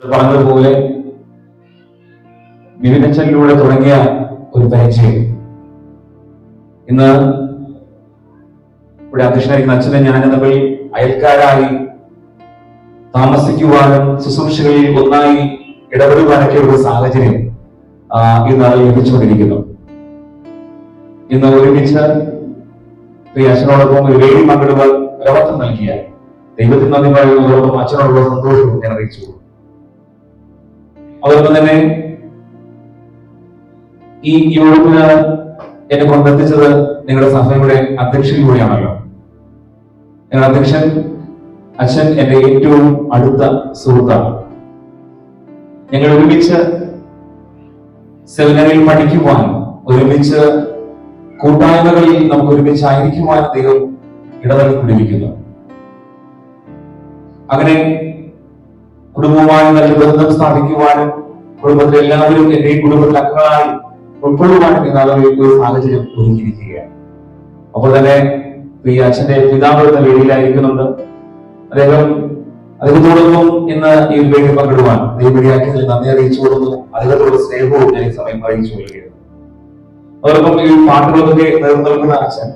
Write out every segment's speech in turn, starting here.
പറഞ്ഞതുപോലെ വിവിധച്ചലിലൂടെ തുടങ്ങിയ ഒരു പരിചയം ഇന്ന് ഇവിടെ അധ്യക്ഷനായിരിക്കുന്ന അച്ഛനെ ഞാൻ തമ്മിൽ അയൽക്കാരായി താമസിക്കുവാനും ശുശ്രൂഷകളിൽ ഒന്നായി ഇടപെടുവാനൊക്കെ ഒരു സാഹചര്യം ഇന്ന് ലഭിച്ചുകൊണ്ടിരിക്കുന്നു. ഇന്ന് ഒരുമിച്ച് അച്ഛനോടൊപ്പം ഒരു വേദി പങ്കിടുവാൻ ഒരവസരം നൽകിയ ദൈവത്തിന് നന്ദി പറയുന്നതോടൊപ്പം അച്ഛനോടുള്ള സന്തോഷവും ഞാൻ അറിയിച്ചു. അതോടൊപ്പം തന്നെ ഈ യോഗത്തിന് എന്നെ കൊണ്ടെത്തിച്ചത് നിങ്ങളുടെ സഭയുടെ അധ്യക്ഷനിലൂടെയാണല്ലോ. നിങ്ങളുടെ അധ്യക്ഷൻ അച്ഛൻ എന്റെ ഏറ്റവും അടുത്ത സുഹൃത്താണ്. ഞങ്ങൾ ഒരുമിച്ച് സെമിനാറിൽ പഠിക്കുവാനും ഒരുമിച്ച് കൂട്ടായ്മകളിൽ നമുക്ക് ഒരുമിച്ച് ആയിരിക്കുവാനും ദൈവം ഇടനൽകൊണ്ടിരിക്കുന്നു. അങ്ങനെ കുടുംബവുമായി നല്ല ബന്ധം സ്ഥാപിക്കുവാനും കുടുംബത്തിലെ എല്ലാവരും എന്റെ കുടുംബത്തിലെ അംഗങ്ങളായി ഉൾക്കൊള്ളുവാനും എന്നുള്ള ഒരു സാഹചര്യം ഒരുക്കിയിരിക്കുകയാണ്. അപ്പോൾ തന്നെ ഈ അച്ഛന്റെ പിതാവ് എന്ന വേദിയിലായിരിക്കുന്നുണ്ട്. അദ്ദേഹത്തോടൊപ്പം ഇന്ന് ഈ ഒരു വേദി പങ്കിടുവാൻ ദൈവവിളിയാക്കിയതിൽ നന്ദി അറിയിച്ചു കൊടുക്കുന്നു. അദ്ദേഹത്തോട് സ്നേഹവും ഞാൻ ഈ സമയം അറിയിച്ചു കൊള്ളുകയാണ്. അതോടൊപ്പം ഈ പാട്ടുകളൊക്കെ നേർന്നു നൽകുന്ന അച്ഛൻ,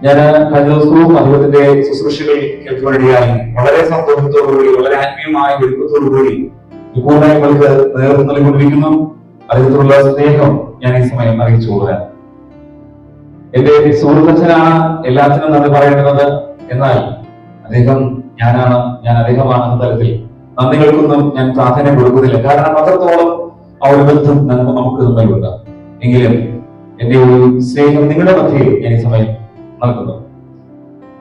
ഞാൻ കഴിഞ്ഞ ദിവസവും അദ്ദേഹത്തിന്റെ ശുശ്രൂഷകൾ കേൾക്കുവാനിടയായി വളരെ സന്തോഷത്തോടുകൂടി വളരെ ആത്മീയമായ ഒരുക്കത്തോടുകൂടി ഈ കൂട്ടായ്മകൾക്ക് നേതൃത്വം നൽകിക്കൊണ്ടിരിക്കുന്നു. അദ്ദേഹത്തിനുള്ള സ്നേഹം ഞാൻ ഈ സമയം അറിയിച്ചു കൊള്ളുകയാണ്. എന്റെ സുഹൃത്തച്ഛനാണ് എല്ലാത്തിനും നന്ദി പറയേണ്ടത്. എന്നാൽ അദ്ദേഹം ഞാനാണ്, ഞാൻ അദ്ദേഹമാണെന്ന തലത്തിൽ നന്ദികൾക്കൊന്നും ഞാൻ പ്രാധാന്യം കൊടുക്കുന്നില്ല. കാരണം അത്രത്തോളം ആ ഒരു ബന്ധം നമുക്ക് തമ്മിലുണ്ട്. എങ്കിലും എന്റെ ഒരു സ്നേഹം നിങ്ങളുടെ മധ്യേ ഞാൻ ഈ സമയം നൽകുന്നു.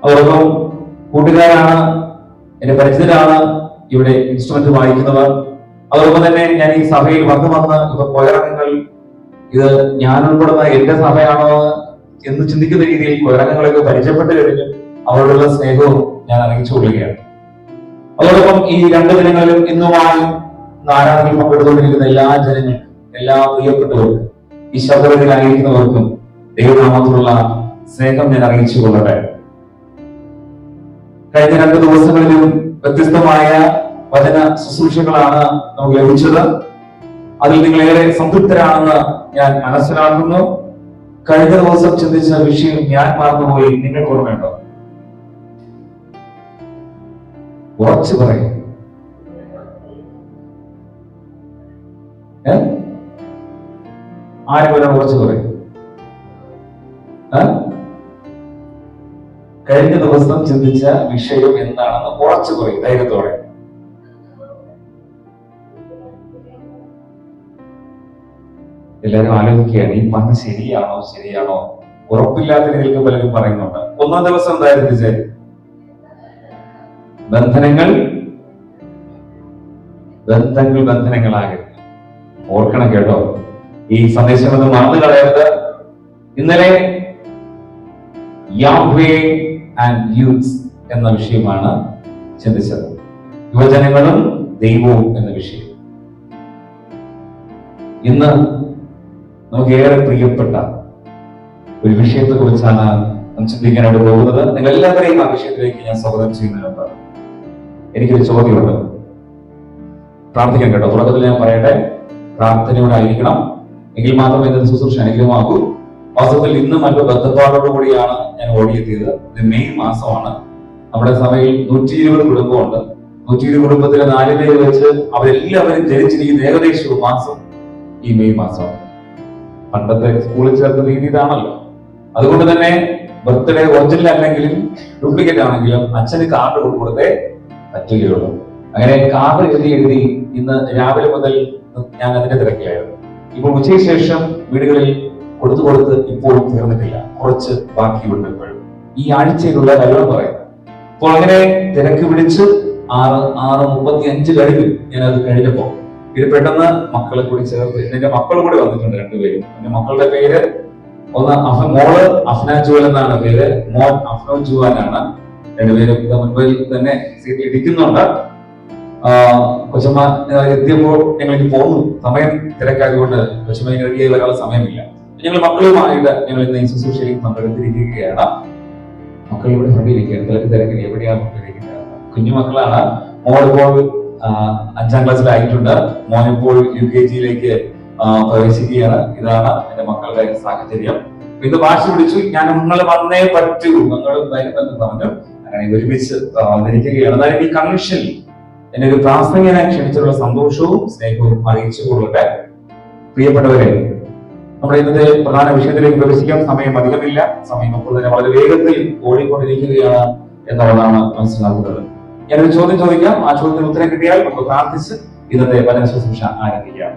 അതോടൊപ്പം കൂട്ടുകാരാണ്, എന്റെ പരിചിതരാണ് ഇവിടെ ഇൻസ്ട്രുമെന്റ് വായിക്കുന്നവർ. അതോടൊപ്പം തന്നെ ഞാൻ ഈ സഭയിൽ വന്ന് ഇപ്പൊ കൊയറങ്ങൾ ഇത് ഞാൻ ഉൾപ്പെടുന്ന എന്റെ സഭയാണോ എന്ന് ചിന്തിക്കുന്ന രീതിയിൽ കൊയറങ്ങളൊക്കെ പരിചയപ്പെട്ട് കഴിഞ്ഞു അവരോടുള്ള സ്നേഹവും ഞാൻ അറിയിച്ചു കൊള്ളുകയാണ്. അതോടൊപ്പം ഈ 2 ദിനങ്ങളിലും ഇന്നുമായി ആരാധനയിൽ പങ്കെടുത്തുകൊണ്ടിരിക്കുന്ന എല്ലാ ജനങ്ങൾക്കും, എല്ലാ പ്രിയപ്പെട്ടവർക്കും, ഈ ശബ്ദത്തിലായിരിക്കുന്നവർക്കും ദൈവനാമത്തിലുള്ള സ്നേഹം ഞാൻ അറിയിച്ചു കൊള്ളട്ടെ. കഴിഞ്ഞ 2 ദിവസങ്ങളിലും വ്യത്യസ്തമായ വചന ശുശ്രൂഷകളാണ് നമുക്ക് ലഭിച്ചത്. അതിൽ നിങ്ങൾ ഏറെ സംതൃപ്തരാണെന്ന് ഞാൻ മനസ്സിലാക്കുന്നു. കഴിഞ്ഞ ദിവസം ചിന്തിച്ച വിഷയം ഞാൻ മറന്നുപോയി. നിങ്ങൾക്ക് ഓർമ്മയുണ്ടോ? ഉറച്ചു പറയും. ആരും ഒരാൾ ഉറച്ചു പറയും. കഴിഞ്ഞ ദിവസം ചിന്തിച്ച വിഷയം എന്താണെന്ന് ഉറച്ചു പറയും ധൈര്യത്തോടെ. എല്ലാവരും ആലോചിക്കുകയാണ്, ഈ പറഞ്ഞ ശരിയാണോ ഉറപ്പില്ലാത്ത രീതിയിൽ പലരും പറയുന്നുണ്ട്. 1-ാം ദിവസം എന്തായിരുന്നു വിചാരിച്ചു? ബന്ധങ്ങളാകരുത്. ഓർക്കണം കേട്ടോ, ഈ സന്ദേശം ഒന്ന് മറന്നു കളയരുത്. ഇന്നലെ യാഹ്വേ ആൻഡ് യൂത്ത്സ് എന്ന വിഷയമാണ് ചിന്തിച്ചത്. യുവജനങ്ങളും ദൈവവും എന്ന വിഷയം. ഇന്ന് നമുക്ക് ഏറെ പ്രിയപ്പെട്ട ഒരു വിഷയത്തെ കുറിച്ചാണ് ചിന്തിക്കാനായിട്ട് പോകുന്നത്. നിങ്ങൾ എല്ലാവരെയും ആ വിഷയത്തിലേക്ക് ഞാൻ സ്വാഗതം ചെയ്യുന്നുണ്ട്. എനിക്കൊരു ചോദ്യമുണ്ട്. പ്രാർത്ഥിക്കാൻ കേട്ടോ. തുടക്കത്തിൽ ഞാൻ പറയട്ടെ, പ്രാർത്ഥനയോടായിരിക്കണം, എങ്കിൽ മാത്രമേ ഇന്നത്തെ ശുശ്രൂഷ അനുഗ്രഹമാകൂ. വാസ്തവത്തിൽ ഇന്ന് മറ്റു ബന്ധപ്പാടോടുകൂടിയാണ് ഞാൻ ഓടിയെത്തിയത്. ഇത് മെയ് മാസമാണ്. നമ്മുടെ സഭയിൽ 120 കുടുംബമുണ്ട്. 120 കുടുംബത്തിലെ 4 പേര് വെച്ച് അവരെല്ലാവരും ജനിച്ചിരിക്കുന്ന ഏകദേശം മാസം ഈ മെയ് മാസമാണ്. പണ്ടത്തെ സ്കൂളിൽ ചേർത്ത രീതി ഇതാണല്ലോ. അതുകൊണ്ട് തന്നെ ബർത്ത്ഡേ ഒറിജിനൽ അല്ലെങ്കിലും ഡ്യൂപ്ലിക്കേറ്റ് ആണെങ്കിലും അച്ഛന് കാർഡ് കൊടുത്തേ പറ്റുകയുള്ളൂ. അങ്ങനെ കാർഡ് എഴുതി ഇന്ന് രാവിലെ മുതൽ ഞാൻ അതിന്റെ തിരക്കിലായിരുന്നു. ഇപ്പോൾ ഉച്ചയ്ക്ക് ശേഷം വീടുകളിൽ കൊടുത്ത് ഇപ്പോഴും തീർന്നിട്ടില്ല, കുറച്ച് ബാക്കിയുണ്ട് ഇപ്പോഴും. ഈ ആഴ്ചയിലുള്ള കാര്യങ്ങൾ പറയുന്നത്. അപ്പോൾ അങ്ങനെ തിരക്ക് പിടിച്ച് 6:35 കഴിഞ്ഞു. ഞാൻ അത് കഴിഞ്ഞപ്പോ ഇത് പെട്ടെന്ന് മക്കളെ കൂടി ചേർത്ത്, എന്റെ മക്കൾ കൂടി വന്നിട്ടുണ്ട് 2 പേരും. എന്റെ മക്കളുടെ പേര് ഒന്ന് മോള് അഫ്ന ജുവൽ എന്നാണ് പേര്, മോൻ അഫ്നോ ജുവാനാണ്. 2 പേരും മുൻപിൽ തന്നെ സീറ്റിൽ ഇരിക്കുന്നുണ്ട്. കൊച്ചമ്മ എത്തിയപ്പോൾ ഞങ്ങൾ പോന്നു. സമയം തിരക്കായതുകൊണ്ട് കൊച്ചമ്മ റെഡിയായി വരാനുള്ള സമയമില്ല. ഞങ്ങൾ മക്കളുമായിട്ട് ഞങ്ങൾ ഇന്ന് ഈ ശുശ്രൂഷയിൽ പങ്കെടുത്തിരിക്കുകയാണ്. മക്കൾ ഇവിടെ ഫ്രണ്ടിരിക്കുകയാണ്. തിരക്കിൽ എവിടെയാണ് മക്കളിരിക്കുന്നത്? കുഞ്ഞു മക്കളാണ്. മോളിപ്പോൾ 5ാം ക്ലാസ്സിലായിട്ടുണ്ട്. മോനിപ്പോൾ UKG പ്രവേശിക്കുകയാണ്. ഇതാണ് എന്റെ മക്കളുടെ സാഹചര്യം. ഇത് വാശി പിടിച്ചു, ഞാൻ നിങ്ങൾ വന്നേ പറ്റൂ, നിങ്ങൾ വരുമെന്ന് പറഞ്ഞു. അങ്ങനെ ഒരുമിച്ച് വന്നിരിക്കുകയാണ്. അതായത് ഈ കൺവെൻഷനിൽ എന്നെ ഒരു പ്രാസംഗികനെ ക്ഷണിച്ചുള്ള സന്തോഷവും സ്നേഹവും അറിയിച്ചു കൊള്ളട്ടെ. പ്രിയപ്പെട്ടവരെ, നമ്മുടെ ഇന്നത്തെ പ്രധാന വിഷയത്തിലേക്ക് പ്രവേശിക്കാൻ സമയം അധികമില്ല. സമയം അപ്പോൾ തന്നെ വളരെ വേഗത്തിൽ ഓടിക്കൊണ്ടിരിക്കുകയാണ് എന്നുള്ളതാണ് മനസ്സിലാക്കുന്നത്. ഞാനൊരു ചോദ്യം ചോദിക്കാം. ആ ചോദ്യത്തിന് ഉത്തരം കിട്ടിയാൽ നമുക്ക് പ്രാർത്ഥിച്ച് ഇന്നത്തെ വചന ശുശ്രൂഷ ആരംഭിക്കാം.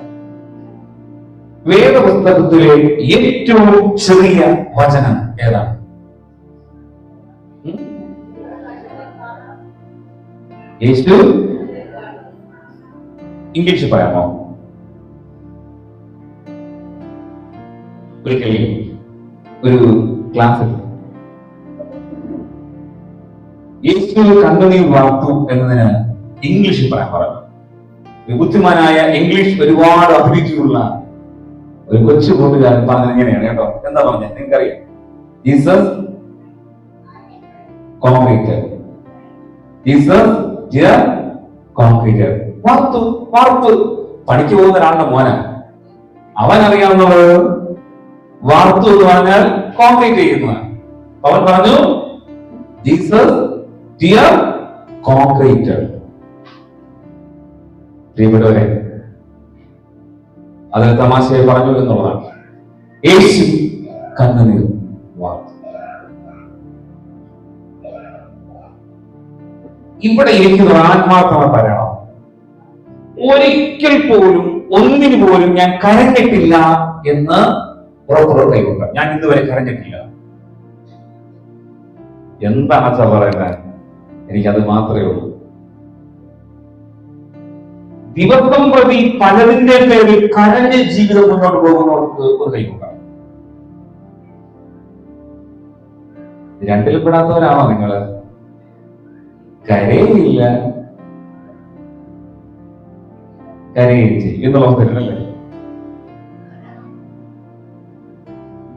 വേദപുസ്തകത്തിലെ ഏറ്റവും ചെറിയ വചനം ഏതാണ്? ഏറ്റവും ഇംഗ്ലീഷ് പറയാമോ? ഒരിക്കലും ഒരു ക്ലാസ്സിൽ യേശു കണ്ണുനീർ വാർത്തു എന്നതിന് ഇംഗ്ലീഷിൽ പറയാൻ പറഞ്ഞു. ബുദ്ധിമാനായ ഇംഗ്ലീഷ് ഒരുപാട് അഭിരുചിയുള്ള ഒരു കൊച്ചു കൂട്ടുകാരൻ പറഞ്ഞത് ഇങ്ങനെയാണ് കേട്ടോ. എന്താ പറഞ്ഞത് നിങ്ങൾക്കറിയാം? Jesus concreted, Jesus concreted. വാർത്തു വാർത്തു. പണിക്ക് പോകുന്ന ഒരാളുടെ മോന, അവൻ അറിയാവുന്നത് വാർത്തു എന്ന് പറഞ്ഞാൽ കോൺക്രീറ്റ് ചെയ്യുന്നതാണ്. അവൻ പറഞ്ഞു ജീസസ് കോൺക്രീറ്റഡ്. പ്രിയപ്പെട്ടവരെ, അതിൽ തമാശയായി പറഞ്ഞു എന്നുള്ളതാണ്. യേശു കണ്ണുനീർ വാർത്തു. ഇവിടെ ഇരിക്കുന്ന ആത്മാർത്ഥത പറയണം. ഒരിക്കൽ പോലും ഒന്നിനു പോലും ഞാൻ കരഞ്ഞിട്ടില്ല എന്ന് ഉറപ്പുള്ള കൈകൊണ്ട്. ഞാൻ ഇതുവരെ കരഞ്ഞിട്ടില്ല. എന്താണ് അച്ഛാ പറയുന്നത്? എനിക്കത് മാത്രമേ ഉള്ളൂ. ദിവസം പ്രതി പലതിന്റെ പേരിൽ കരഞ്ഞ ജീവിതം മുന്നോട്ട് പോകുന്നവർക്ക് ഒരു കൈകൊണ്ടാണ്. രണ്ടിലും പെടാത്തവരാണോ നിങ്ങള്? കരയില്ല, കരയുകയും ചെയ്യും എന്നുള്ള അവസ്ഥയിലല്ലേ?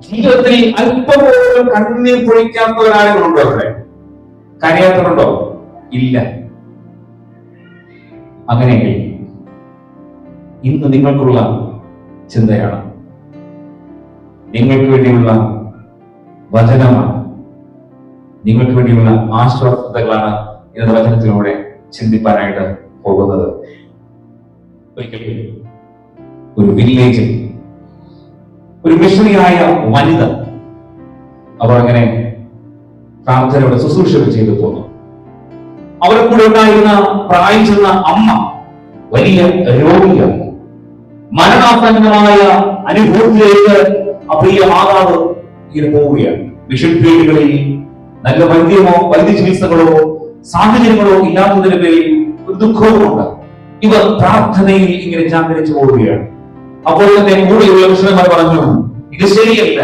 ജീവിതത്തിൽ അല്പം പോലും കണ്ണീർ പൊഴിക്കാത്തവരാളുകളുണ്ടോ? അവിടെ കരയാത്തവരുണ്ടോ? ഇല്ല. അങ്ങനെയെങ്കിൽ ഇന്ന് നിങ്ങൾക്കുള്ള ചിന്തയാണ്, നിങ്ങൾക്ക് വേണ്ടിയുള്ള വചനമാണ്, നിങ്ങൾക്ക് വേണ്ടിയുള്ള ആശ്വാസതകളാണ് ഇന്നത്തെ വചനത്തിലൂടെ ചിന്തിപ്പാനായിട്ട് പോകുന്നത്. ഒരിക്കലും ഒരു വില്ലേജിൽ ഒരു മിഷണറിയായ വനിത, അവർ അങ്ങനെ പ്രാർത്ഥനയുടെ ശുശ്രൂഷകൾ ചെയ്തു പോന്നു. അവരെ കൂടെ ഉണ്ടായിരുന്ന പ്രായം ചെന്ന അമ്മ വലിയ രോഗിയാണ്. മരണാസന്നമായ അനുഭവത്തിലേക്ക് ആ പ്രിയ മാതാവ് ഇങ്ങനെ പോവുകയാണ്. മിഷൻ ഫീൽഡുകളിൽ നല്ല വൈദ്യ ചികിത്സകളോ സാഹചര്യങ്ങളോ ഇല്ലാത്തതിന്റെ പേരിൽ ഒരു ദുഃഖവുമുണ്ട്. ഇവർ പ്രാർത്ഥനയിൽ ഇങ്ങനെ ജാഗരിച്ചു പോവുകയാണ്. അപ്പോൾ തന്നെ കൂടെയുള്ള മിഷണറിമാർ പറഞ്ഞു, ഇത് ശരിയല്ല,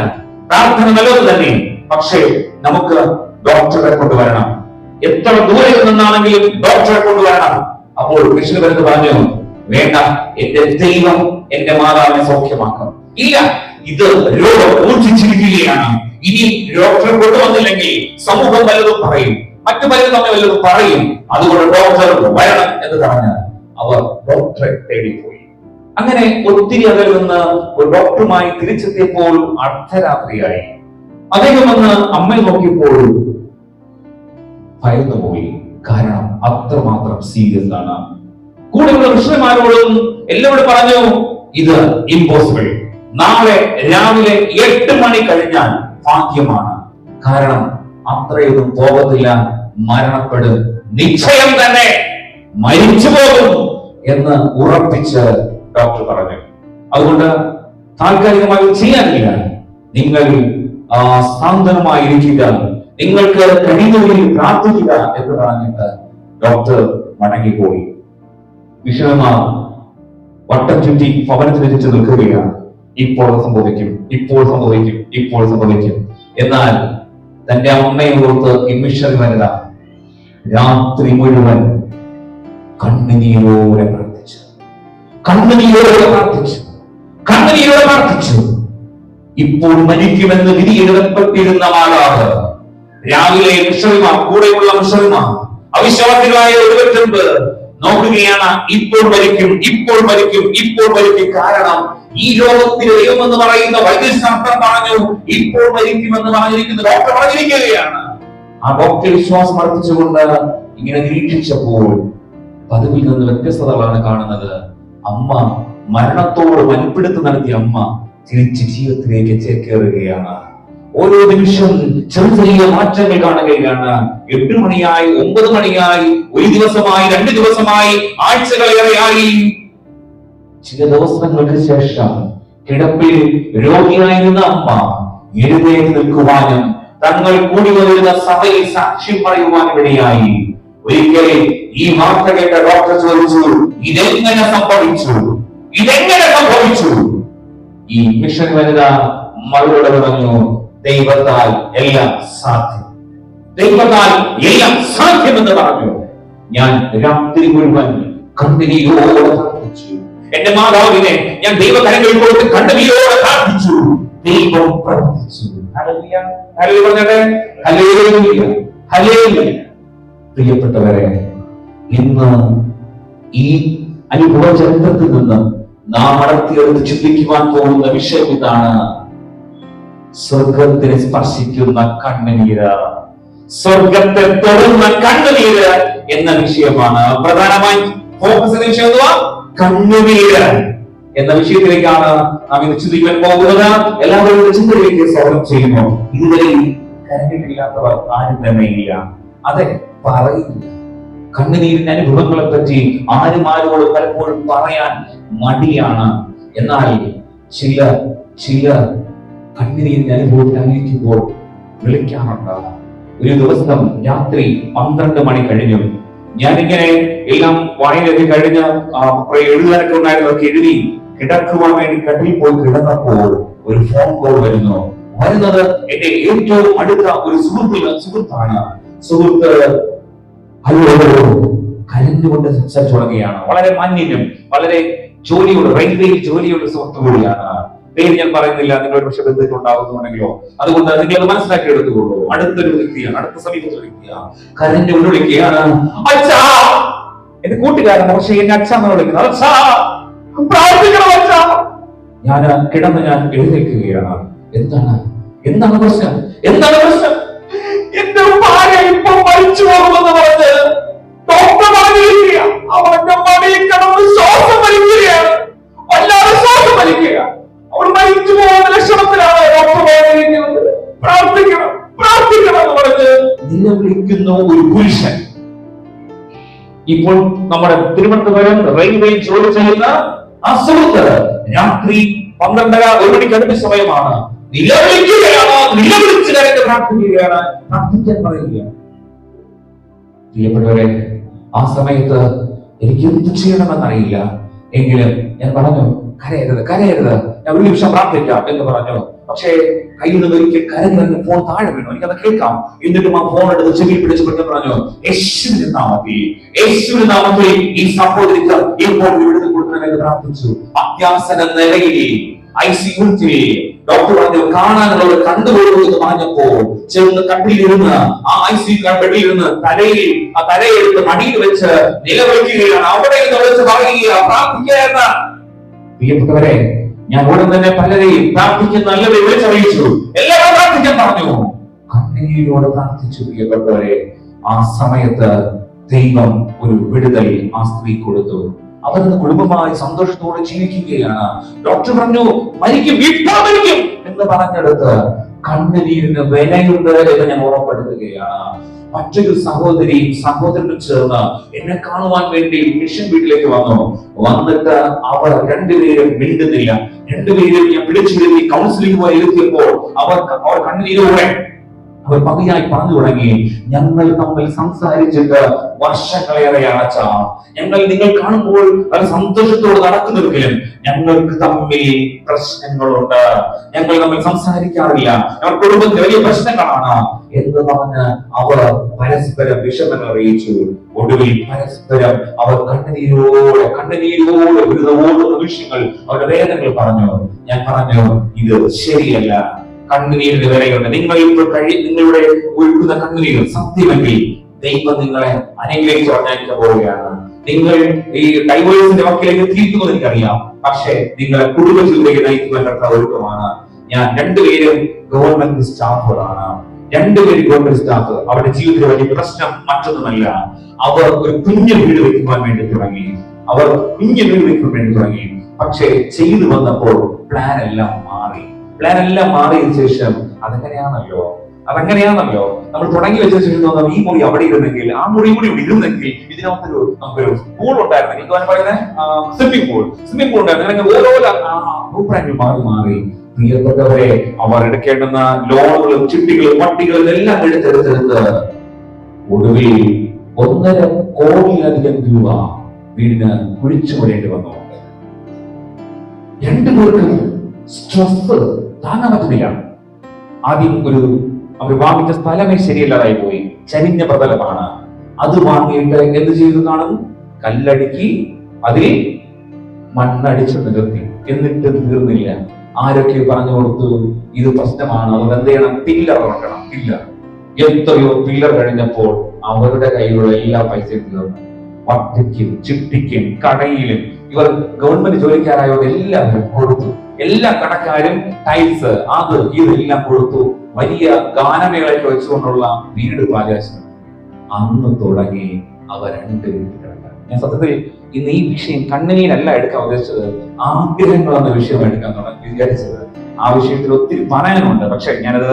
പ്രാർത്ഥന നല്ലത് തന്നെ, പക്ഷേ നമുക്ക് ഡോക്ടറെ കൊണ്ടുവരണം, എത്ര ദൂരെ നിന്നാണെങ്കിലും ഡോക്ടറെ കൊണ്ടുവരണം. അപ്പോൾ മിഷണറി പറഞ്ഞു, വേണ്ട, എന്റെ ദൈവം എന്റെ മാതാവിനെ സൗഖ്യമാക്കും. ഇല്ല, ഇത് രോഗം മൂർച്ഛിച്ചിരിക്കുകയാണ്, ഇനി ഡോക്ടറെ കൊണ്ടുവന്നില്ലെങ്കിൽ സമൂഹം വല്ലതും പറയും, മറ്റു പലരും തമ്മിൽ വല്ലതും പറയും, അതുകൊണ്ട് ഡോക്ടർ വരണം എന്ന് പറഞ്ഞ് അവർ ഡോക്ടറെ തേടിപ്പോയി. അങ്ങനെ ഒത്തിരി അതിൽ നിന്ന് ഒരു ഡോക്ടറുമായി തിരിച്ചെത്തിയപ്പോൾ അർദ്ധരാത്രിയായി. അദ്ദേഹം വന്ന് അമ്മയെ നോക്കിയപ്പോൾ ഭയന്നുപോയി. കാരണം അത്രമാത്രം സീരിയസ് ആണ്. കൂടെയുള്ള മിഷണറിമാരോടും എല്ലാവരും പറഞ്ഞു, ഇത് ഇമ്പോസിബിൾ, നാളെ രാവിലെ 8 മണി കഴിഞ്ഞാൽ ഭാഗ്യമാണ്, കാരണം അത്രയൊന്നും പോകത്തില്ല, മരണപ്പെടും, നിശ്ചയം തന്നെ മരിച്ചു പോകും എന്ന് ഉറപ്പിച്ച് ഡോക്ടർ പറഞ്ഞു. അതുകൊണ്ട് താൽക്കാലികമായി ചെയ്യാനില്ല, നിങ്ങൾ സാന്ത്വനമായിരിക്കുക, നിങ്ങൾക്ക് കഴിയുന്നതിൽ പ്രാർത്ഥിക്കുക എന്ന് പറഞ്ഞിട്ട് ഡോക്ടർ മടങ്ങിപ്പോയി. മിഷണറിമാർ വട്ടം ചുറ്റി ഭവനത്തിൽ വെച്ച് നിൽക്കുകയാണ്. ഇപ്പോൾ സംഭവിക്കും, ഇപ്പോൾ സംഭവിക്കും, ഇപ്പോൾ സംഭവിക്കും. എന്നാൽ തന്റെ അമ്മയെ ഓർത്ത് ഈ മിഷണറി വനിത രാത്രി മുഴുവൻ കണ്ണുനീരോടെ പ്രാർത്ഥിച്ചു, കണ്ണുനീരോടെ പ്രാർത്ഥിച്ചു, കണ്ണുനീരോടെ പ്രാർത്ഥിച്ചു. ഇപ്പോൾ മരിക്കുമെന്ന് വിധി എഴുതപ്പെട്ടിരുന്ന ആളാണ്. രാവിലെ മിഷണറിമാർ, കൂടെയുള്ള മിഷണറിമാർ, അവിശ്വാസികളായ ഒരുവറ്റുണ്ട്, നോക്കുകയാണ്. ഇപ്പോൾ മരിക്കും, ഇപ്പോൾ മരിക്കും, ഇപ്പോൾ മരിക്കും. കാരണം ഈ ലോകത്തിലെ ദൈവം എന്ന് പറയുന്ന വൈദ്യശാസ്ത്രം പറഞ്ഞു ഇപ്പോൾ മരിക്കുമെന്ന് പറഞ്ഞിരിക്കുന്ന ഡോക്ടർ പറഞ്ഞിരിക്കുകയാണ്. ആ ഡോക്ടർ വിശ്വാസം അർപ്പിച്ചുകൊണ്ട് ഇങ്ങനെ നിരീക്ഷിച്ചപ്പോൾ പതിവിൽ നിന്ന് വ്യത്യസ്തതകളാണ് കാണുന്നത്. അമ്മ മരണത്തോട് മൽപ്പിടുത്ത് നടത്തിയ അമ്മ തിരിച്ച് ജീവിതത്തിലേക്ക് ചേക്കേറുകയാണ്. ഓരോ നിമിഷം ചെറിയ ചെറിയ മാറ്റങ്ങൾ കാണുകയാണ്. 8 മണിയായി, 9 മണിയായി, ഒരു ദിവസമായി, 2 ദിവസമായി, ആഴ്ചകളേറെയായി. ചില ദിവസങ്ങൾക്ക് ശേഷം കിടപ്പിൽ രോഗിയായിരുന്ന അമ്മ എഴുന്നേറ്റ് നിൽക്കുവാനും തങ്ങൾ കൂടി വരുന്ന സഭയിൽ സാക്ഷ്യം പറയുവാനും ഇടയായി. ഒരിക്കൽ ഈ വാർത്ത കേട്ട ഡോക്ടർ ചോദിച്ചു, ഇതെങ്ങനെ സംഭവിച്ചു? ഇതെങ്ങനെ സംഭവിച്ചു? ഈ മിഷൻ വനിത മറുപടി പറഞ്ഞു, ദൈവത്താൽ എല്ലാം സാധ്യം, ദൈവത്താൽ എല്ലാം സാധ്യമെന്ന് പറഞ്ഞു. ഞാൻ രാത്രി മുഴുവൻ കണ്ണുനീരോടെ പ്രാർത്ഥിച്ചു. എന്റെ മാതാവിനെ ഞാൻ ദൈവകരങ്ങളിൽ കൊടുത്ത് കണ്ണുനീരോടെ പ്രാർത്ഥിച്ചു. ദൈവം പ്രവർത്തിച്ചു. ഹല്ലേലൂയ, ഹല്ലേലൂയ പറഞ്ഞേ, ഹല്ലേലൂയ, ഹല്ലേലൂയ. പ്രിയപ്പെട്ടവരെ, ഇന്ന് ഈ അനുഭവ ചരിത്രത്തിൽ നിന്ന് നാം അടർത്തിയെടുത്ത് ചിന്തിക്കുവാൻ പോകുന്ന വിഷയം ഇതാണ്: സ്വർഗത്തിനെ സ്പർശിക്കുന്ന കണ്ണുനീര്, സ്വർഗത്തെ തൊടുന്ന കണ്ണുനീര് എന്ന വിഷയമാണ് പ്രധാനമായി ഫോക്കസ് ചെയ്യുന്ന വിഷയം. എന്തുവാ? കണ്ണുനീര് എന്ന വിഷയത്തിലേക്കാണ് നാം ഇന്ന് ചിന്തിക്കാൻ പോകുന്നത്. എല്ലാവരും ചിന്തയിലേക്ക് സ്വാഗതം ചെയ്യുന്നു. ഇതുവരെ കരഞ്ഞിട്ടില്ലാത്തവർ ആരും തന്നെ ഇല്ല. അതെ, പറയില്ല. കണ്ണുനീരിന്റെ അനുഭവങ്ങളെ പറ്റി ആരോട് പലപ്പോഴും പറയാൻ മടിയാണ്. എന്നാൽ ചില കണ്ണുനീരിന്റെ അനുഭവത്തിൽ അറിയിക്കുമ്പോൾ വിളിക്കാറുണ്ട്. ഒരു ദിവസം രാത്രി 12 മണി കഴിഞ്ഞു. ഞാനിങ്ങനെ എല്ലാം വായനയൊക്കെ കഴിഞ്ഞ് എഴുതാനൊക്കെ ഉണ്ടായിരുന്നതൊക്കെ എഴുതി കിടക്കുവാൻ വേണ്ടി കട്ടിൽ പോയി കിടന്നപ്പോൾ ഒരു ഫോൺ കോൾ വരുന്നത് എന്റെ ഏറ്റവും അടുത്ത ഒരു സുഹൃത്താണ്. സുഹൃത്ത് ഹലോ കരഞ്ഞുകൊണ്ട് സംസാരിച്ചു തുടങ്ങുകയാണ്. വളരെ മാന്യനും വളരെ റെയിൽവേയിൽ ജോലിയുള്ള സുഹൃത്തു കൂടിയാണ്. പേര് ഞാൻ പറയുന്നില്ല, നിങ്ങളുടെ പക്ഷെ ബന്ധുക്കളുണ്ടാകുന്നുണ്ടെങ്കിലോ, അതുകൊണ്ട് നിങ്ങൾ അത് മനസ്സിലാക്കി എടുത്തുകൊള്ളൂ. അടുത്തൊരു വ്യക്തിയാണ്, അടുത്ത സമീപത്തൊരു വ്യക്തിയാണ്. കരഞ്ഞുകൊണ്ട് വിളിക്കുകയാണ്, അച്ഛാ. എന്റെ കൂട്ടുകാരൻ, പക്ഷെ എന്നെ അച്ഛാന്ന് വിളിക്കുന്നത്. അച്ഛാ, പ്രാർത്ഥിക്കണം അച്ഛാ. ഞാൻ എഴുന്നേൽക്കുകയാണ്. എന്താണ് പ്രശ്നം? എന്റെ ഭാര്യ ഇപ്പൊ മരിച്ചു പോകുമെന്ന് പറഞ്ഞ് ഡോക്ടർ പറഞ്ഞിരിക്കുക. അവന്റെ മടിയിൽ കിടന്ന് ശ്വാസം വലിക്കുകയാണ്, വല്ലാതെ ശ്വാസം വലിക്കുക. അവൾ മരിച്ചു പോകുന്ന ലക്ഷണത്തിലാണ് ഡോക്ടർ പറഞ്ഞിരിക്കുന്നത്. പ്രാർത്ഥിക്കണം എന്ന് പറഞ്ഞ് നിലവിളിക്കുന്ന ഒരു പുരുഷൻ. ഇപ്പോൾ നമ്മുടെ തിരുവനന്തപുരം റെയിൽവേയിൽ ജോലി ചെയ്യുന്ന ആ സുഹൃത്ത് രാത്രി 12:30 മണിക്ക് അടുത്ത സമയമാണ്. നിലവിളിച്ച് കരഞ്ഞ് പ്രാർത്ഥിക്കുകയാണ്, പ്രാർത്ഥിക്കാൻ പറയുകയാണ്. പ്രിയപ്പെട്ടവരെ, ആ സമയത്ത് എനിക്ക് എന്ത് ചെയ്യണമെന്നറിയില്ല. എങ്കിലും ഞാൻ പറഞ്ഞു, കരയരുത്, ഞാൻ ഒരു നിമിഷം പ്രാർത്ഥിക്കാം എന്ന് പറഞ്ഞു. പക്ഷേ കയ്യിൽ നിന്ന് ഒരിക്കൽ കരഞ്ഞ് ഫോൺ താഴെ വീണു. എനിക്കത് കേൾക്കാം. എന്നിട്ടും ആ ഫോൺ എടുത്ത് ചെവിയിൽ പിടിച്ചു പറഞ്ഞു, യേശുവിന്റെ നാമത്തിൽ ഈ സഹോദരിക്ക് ഇപ്പോൾ വിടുതൽ കൊടുക്കണമെന്ന് പ്രാർത്ഥിച്ചു. അത്യാസന നിലയിൽ ICU ഡോക്ടർ പറഞ്ഞു കാണാനുള്ളത് കണ്ടുകൊള്ളൂ എന്ന് പറഞ്ഞപ്പോൾ ചെന്ന് കട്ടിലിരുന്ന് ആ ICU ബെഡിലിരുന്ന് തലയെടുത്ത് മടിയിൽ വെച്ച് നിലവിളിക്കുകയാണ്. അവിടെ നിന്ന് വിളിച്ച് പറയുക, പ്രാർത്ഥിക്കുക. പ്രിയപ്പെട്ടവരെ, ഞാൻ ഉടൻ തന്നെ പലരെയും പ്രാർത്ഥിക്കുന്ന നല്ലവരെ വിളിച്ചറിയിച്ചു. എല്ലാവരും പ്രാർത്ഥിക്കാൻ പറഞ്ഞു. കണ്ണീരോട് പ്രാർത്ഥിച്ചു. പ്രിയപ്പെട്ടവരെ, ആ സമയത്ത് ദൈവം ഒരു വിടുതൽ ആ സ്ത്രീ കൊടുത്തു. അവരുടെ കുടുംബമായി സന്തോഷത്തോടെ ജീവിക്കുകയാണ്. ഡോക്ടർ പറഞ്ഞു മരിക്കും എന്ന് പറഞ്ഞെടുത്ത് കണ്ണുനീരിന് വിലയുണ്ട് എന്ന് ഞാൻ ഓർമ്മപ്പെടുത്തുകയാണ്. മറ്റൊരു സഹോദരനും ചേർന്ന് എന്നെ കാണുവാൻ വേണ്ടി മിഷൻ വീട്ടിലേക്ക് വന്നിട്ട് അവർ രണ്ടുപേരും മിണ്ടുന്നില്ല. രണ്ടുപേരും ഞാൻ പിടിച്ചിരുത്തി കൗൺസിലിംഗുമായി ഇരുത്തിയപ്പോൾ അവർ കണ്ണുനീരോടെ അവർ പതിയായി പറഞ്ഞു തുടങ്ങി, ഞങ്ങൾ തമ്മിൽ സംസാരിച്ചിട്ട് വർഷങ്ങളേറെയാണ് അച്ഛാ. നിങ്ങൾ കാണുമ്പോൾ അത് സന്തോഷത്തോട് നടക്കുന്നെങ്കിലും ഞങ്ങൾക്ക് തമ്മിൽ പ്രശ്നങ്ങളുണ്ട്. ഞങ്ങൾ തമ്മിൽ സംസാരിക്കാറില്ല. ഞങ്ങൾ കുടുംബത്തിൽ വലിയ പ്രശ്നങ്ങളാണ് എന്ന് പറഞ്ഞ് അവർ പരസ്പരം വിഷമങ്ങൾ അറിയിച്ചു. ഒടുവിൽ പരസ്പരം അവർ കണ്ണുനീരോടെ ഓടുന്ന വിഷയങ്ങൾ, അവരുടെ വേദനകൾ പറഞ്ഞു. ഞാൻ പറഞ്ഞു, ഇത് ശരിയല്ല. കണ്ണുനീരിന് വിലയുണ്ട്. നിങ്ങളുടെ ഒഴുകുന്ന കണ്ണുനീർ സത്യമെങ്കിൽ ദൈവം നിങ്ങളെ അനുഗ്രഹിച്ച് പറഞ്ഞയക്കാൻ പോവുകയാണ്. നിങ്ങൾ ഈ ഡൈവേഴ്സിന്റെ വക്കിലേക്ക് തിരിക്കുന്നത് എനിക്കറിയാം. പക്ഷേ നിങ്ങളെ കുടുംബജീവിതത്തിലേക്ക് നയിക്കുവാൻ കർത്താവ് ഒരുക്കമാണ്. ഞാൻ രണ്ടുപേരും ഗവൺമെന്റ് സ്റ്റാഫുകളാണ്. രണ്ടുപേരും ഗവൺമെന്റ് സ്റ്റാഫ്. അവരുടെ ജീവിതത്തിലെ വലിയ പ്രശ്നം മറ്റൊന്നുമല്ല. അവർ ഒരു കുഞ്ഞു വീട് വെക്കുവാൻ വേണ്ടി തുടങ്ങി. പക്ഷേ ചെയ്തു വന്നപ്പോൾ പ്ലാൻ എല്ലാം മാറിയതിനു ശേഷം അതങ്ങനെയാണല്ലോ നമ്മൾ തുടങ്ങി വെച്ച ശേഷം ഈ മുറി അവിടെ ഇരുന്നെങ്കിൽ, ആ മുറി കൂടി ഇരുന്നെങ്കിൽ, ഇതിനകത്തൊരു നമുക്കൊരു പൂൾ ഉണ്ടായിരുന്നെങ്കിൽ, സ്വിമ്മിംഗ് പൂൾ ഉണ്ടായിരുന്നു. ഓരോ അഭിപ്രായങ്ങൾ മാറി. പ്രിയപ്പെട്ടവരെ, അവർ എടുക്കേണ്ടുന്ന ലോണുകളും ചിട്ടികളും വട്ടികളും എല്ലാം എടുത്തെടുത്ത് ഒടുവിൽ 1.5 കോടിയിലധികം രൂപ വീടിന് കുഴിച്ചു കൊടേണ്ടി വന്നു. രണ്ടുപേർക്കും സ്ട്രെസ് താങ്ങാൻ പറ്റുന്നില്ല. ആദ്യം അവർ വാങ്ങിച്ച സ്ഥലമേ ശരിയല്ലാതായി പോയി. ചരിഞ്ഞ പ്രതലമാണ്. അത് വാങ്ങിയിട്ട് എന്ത് ചെയ്തു കാണും? കല്ലടുക്കി അതിൽ മണ്ണടിച്ചു നികത്തി. എന്നിട്ട് തീർന്നില്ല. ആരൊക്കെ പറഞ്ഞു കൊടുത്തു ഇത് പ്രശ്നമാണ്, അതുകൊണ്ട് എന്ത് ചെയ്യണം? പില്ലർ വെക്കണം. എത്രയോ പില്ലർ കഴിഞ്ഞപ്പോൾ അവരുടെ കയ്യിലുള്ള എല്ലാ പൈസയും തീർന്നു. വട്ടിക്കും ചിട്ടിക്കും കടയിലും ഇവർ ഗവൺമെന്റ് ജോലിക്കാരായവർ എല്ലാവരും കൊടുത്തു. എല്ലാ കടക്കാരും ടൈൽസ് ഇതെല്ലാം കൊടുത്തു. വലിയ ഗാനമേളയ്ക്ക് വെച്ചുകൊണ്ടുള്ള വീട് പാചകം അന്ന് തുടങ്ങി അവർ രണ്ടുപേരും കിടക്കാൻ. ഞാൻ സത്യത്തിൽ ഇന്ന് ഈ വിഷയം കണ്ണുനീരല്ല എടുക്കാൻ ഉദ്ദേശിച്ചത്, ആഗ്രഹങ്ങൾ എന്ന വിഷയം എടുക്കാൻ വിചാരിച്ചത്. ആ വിഷയത്തിൽ ഒത്തിരി പറയാനുണ്ട്. പക്ഷെ ഞാനത്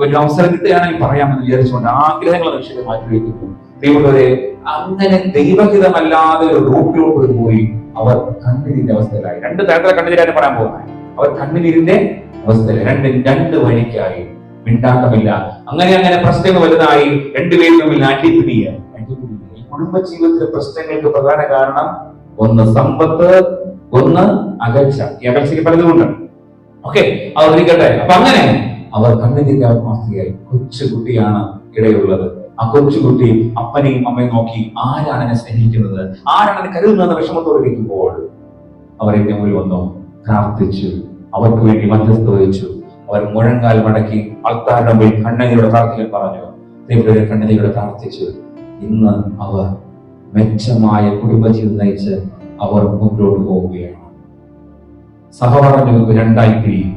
ഒരു അവസരം കിട്ടുകയാണെങ്കിൽ പറയാമെന്ന് വിചാരിച്ചുകൊണ്ട് ആഗ്രഹങ്ങൾ എന്ന വിഷയത്തെ മാറ്റി വയ്ക്കുന്നു. ദൈവങ്ങളെ, അങ്ങനെ ദൈവഹിതമല്ലാതെ ഒരു റൂട്ടിലോട്ട് പോയി അവർ കണ്ണുനീരിന്റെ അവസ്ഥയിലായി. 2 തരത്തിലെ കണ്ണുനീരാണ് പറയാൻ പോകുന്നത്. അവർ കണ്ണുനീരിന്റെ അവസ്ഥയിൽ രണ്ട് വഴിക്കായി. മിണ്ടാട്ടമില്ല. അങ്ങനെ പ്രശ്നങ്ങൾ വലുതായി. രണ്ടുപേരും തമ്മിൽ അടിപിടിയ. ഈ കുടുംബജീവിതത്തിലെ പ്രശ്നങ്ങൾക്ക് പ്രധാന കാരണം ഒന്ന് സമ്പത്ത്, ഒന്ന് അകൽച്ച. ഈ അകൽച്ചയ്ക്ക് പലതുമുണ്ട്. അവർ ഇരിക്കട്ടെ. അപ്പൊ അങ്ങനെ അവർ കണ്ണുനീരിന്റെ ആത്മാർത്ഥിയായി. കൊച്ചുകുട്ടിയാണ് ഇടയുള്ളത്. ആ കൊച്ചുകുട്ടി അപ്പനെയും അമ്മയും നോക്കി ആരാണ് എന്നെ സ്നേഹിക്കുന്നത്, ആരാണ് എന്നെ കരുതുന്നതെന്ന വിഷമത്തോടെ ഇരിക്കുമ്പോൾ അവർ എന്റെ മുന്നിൽ വന്നു, പ്രാർത്ഥിച്ചു, അവർക്ക് വേണ്ടി മധ്യസ്ഥ വഹിച്ചു. അവർ മുഴങ്കാൽ മടക്കി ആൾക്കാരുടെ മുമ്പിൽ കണ്ണുനീരോടെ പ്രാർത്ഥിക്കാൻ പറഞ്ഞു. ദൈവത്തെ കണ്ണുനീരോടെ പ്രാർത്ഥിച്ചു. ഇന്ന് അവർ മെച്ചമായ കുടുംബജീവിതം നയിച്ച് അവർ മുന്നോട്ട് പോവുകയാണ്. സഭ പറഞ്ഞു 2 പിരിയും.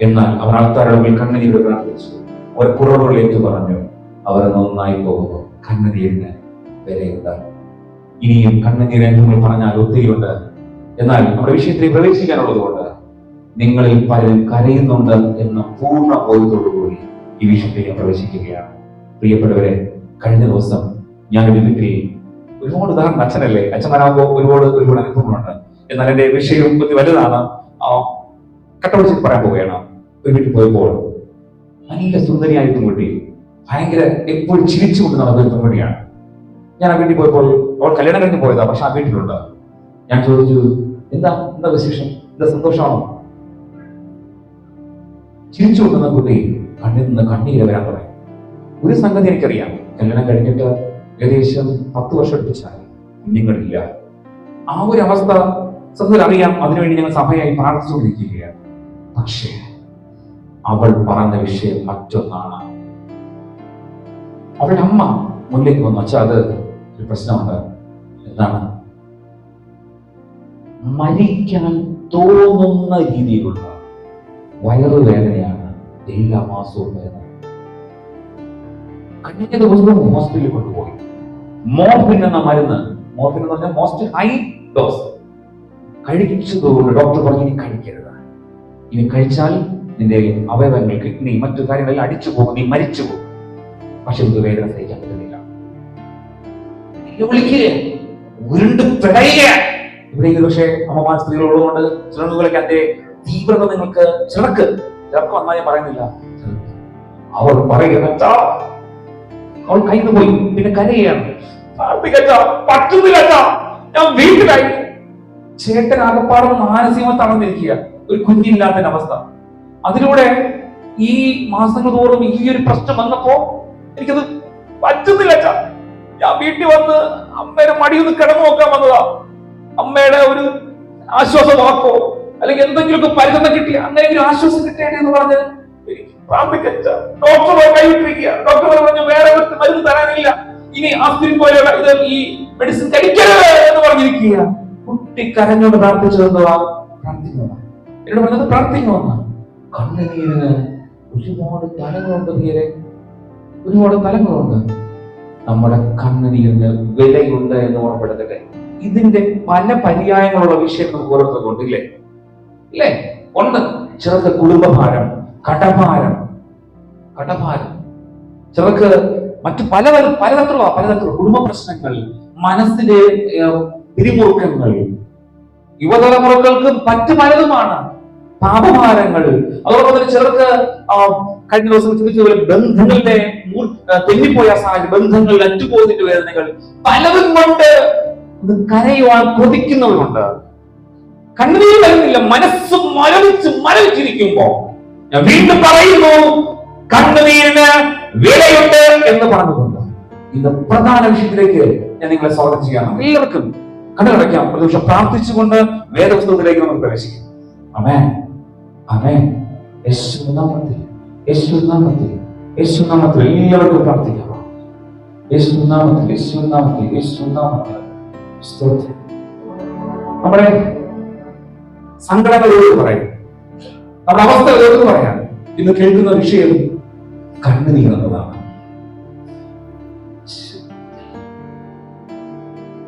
എന്നാൽ അവർ ആൾക്കാരുടെ മുമ്പിൽ കണ്ണുനീരോടെ പ്രാർത്ഥിച്ചു. അവർ കുറവുകളിലേക്ക് പറഞ്ഞു. അവർ നന്നായി പോകുന്നു. കണ്ണുനീരിന് വിലയുണ്ട്. ഇനിയും കണ്ണുനീര് നമ്മൾ പറഞ്ഞാൽ ഒത്തിരിയുണ്ട്. എന്നാൽ നമ്മുടെ വിഷയത്തിൽ പ്രവേശിക്കാനുള്ളത് കൊണ്ട് നിങ്ങളിൽ പലരും കരയുന്നുണ്ട് എന്ന പൂർണ്ണ ബോധ്യത്തോടുകൂടി ഈ വിഷയത്തിലേക്ക് പ്രവേശിക്കുകയാണ്. പ്രിയപ്പെട്ടവരെ, കഴിഞ്ഞ ദിവസം ഞാനൊരു വീട്ടിൽ ഒരുപാട് ഉദാഹരണം, അച്ഛനല്ലേ, അച്ഛന്മാരാകുമ്പോൾ ഒരുപാട് അനുഭവങ്ങളുണ്ട്. എന്നാൽ എന്റെ വിഷയം ഒത്തിരി വലുതാണ്. കട്ടപിടിച്ചിട്ട് പറയാൻ പോവുകയാണ്. ഒരു വീട്ടിൽ പോയപ്പോൾ നല്ല സുന്ദരിയായ പെൺകുട്ടി, ഭയങ്കര എപ്പോഴും ചിരിച്ചുകൊണ്ട് നടന്നൊരു പെൺകുട്ടിയാണ്. ഞാൻ ആ വീട്ടിൽ പോയപ്പോൾ അവൾ കല്യാണം കഴിഞ്ഞ് പോയതാ, പക്ഷെ ആ വീട്ടിലുണ്ട്. ഞാൻ ചോദിച്ചു, എന്താ വിശേഷം, എന്താ സന്തോഷമാണോ? ചിരിച്ചുകൊണ്ടുന്ന കുട്ടി കണ്ണിൽ നിന്ന് കണ്ണീര് വരാൻ തുടങ്ങി. ഒരു സംഗതി എനിക്കറിയാം, കല്യാണം കഴിഞ്ഞിട്ട് ഏകദേശം 10 വർഷം അടുപ്പിച്ചായി, കുഞ്ഞുങ്ങളില്ല. ആ ഒരു അവസ്ഥ സത്യത്തിൽ അറിയാം. അതിനുവേണ്ടി ഞങ്ങൾ സഭയായി പ്രാർത്ഥിച്ചുകൊണ്ടിരിക്കുകയാണ്. പക്ഷേ അവൾ പറഞ്ഞ വിഷയം മറ്റൊന്നാണ്. അവളുടെ അമ്മ മുന്നിലേക്ക് വന്നു, അച്ഛാ അത് ഒരു പ്രശ്നമുണ്ട്. എന്താണ്? മരിക്കാൻ തോന്നുന്ന രീതിയിലുള്ള വയറുവേദനയാണ് എല്ലാ മാസവും വരുന്നത്. കഴിഞ്ഞ ദിവസവും ഹോസ്പിറ്റലിൽ കൊണ്ടുപോയി. മോർഫിൻ എന്ന മരുന്ന്, മോർഫിൻ എന്ന് പറഞ്ഞാൽ മോസ്റ്റ് ഹൈ ഡോസ് കഴിച്ചതുകൊണ്ട് ഡോക്ടർ പറഞ്ഞു, ഇനി കഴിക്കരുത്, ഇനി കഴിച്ചാൽ നിന്റെ അവയവങ്ങൾ, കിഡ്നി, മറ്റു കാര്യങ്ങളെല്ലാം അടിച്ചു പോകും, നീ മരിച്ചു പോകും. പക്ഷെ ഇത് വേദന സഹിക്കാൻ പറ്റുന്നില്ല. ഉരുണ്ട് പിടയുക. ഇവിടെ പക്ഷേ അമ്മമാർ സ്ത്രീകളുള്ളതുകൊണ്ട് ചിലർക്കൊക്കെ അതിന്റെ തീവ്രത നിങ്ങൾക്ക് ചിലർക്ക് വന്നാൽ ഞാൻ പറയുന്നില്ല. അവൾ പറയുക, അവൾ കയ്യിൽ പോയി, പിന്നെ കരയാണ്, പറ്റുന്നില്ല, ഞാൻ വീട്ടിലായി. ചേട്ടൻ ആകപ്പാടും മാനസികമായി തളർന്നിരിക്കുക, ഒരു കുഞ്ഞില്ലാത്ത അവസ്ഥ. അതിലൂടെ ഈ മാസങ്ങൾ തോറും ഈ ഒരു പ്രശ്നം വന്നപ്പോ എനിക്കത് പറ്റുന്നില്ല. ഞാൻ വീട്ടിൽ വന്ന് അമ്മയുടെ മടിയൊന്ന് കിടന്നു നോക്കാൻ വന്നതാ. അമ്മയുടെ ഒരു ആശ്വാസ വാക്കോ അല്ലെങ്കിൽ എന്തെങ്കിലുമൊക്കെ പരിഗണന കിട്ടിയ, അങ്ങനെ ഒരു ആശ്വാസം കിട്ടേണ്ടി എന്ന് പറഞ്ഞ് പ്രാർത്ഥിക്കച്ച. ഡോക്ടർ കൈവിട്ടിരിക്കുക. ഡോക്ടർ പറഞ്ഞു വേറെ ഒരു മരുന്ന് തരാനില്ല, ഇനി ആസ്പിരിൻ പോലെയുള്ള ഇത് ഈ മെഡിസിൻ കഴിക്കരുത് എന്ന് പറഞ്ഞിരിക്കുക. കുട്ടി കരഞ്ഞോണ്ട് പ്രാർത്ഥിച്ചതെന്തുവാ? പ്രാർത്ഥിക്കുന്ന എന്നോട് പറഞ്ഞത് പ്രാർത്ഥിക്കുന്ന കണ്ണുനീരിന് ഒരുപാട് തലങ്ങളുണ്ട്. തീരെ ഒരുപാട് തലങ്ങളുണ്ട്. നമ്മുടെ കണ്ണുനീരിന് വിലയുണ്ട് എന്ന് ഓർമ്മപ്പെടുത്തട്ടെ. ഇതിന്റെ പല പര്യായങ്ങളുള്ള വിഷയം നമുക്ക് ഓരോരുത്തർക്കും ഉണ്ട്. ഇല്ലേ? ഒന്ന്, ചിലർക്ക് കുടുംബഭാരം, കടഭാരം, ചിലർക്ക് മറ്റു പലതരത്തിലുള്ള കുടുംബ പ്രശ്നങ്ങൾ, മനസ്സിലെ പിരിമുറുക്കങ്ങൾ. യുവതലമുറകൾക്ക് മറ്റു പലതുമാണ്. പാപഭാരങ്ങൾ. അതോടൊപ്പം തന്നെ ചിലർക്ക് കഴിഞ്ഞ ദിവസം ചിന്തിച്ചതുപോലെ ബന്ധങ്ങളുടെ തെന്നിപ്പോയ സാഹചര്യം, ബന്ധങ്ങളിൽ അറ്റുപോകുന്നതിന്റെ വേദനകൾ, പലതും കൊണ്ട് കരയുവാൻ കൊതിക്കുന്നവരുണ്ട്. കണ്ണീർ വരുന്നില്ല, മനസ്സ് മരവിച്ചിരിക്കുമ്പോ ഞാൻ വീണ്ടും പറയുന്നു, കണ്ണുനീരിന് വിലയുണ്ട് എന്ന് പറഞ്ഞുകൊണ്ട് ഇന്ന് പ്രധാന വിഷയത്തിലേക്ക് ഞാൻ നിങ്ങളെ സ്വാഗതം ചെയ്യണം. എല്ലാവർക്കും കണ്ണടയ്ക്കാം. ഒരു നിമിഷം പ്രാർത്ഥിച്ചുകൊണ്ട് വേദപുസ്തകത്തിലേക്ക് നമുക്ക് പ്രവേശിക്കാം. ആമേൻ, ആമേൻ. യേശുനാമത്തിൽ എല്ലാവർക്കും പ്രാർത്ഥിക്കാം. യേശുനാമത്തിൽ സ്തോത്രം. നമ്മുടെ സങ്കടങ്ങളോട് പറയും, നമ്മുടെ അവസ്ഥകളോട് പറയാം. ഇന്ന് കേൾക്കുന്ന വിഷയം കണ്ണുനീർ എന്നതാണ്.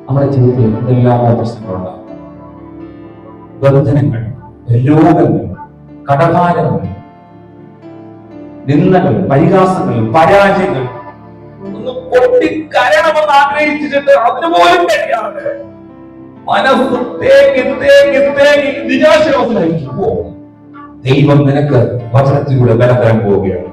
നമ്മുടെ ജീവിതത്തിൽ എന്തെല്ലാം പ്രശ്നങ്ങളുണ്ടാകും. ബന്ധനങ്ങൾ, രോഗങ്ങൾ, കടഭാരങ്ങൾ, നിന്ദകൾ, പരിഹാസങ്ങൾ, പരാജയങ്ങൾ. ഒന്ന് പൊട്ടിക്കരണമെന്ന് ആഗ്രഹിച്ചിട്ട് അതിനുപോലും കഴിയാതെ മനസ്സ് തേങ്ങി നിരാശാവസ്ഥയിലായിരിക്കുമ്പോ ദൈവം നിനക്ക് വചനത്തിലൂടെ ബലം തരാൻ പോവുകയാണ്.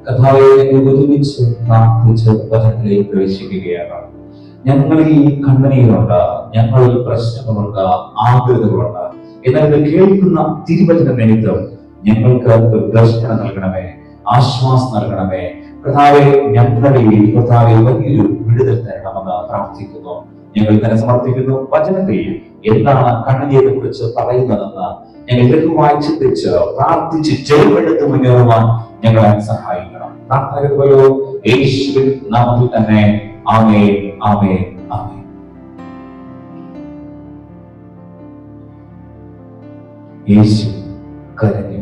കഥാവെ ഒരുമിച്ച് പ്രാർത്ഥിച്ച് വചനത്തിലേക്ക് പ്രവേശിക്കുകയാണ്. ഞങ്ങളിൽ കണ്ണുനീരുണ്ട്, ഞങ്ങളിൽ പ്രശ്നങ്ങളുണ്ട്, ആകുലതകളുണ്ട്. എന്നാൽ ഇത് കേൾക്കുന്ന തിരുവചന നിമിത്തം ഞങ്ങൾക്ക് ദർശനം നൽകണമേ, ആശ്വാസം നൽകണമേ കർത്താവെ. ഞങ്ങളിൽ കർത്താവെ വലിയൊരു വിടുതൽ തരണമെന്ന് പ്രാർത്ഥിക്കുന്നു. ഞങ്ങൾ തന്നെ സമർപ്പിക്കുന്നു. വചനത്തിൽ എന്താണ് കണ്ണുനീരിനെ കുറിച്ച് പറയുന്നതെന്ന് ഞങ്ങൾ ലഘുവായി ചിന്തിച്ച് പ്രാർത്ഥിച്ച് ചെറുപ്പെടുത്ത് മുന്നേറുവാൻ ഞങ്ങളെ സഹായിക്കണം. പ്രാർത്ഥനയോ യേശുവിൻ നാമത്തിൽ തന്നെ. ആമേൻ, ആമേൻ, ആമേൻ. യേശു കരഞ്ഞു.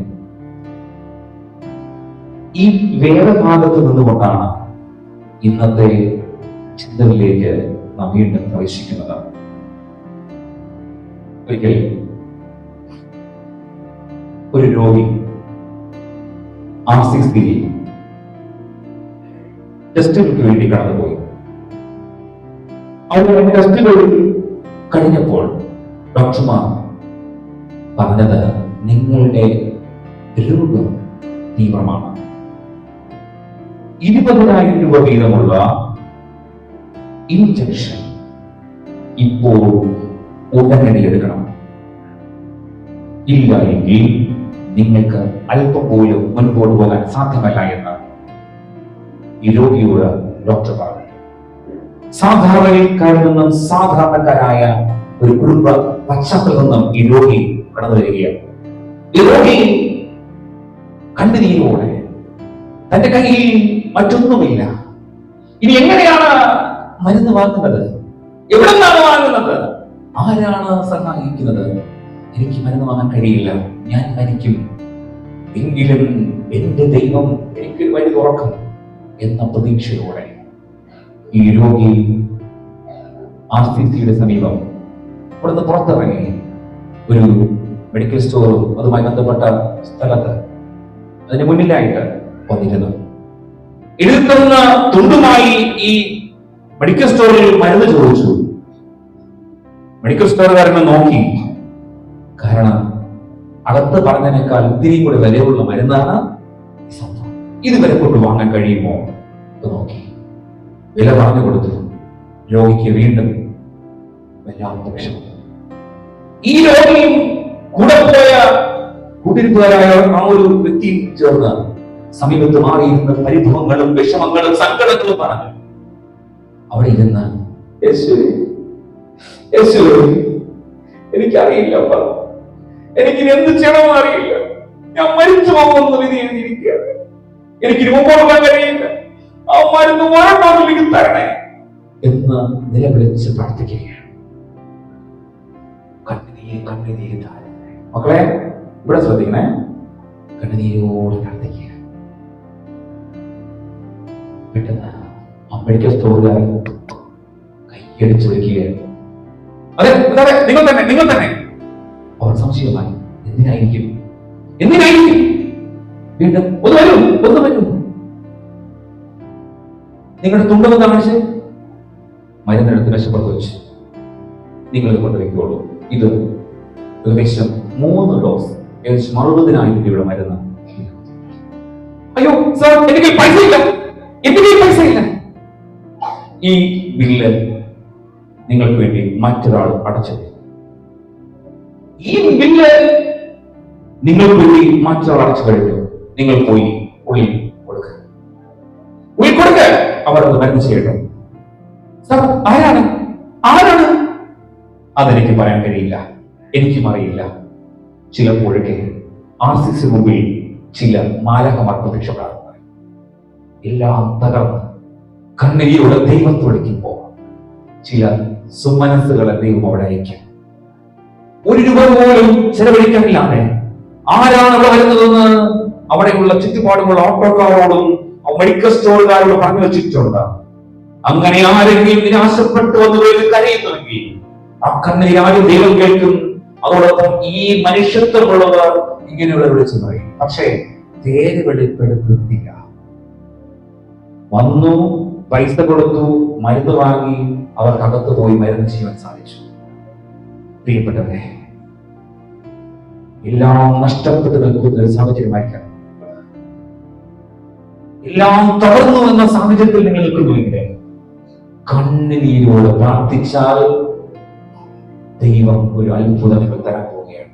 ഈ വേദഭാഗത്ത് നിന്നുകൊണ്ടാണ് ഇന്നത്തെ ചിന്തകളിലേക്ക് നാം വീണ്ടും പ്രവേശിക്കുന്നത്. ഒരിക്കൽ ഒരു രോഗി RCCയിൽ ടെസ്റ്റുകൾക്ക് വേണ്ടി കടന്നുപോയി. അവർ ടെസ്റ്റുകൾ കഴിഞ്ഞപ്പോൾ ഡോക്ടർമാർ പറഞ്ഞത് നിങ്ങളുടെ രോഗം തീവ്രമാണ്. 20,000 രൂപ വീതമുള്ള ഇൻജക്ഷൻ ഇപ്പോൾ ഉടനടി എടുക്കണം. ഇല്ല എങ്കിൽ നിങ്ങൾക്ക് അല്പം പോലും മുൻപോട്ട് പോകാൻ സാധ്യമല്ല എന്ന് ഈ രോഗിയോട് ഡോക്ടർ പറഞ്ഞു. സാധാരണക്കാരിൽ നിന്നും സാധാരണക്കാരായ ഒരു കുടുംബ പശ്ചാത്തലത്തിൽ നിന്നും ഈ രോഗി കടന്നു വരികയാണ്. ഈ രോഗി കണ്ണുനീരോടെ തന്റെ കയ്യിൽ മറ്റൊന്നുമില്ല. ഇനി എങ്ങനെയാണ് മരുന്ന് വാങ്ങുന്നത്? എവിടെ നിന്നാണ് വാങ്ങുന്നത്? ആരാണ് സഹായിക്കുന്നത്? എനിക്ക് മരുന്ന് വാങ്ങാൻ കഴിയില്ല, ഞാൻ മരിക്കും. എങ്കിലും എന്റെ ദൈവം എനിക്ക് വഴി തുറക്കും എന്ന പ്രതീക്ഷയോടെ ഈ രോഗി RCCയുടെ സമീപം അവിടുന്ന് പുറത്തിറങ്ങി ഒരു മെഡിക്കൽ സ്റ്റോറും അതുമായി ബന്ധപ്പെട്ട സ്ഥലത്ത് അതിന് മുന്നിലായിട്ട് വന്നിരുന്നു. ഇരുത്തുന്ന തുണ്ടുമായി ഈ മെഡിക്കൽ സ്റ്റോറിൽ മരുന്ന് ചോദിച്ചു. മെഡിക്കൽ സ്റ്റോറുകാരനെ നോക്കി. കാരണം അകത്ത് പറഞ്ഞതിനേക്കാൾ ഇത്തിരി കൂടെ വിലയുള്ള മരുന്നാണ് ഇത് വില കൊണ്ട് വാങ്ങാൻ കഴിയുമോ നോക്കി വില പറഞ്ഞു കൊടുത്തു. രോഗിക്ക് വീണ്ടും വല്ലാത്ത വിഷമം. ഈ രോഗിയും കൂടെ പോയ കൂട്ടിരിപ്പുകാരായ ആ ഒരു വ്യക്തിയും ചേർന്ന് സമീപത്ത് മാറിയിരുന്ന പരിഭവങ്ങളും വിഷമങ്ങളും സങ്കടങ്ങളും പറഞ്ഞു. അവിടെ ഇരുന്ന് യേശുവേ, യേശുവേ, എനിക്കറിയില്ല, എനിക്ക് എന്ത് ചെയ്യണമെന്ന് അറിയില്ല, ഞാൻ മരിച്ചു പോകുന്ന വിധി എഴുതിയിരിക്കുകയാണ്, എനിക്ക് മുമ്പോട്ട് പോകാൻ കഴിയില്ല, ആ മരുന്ന് വാഴാറിലേക്ക് തരണേ എന്ന് നിലവിളിച്ച് പ്രാർത്ഥിക്കുകയാണ്. കണ്ണുനീര് മക്കളെ ഇവിടെ ശ്രദ്ധിക്കണേ. കണ്ണുനീരോട് പ്രാർത്ഥിക്കുക. പെട്ടെന്ന് മെഡിക്കൽ സ്റ്റോറുകാരൻ കൈയടിച്ചു വിളിക്കുകയാണ്. അതെ, നിങ്ങൾ തന്നെ. അവർ സംശയമായി. എന്തിനായിരിക്കും? വീണ്ടും ഒന്ന് വരൂ. നിങ്ങളുടെ തുണ്ടൊന്ന് കാണിച്ച് മരുന്നെടുത്ത് വിശപ്പുറത്ത് വെച്ച് നിങ്ങൾ കൊണ്ടുവയ്ക്കുള്ളൂ. ഇത് ഏകദേശം 3 ഡോസ്, ഏകദേശം 60,000 രൂപയുടെ മരുന്ന്. അയ്യോ സാർ, എനിക്ക് പൈസ ഇല്ല. ഈ ബില്ല് നിങ്ങൾക്ക് വേണ്ടി മറ്റൊരാൾ അടച്ചത്. ഈ ബില്ല് നിങ്ങൾക്ക് വേണ്ടി മറ്റൊരാൾ അടച്ചു കഴിഞ്ഞു. നിങ്ങൾ പോയി ഉള്ളിൽ കൊടുക്ക. അവർ അത് മരുന്ന് ചെയ്യട്ടെ. സാർ, ആരാണ്? അതെനിക്ക് പറയാൻ കഴിയില്ല, എനിക്കും അറിയില്ല. ചിലപ്പോഴൊക്കെ RCC മുമ്പിൽ ചില മാലാഖമാർ പ്രത്യക്ഷപ്പെടാറുണ്ട്. എല്ലാം തകർന്ന് കണ്ണീരോടെ ദൈവത്തെ വിളിക്കുമ്പോൾ ചില സുമനസ്സുകളെ ദൈവം അവിടെ അയക്കും. 1 രൂപ പോലും ചെലവഴിക്കാനില്ലാതെ ആരാണ് അവിടെ വരുന്നതെന്ന് അവിടെയുള്ള ചുറ്റുപാടുമുള്ള ഓട്ടോക്കാരോടും മെഡിക്കൽ സ്റ്റോറുകാരോടും പറഞ്ഞു വെച്ചിട്ടുണ്ട്. അങ്ങനെ ആരെങ്കിലും നിരാശപ്പെട്ടു വന്നവരിൽ കരയുന്നുവെങ്കിൽ ആ കണ്ണീർ ആരും ദൈവം കേൾക്കും. അതോടൊപ്പം ഈ മനുഷ്യത്വമുള്ളവർ ഇങ്ങനെയുള്ള വിളിച്ചു പറയും. പക്ഷേ പേര് വെളിപ്പെടുത്തില്ല. വന്നു, പൈസ കൊടുത്തു, മരുന്ന് വാങ്ങി, അവർക്കകത്ത് പോയി മരുന്ന് ചെയ്യാൻ സാധിച്ചു. പ്രിയപ്പെട്ടവരെ, എല്ലാം നഷ്ടപ്പെട്ട് നിൽക്കുന്ന ഒരു സാഹചര്യമായിരിക്കാം. എല്ലാം തകർന്നു എന്ന സാഹചര്യത്തിൽ നിങ്ങൾ നിൽക്കുന്നുവെങ്കിൽ കണ്ണുനീരോട് പ്രാർത്ഥിച്ചാൽ ദൈവം ഒരു അത്ഭുതം നിങ്ങൾ തരാൻ പോവുകയാണ്.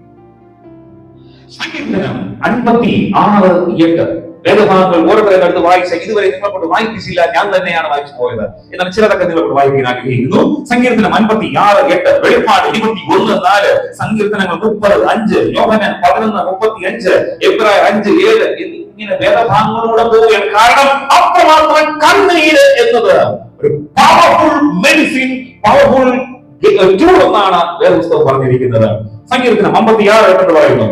സങ്കീർത്തനം 56:8 വേദഭാഗങ്ങൾ ഓരോരുത്തരുടെ അടുത്ത് വായിച്ച ഇതുവരെ നിങ്ങളെ കൊണ്ട് വായിപ്പിച്ചില്ല, ഞാൻ തന്നെയാണ് വായിച്ചു പോയത്. എന്നാൽ ചിലതൊക്കെ നിങ്ങളോട് വായിക്കാൻ ആഗ്രഹിക്കുന്നു. സങ്കീർത്തനം 56:8, വെളിപ്പാട് 21:4, സങ്കീർത്തനങ്ങൾ 30:5, യോഹന്നാൻ 11:35, എബ്രായർ 5:7 ഇങ്ങനെ വേദഭാഗങ്ങളൂടെ പോവുകയാണ്. കാരണം അത്രമാത്രം കണ്ണീര് എന്നത് ഒരു പവർഫുൾ മെഡിസിൻ, പവർഫുൾ ടൂൾ എന്നാണ് വേദപുസ്തകം പറഞ്ഞിരിക്കുന്നത്. സങ്കീർത്തനം 56:8 എന്ന് പറയുന്നു,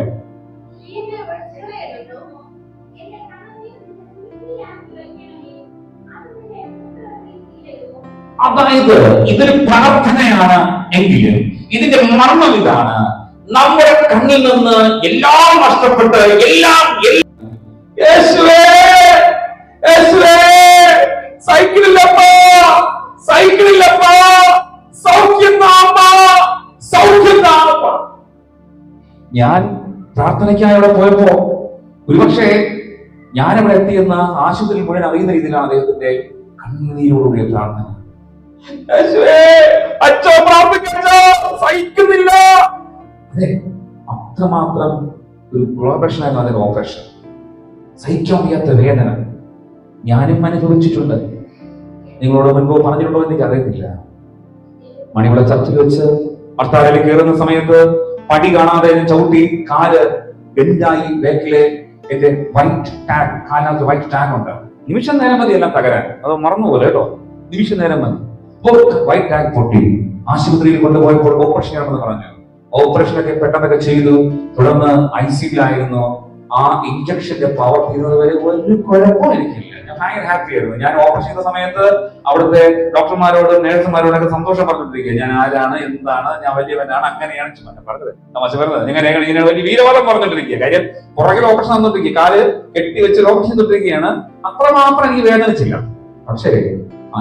അതായത് ഇതൊരു പ്രാർത്ഥനയാണ് എങ്കിലും ഇതിന്റെ മർമ്മം ഇതാണ്: നമ്മുടെ കണ്ണിൽ നിന്ന് എല്ലാം നഷ്ടപ്പെട്ട് ഞാൻ പ്രാർത്ഥനയ്ക്കായി അവിടെ പോയപ്പോ ഒരുപക്ഷെ ഞാനവിടെ എത്തിയെന്ന് ആശുപത്രിയിൽ മുഴുവൻ അറിയുന്ന രീതിയിലാണ് അദ്ദേഹത്തിന്റെ കണ്ണീരോടുകൂടിയ പ്രാർത്ഥന. സഹിക്കുന്നില്ല. അതെ, അത്രമാത്രം ഒരു ഓപ്പറേഷനായിരുന്നു അതിന്റെ ഓപ്പറേഷൻ. സഹിക്കാൻ വയ്യാത്ത വേദന ഞാനും അനുഭവിച്ചിട്ടുണ്ട്. നിങ്ങളോട് മുൻപ് പറഞ്ഞിട്ടുണ്ടോ എന്ന് എനിക്ക് അറിയത്തില്ല. മണിവിള ചർച്ചിൽ വെച്ച് ഭർത്താവിൽ കയറുന്ന സമയത്ത് പടി കാണാതെ ചവിട്ടി കാല് ബെൻഡായി ബാക്കിലെ എന്റെ വൈറ്റ് ടാഗ്, കാലിനകത്ത് വൈറ്റ് ടാഗ് ഉണ്ട്. നിമിഷം നേരം മതി എല്ലാം തകരാൻ. അത് മറന്നുപോലെ കേട്ടോ, നിമിഷം നേരം മതി. വൈറ്റ് ടാഗ് പൊട്ടി. ആശുപത്രിയിൽ കൊണ്ടുപോയപ്പോൾ ഓപ്പറേഷൻ ചെയ്യണമെന്ന് പറഞ്ഞു. ഓപ്പറേഷനൊക്കെ പെട്ടെന്നൊക്കെ ചെയ്തു. തുടർന്ന് ICUലായിരുന്നു. ആ ഇഞ്ചക്ഷന്റെ പവർ തീരുന്നത് വരെ ഒരു കുഴപ്പവും എനിക്കില്ല. ഞാൻ ഭയങ്കര ഹാപ്പി ആയിരുന്നു. ഞാൻ ഓപ്പറേഷൻ ചെയ്ത സമയത്ത് അവിടുത്തെ ഡോക്ടർമാരോടും നേഴ്സുമാരോടൊക്കെ സന്തോഷം പറഞ്ഞിട്ടിരിക്കുക. ഞാൻ ആരാണ്, എന്താണ്, ഞാൻ വലിയവനാണ്, അങ്ങനെയാണ് പറഞ്ഞത്. തമാശ പറഞ്ഞത്. ഇങ്ങനെ വലിയ വീരവാദം പറഞ്ഞിട്ടിരിക്കുക. കാര്യം പുറകിൽ ഓപ്പറേഷൻ തന്നിട്ടിരിക്കുക, കാല് കെട്ടി വെച്ച് ഓപ്പറേഷൻ തൊട്ടിരിക്കുകയാണ്. അത്രമാത്രം എനിക്ക് വേദനിച്ചില്ല. പക്ഷേ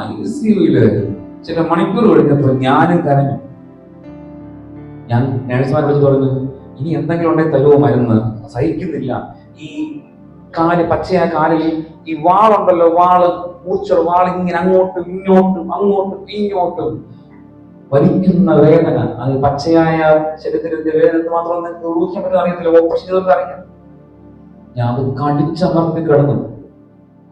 ICUയില് ചില മണിക്കൂർ കഴിഞ്ഞപ്പോൾ ഞാനും കരഞ്ഞു. ഞാൻ നേഴ്സുമാരെ വിളിച്ച് പറഞ്ഞു, ഇനി എന്തെങ്കിലും ഉണ്ടെങ്കിൽ തരുമോ മരുന്ന്, സഹിക്കുന്നില്ല. ഈ കാല്, പച്ചയായ കാലിൽ ഈ വാളുണ്ടല്ലോ, മൂർച്ചയുടെ വാൾ ഇങ്ങനെ അങ്ങോട്ടും ഇങ്ങോട്ടും വലിക്കുന്ന വേദന. അത് പച്ചയായ ശരീരത്തിന്റെ വേദന മാത്രം ഊഹിക്കാൻ പറ്റുന്ന അറിയത്തില്ല. ഓപ്പറേഷൻ ചെയ്തവർക്ക് അറിയാം. ഞാൻ അത് കടിച്ചമർത്തി കിടന്നു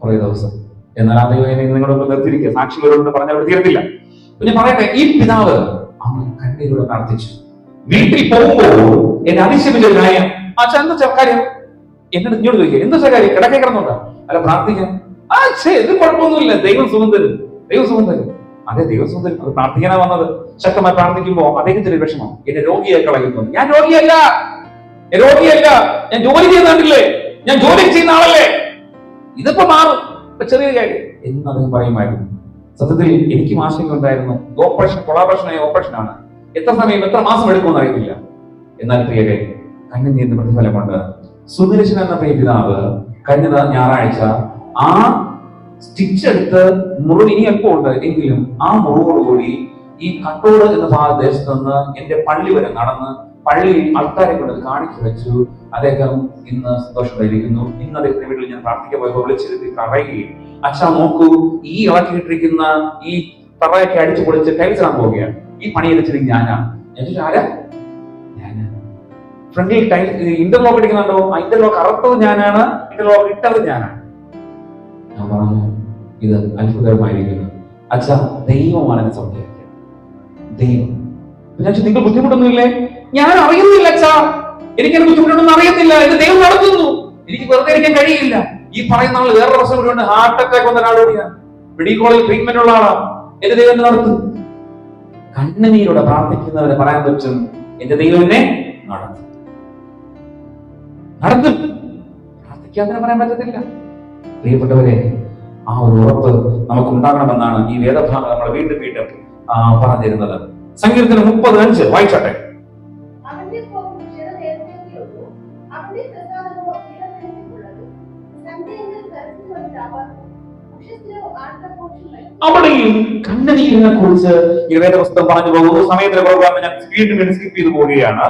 കുറെ ദിവസം. എന്നാൽ ആ ദൈവം നിങ്ങളൊക്കെ നിർത്തിയിരിക്കുക. സാക്ഷികളോട് പറഞ്ഞാൽ തീർത്തില്ല. പിന്നെ പറയട്ടെ, ഈ പിതാവ് അന്ന് കണ്ണീരോടെ പ്രാർത്ഥിച്ചു. വീട്ടിൽ പോകുമ്പോൾ എന്നെ അതിശയിപ്പിച്ച ഒരു കാര്യം, എന്താ കാര്യം എന്നോട് ഇങ്ങോട്ട് ചോദിക്കുക, എന്താ കാര്യം? കിടക്കെ കിടന്നുണ്ടോ? അല്ല, പ്രാർത്ഥിക്കാൻ. ഇത് കുഴപ്പമൊന്നുമില്ല, ദൈവം സുഖം തരും. അതെ, ദൈവം സുഖം തരും. അത് പ്രാർത്ഥിക്കാനാ വന്നത്. ശക്തമായി പ്രാർത്ഥിക്കുമ്പോ അദ്ദേഹത്തിന്റെ വിഷമം, എന്നെ രോഗിയായി കളയുന്നു. ഞാൻ രോഗിയല്ല, ഞാൻ ജോലി ചെയ്യുന്നില്ലേ, ഞാൻ ജോലി ചെയ്യുന്ന ആളല്ലേ, ഇതിപ്പോ മാറും, ചെറിയ കാര്യം എന്ന് അദ്ദേഹം പറയുമായിരുന്നു. സത്യത്തിൽ എനിക്കും ആശങ്ക ഉണ്ടായിരുന്നു. കൊളാബറേഷനായ ഓപ്പറേഷനാണ്. എത്ര സമയം, എത്ര മാസം എടുക്കുമെന്ന് അറിയില്ല. എന്നാൽ പ്രിയരെ, കണ്ണുനീരിന്റെ പ്രതിഫലമുണ്ട്. സുദർശൻ എന്ന പിതാവ് കഴിഞ്ഞ ഞായറാഴ്ച ആ സ്റ്റിച്ച് എടുത്ത് മുറിവ് ഇനി എളുപ്പമുണ്ട് എങ്കിലും ആ മുറിവോടുകൂടി ഈ കട്ടോട് എന്ന ദേശത്ത് നിന്ന് എന്റെ പള്ളി വരെ നടന്ന് പള്ളിയിൽ ആൾക്കാരെ കൊണ്ട് കാണിച്ചു വെച്ചു. അദ്ദേഹം ഇന്ന് സന്തോഷമായിരിക്കുന്നു. ഇന്ന് അദ്ദേഹത്തിന്റെ വീട്ടിൽ ഞാൻ പ്രാർത്ഥിക്കാൻ പോയപ്പോൾ വിളിച്ചിരുത്തി പറയുകയും, അച്ഛാ നോക്കൂ, ഈ ഇളക്കിയിട്ടിരിക്കുന്ന ഈ തറയൊക്കെ അടിച്ചു പൊളിച്ച് ടൈൽസ് ഇടാൻ പോവുകയാണ്. ഈ പണി വെച്ചിരിക്കും ഞാനാണ്. ആരാ? ഫ്രണ്ടിൽ ഇന്റർലോക്ക് ഇടിക്കുന്നുണ്ടോ? ആ ഇന്റർലോക്ക് അറുത്തത് ഞാനാണ്, ഇന്റർലോക്ക് ഇട്ടത് ഞാനാണ്. ഞാൻ പറഞ്ഞു, ഇത് അത്ഭുതമായിരിക്കുന്നു അച്ഛാ, ദൈവമാണ് എന്നെ സൗഖ്യമാക്കിയത്, ദൈവം. ഞാൻ നിങ്ങൾ ബുദ്ധിമുട്ടൊന്നുമില്ലേ? ഞാൻ അറിയുന്നില്ല അച്ഛാ, എനിക്കെന്നെ ബുദ്ധിമുട്ടൊന്നും അറിയത്തില്ല, ഇത് ദൈവം നടത്തുന്നു. എനിക്ക് വെറുതെ ഇരിക്കാൻ കഴിയില്ല. ഈ പറയുന്ന ആൾ വേറെ പ്രശ്നം കൂടി ഉണ്ട്, ഹാർട്ട് അറ്റാക്ക് വന്ന ഒരാളോടിയാണ്, മെഡിക്കോളിൽ ട്രീറ്റ്മെന്റ് ഉള്ള ആളാണ്. എന്റെ ദൈവം നടത്തും. കണ്ണുനീരോടെ പ്രാർത്ഥിക്കുന്നവരെ പറയാൻ പറ്റും, എന്റെ ദൈവം എന്നെ നടത്തും. പ്രാർത്ഥിക്കാതെ പറയാൻ പറ്റത്തില്ല. പ്രിയപ്പെട്ടവരെ, ആ ഒരു ഉറപ്പ് നമുക്ക് ഉണ്ടാകണമെന്നാണ് ഈ വേദഭാഗം നമ്മൾ വീണ്ടും വീണ്ടും പറഞ്ഞിരുന്നത്. സങ്കീർത്തനം 30:5 വായിച്ചോട്ടെ. അവിടെയും കണ്ണുനീരിനെ കുറിച്ച് ഈ വേദപുസ്തകം പറഞ്ഞു പോകുന്നു. സമയത്തിന്റെ പ്രോഗ്രാം ഞാൻ വീണ്ടും സ്കിപ്പ് ചെയ്തു പോവുകയാണ്.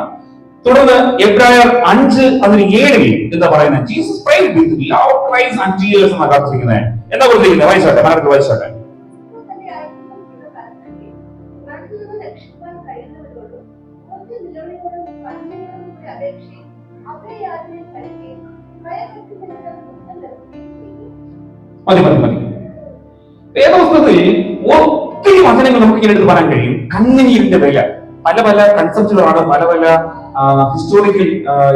തുടർന്ന് എബ്രായർ 5:7 എന്താ പറയുന്നത്? Jesus prayed with loud cries and tears എന്നാണ് കാണിച്ചിരിക്കുന്നത്. എന്താ കൊടുത്തിരിക്കുന്നത്? വായിച്ചോട്ടെ, മലയാളത്തിൽ വായിച്ചോട്ടെ. മതി. വേദപുസ്തകത്തിൽ ഒത്തിരി വചനങ്ങൾ നമുക്ക് ഇങ്ങനെ എടുത്ത് പറയാൻ കഴിയും. കണ്ണുനീരിന്റെ വില പല പല കൺസെപ്റ്റുകളാണ്, പല പല ഹിസ്റ്റോറിക്കൽ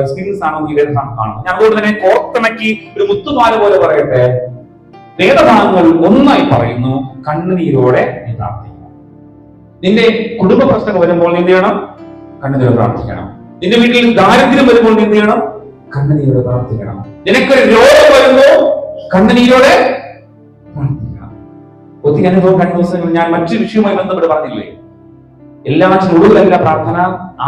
എക്സ്പീരിയൻസ് ആണ് ഈ വേദഭാഗം കാണുന്നത്. ഞാൻ അതുകൊണ്ട് തന്നെ കോർത്തിണക്കി ഒരു മുത്തുമാല പോലെ പറയട്ടെ, വേദഭാഗങ്ങൾ ഒന്നായി പറയുന്നു, കണ്ണുനീരോടെ നീ പ്രാർത്ഥിക്കണം. നിന്റെ കുടുംബ പ്രശ്നങ്ങൾ വരുമ്പോൾ നീ എന്ത് ചെയ്യണം? കണ്ണുനീരോടെ പ്രാർത്ഥിക്കണം. നിന്റെ വീട്ടിൽ ദാരിദ്ര്യം വരുമ്പോൾ നീ എന്ത് ചെയ്യണം? കണ്ണുനീരോടെ പ്രാർത്ഥിക്കണം. നിനക്കൊരു രോഗം വരുമ്പോൾ കണ്ണുനീരോടെ പ്രാർത്ഥിക്കണം. ഒത്തിരി അനുഭവം കഴിഞ്ഞ ദിവസങ്ങൾ ഞാൻ മറ്റൊരു വിഷയവുമായി ബന്ധപ്പെട്ട് പറഞ്ഞില്ലേ, എല്ലാവരും ഒടുവിലല്ല പ്രാർത്ഥന,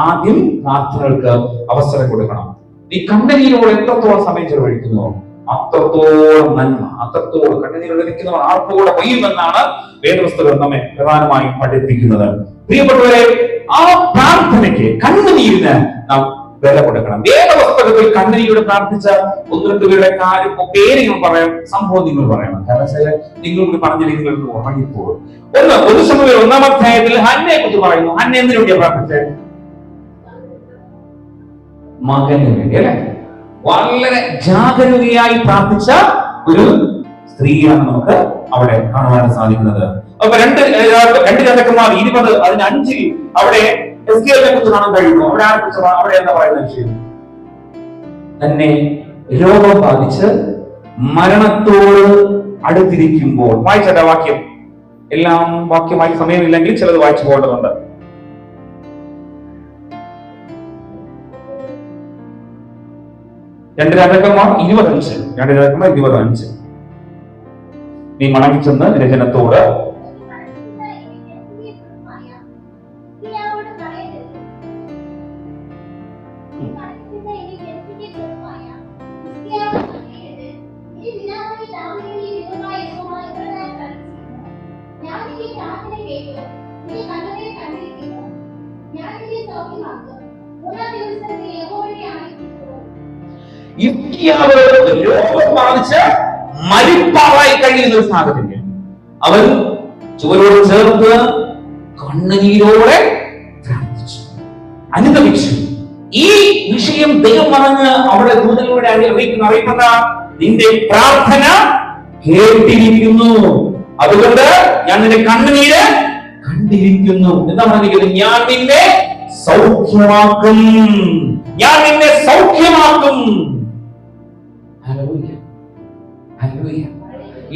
ആദ്യം പ്രാർത്ഥനകൾക്ക് അവസരം കൊടുക്കണം. നീ കണ്ണുനീരോട് എത്രത്തോളം സമയം ചെലവഴിക്കുന്നു അത്രത്തോളം നന്മ, അത്രത്തോളം കണ്ണുനീരോട് നിൽക്കുന്നവർ ആർപ്പോടെ വയ്യുമെന്നാണ് വേദപുസ്തകം നമ്മെ പ്രധാനമായും പഠിപ്പിക്കുന്നത്. പ്രിയപ്പെട്ടവരെ, ആ പ്രാർത്ഥനയ്ക്ക് കണ്ണുനീരിന് നാം വില കൊടുക്കണം. വേദപുസ്തകത്തിൽ കണ്ണുനീരോട് പ്രാർത്ഥിച്ച 1-2 പേരുടെ കാര്യം പേര് നിങ്ങൾ പറയാം, സംഭവം നിങ്ങൾ പറയണം. കാരണം നിങ്ങൾക്ക് പറഞ്ഞ നിങ്ങൾ ഉറങ്ങിപ്പോകും. 1 ശമൂവേൽ 1-ാം അധ്യായത്തിൽ ഹന്നയെ കുറിച്ച് പറയുന്നു. ഹന്ന എന്തിനു വേണ്ടിയാ പ്രാർത്ഥിച്ചത്? മകന് വേണ്ടി അല്ലെ? വളരെ ജാഗരൂകയായി പ്രാർത്ഥിച്ച ഒരു സ്ത്രീയാണ് നമുക്ക് അവിടെ കാണുവാൻ സാധിക്കുന്നത്. അപ്പൊ 2 രാജാക്കന്മാർ 20:5 അവിടെ എസ്കേലിനെ കുറിച്ച് കാണാൻ കഴിയുന്നു. അവിടെ എന്താ പറയുന്ന വിഷയം? തന്നെ രോഗം ബാധിച്ച് മരണത്തോട് അടുത്തിരിക്കുമ്പോൾ. വായിച്ചേട്ടാ വാക്യം. എല്ലാം വാക്യമായി സമയമില്ലെങ്കിൽ ചിലത് വായിച്ചു പോകേണ്ടതുണ്ട്. രണ്ട് രാജാക്കന്മാർ 25. നീ മടങ്ങിച്ചെന്ന് രചനത്തോട് രോഗം ബാധിച്ച് മരിപ്പാറായി കഴിയുന്ന ഒരു സാഹചര്യം. അവൻ ചുവരോട് ചേർത്ത് കണ്ണുനീരോടെ പ്രാർത്ഥിച്ചു, അനുഗമിച്ചു. ഈ വിഷയം ദൈവം പറഞ്ഞ് അവിടെ ദൂതനോട് അറിയിക്കുന്ന നിന്റെ പ്രാർത്ഥന കേട്ടിരിക്കുന്നു, അതുകൊണ്ട് ഞാൻ നിന്റെ കണ്ണുനീര് കണ്ടിരിക്കുന്നു. എന്താ പറഞ്ഞിരിക്കുന്നത്? ഞാൻ നിന്നെ സൗഖ്യമാക്കും, ഞാൻ നിന്നെ സൗഖ്യമാക്കും.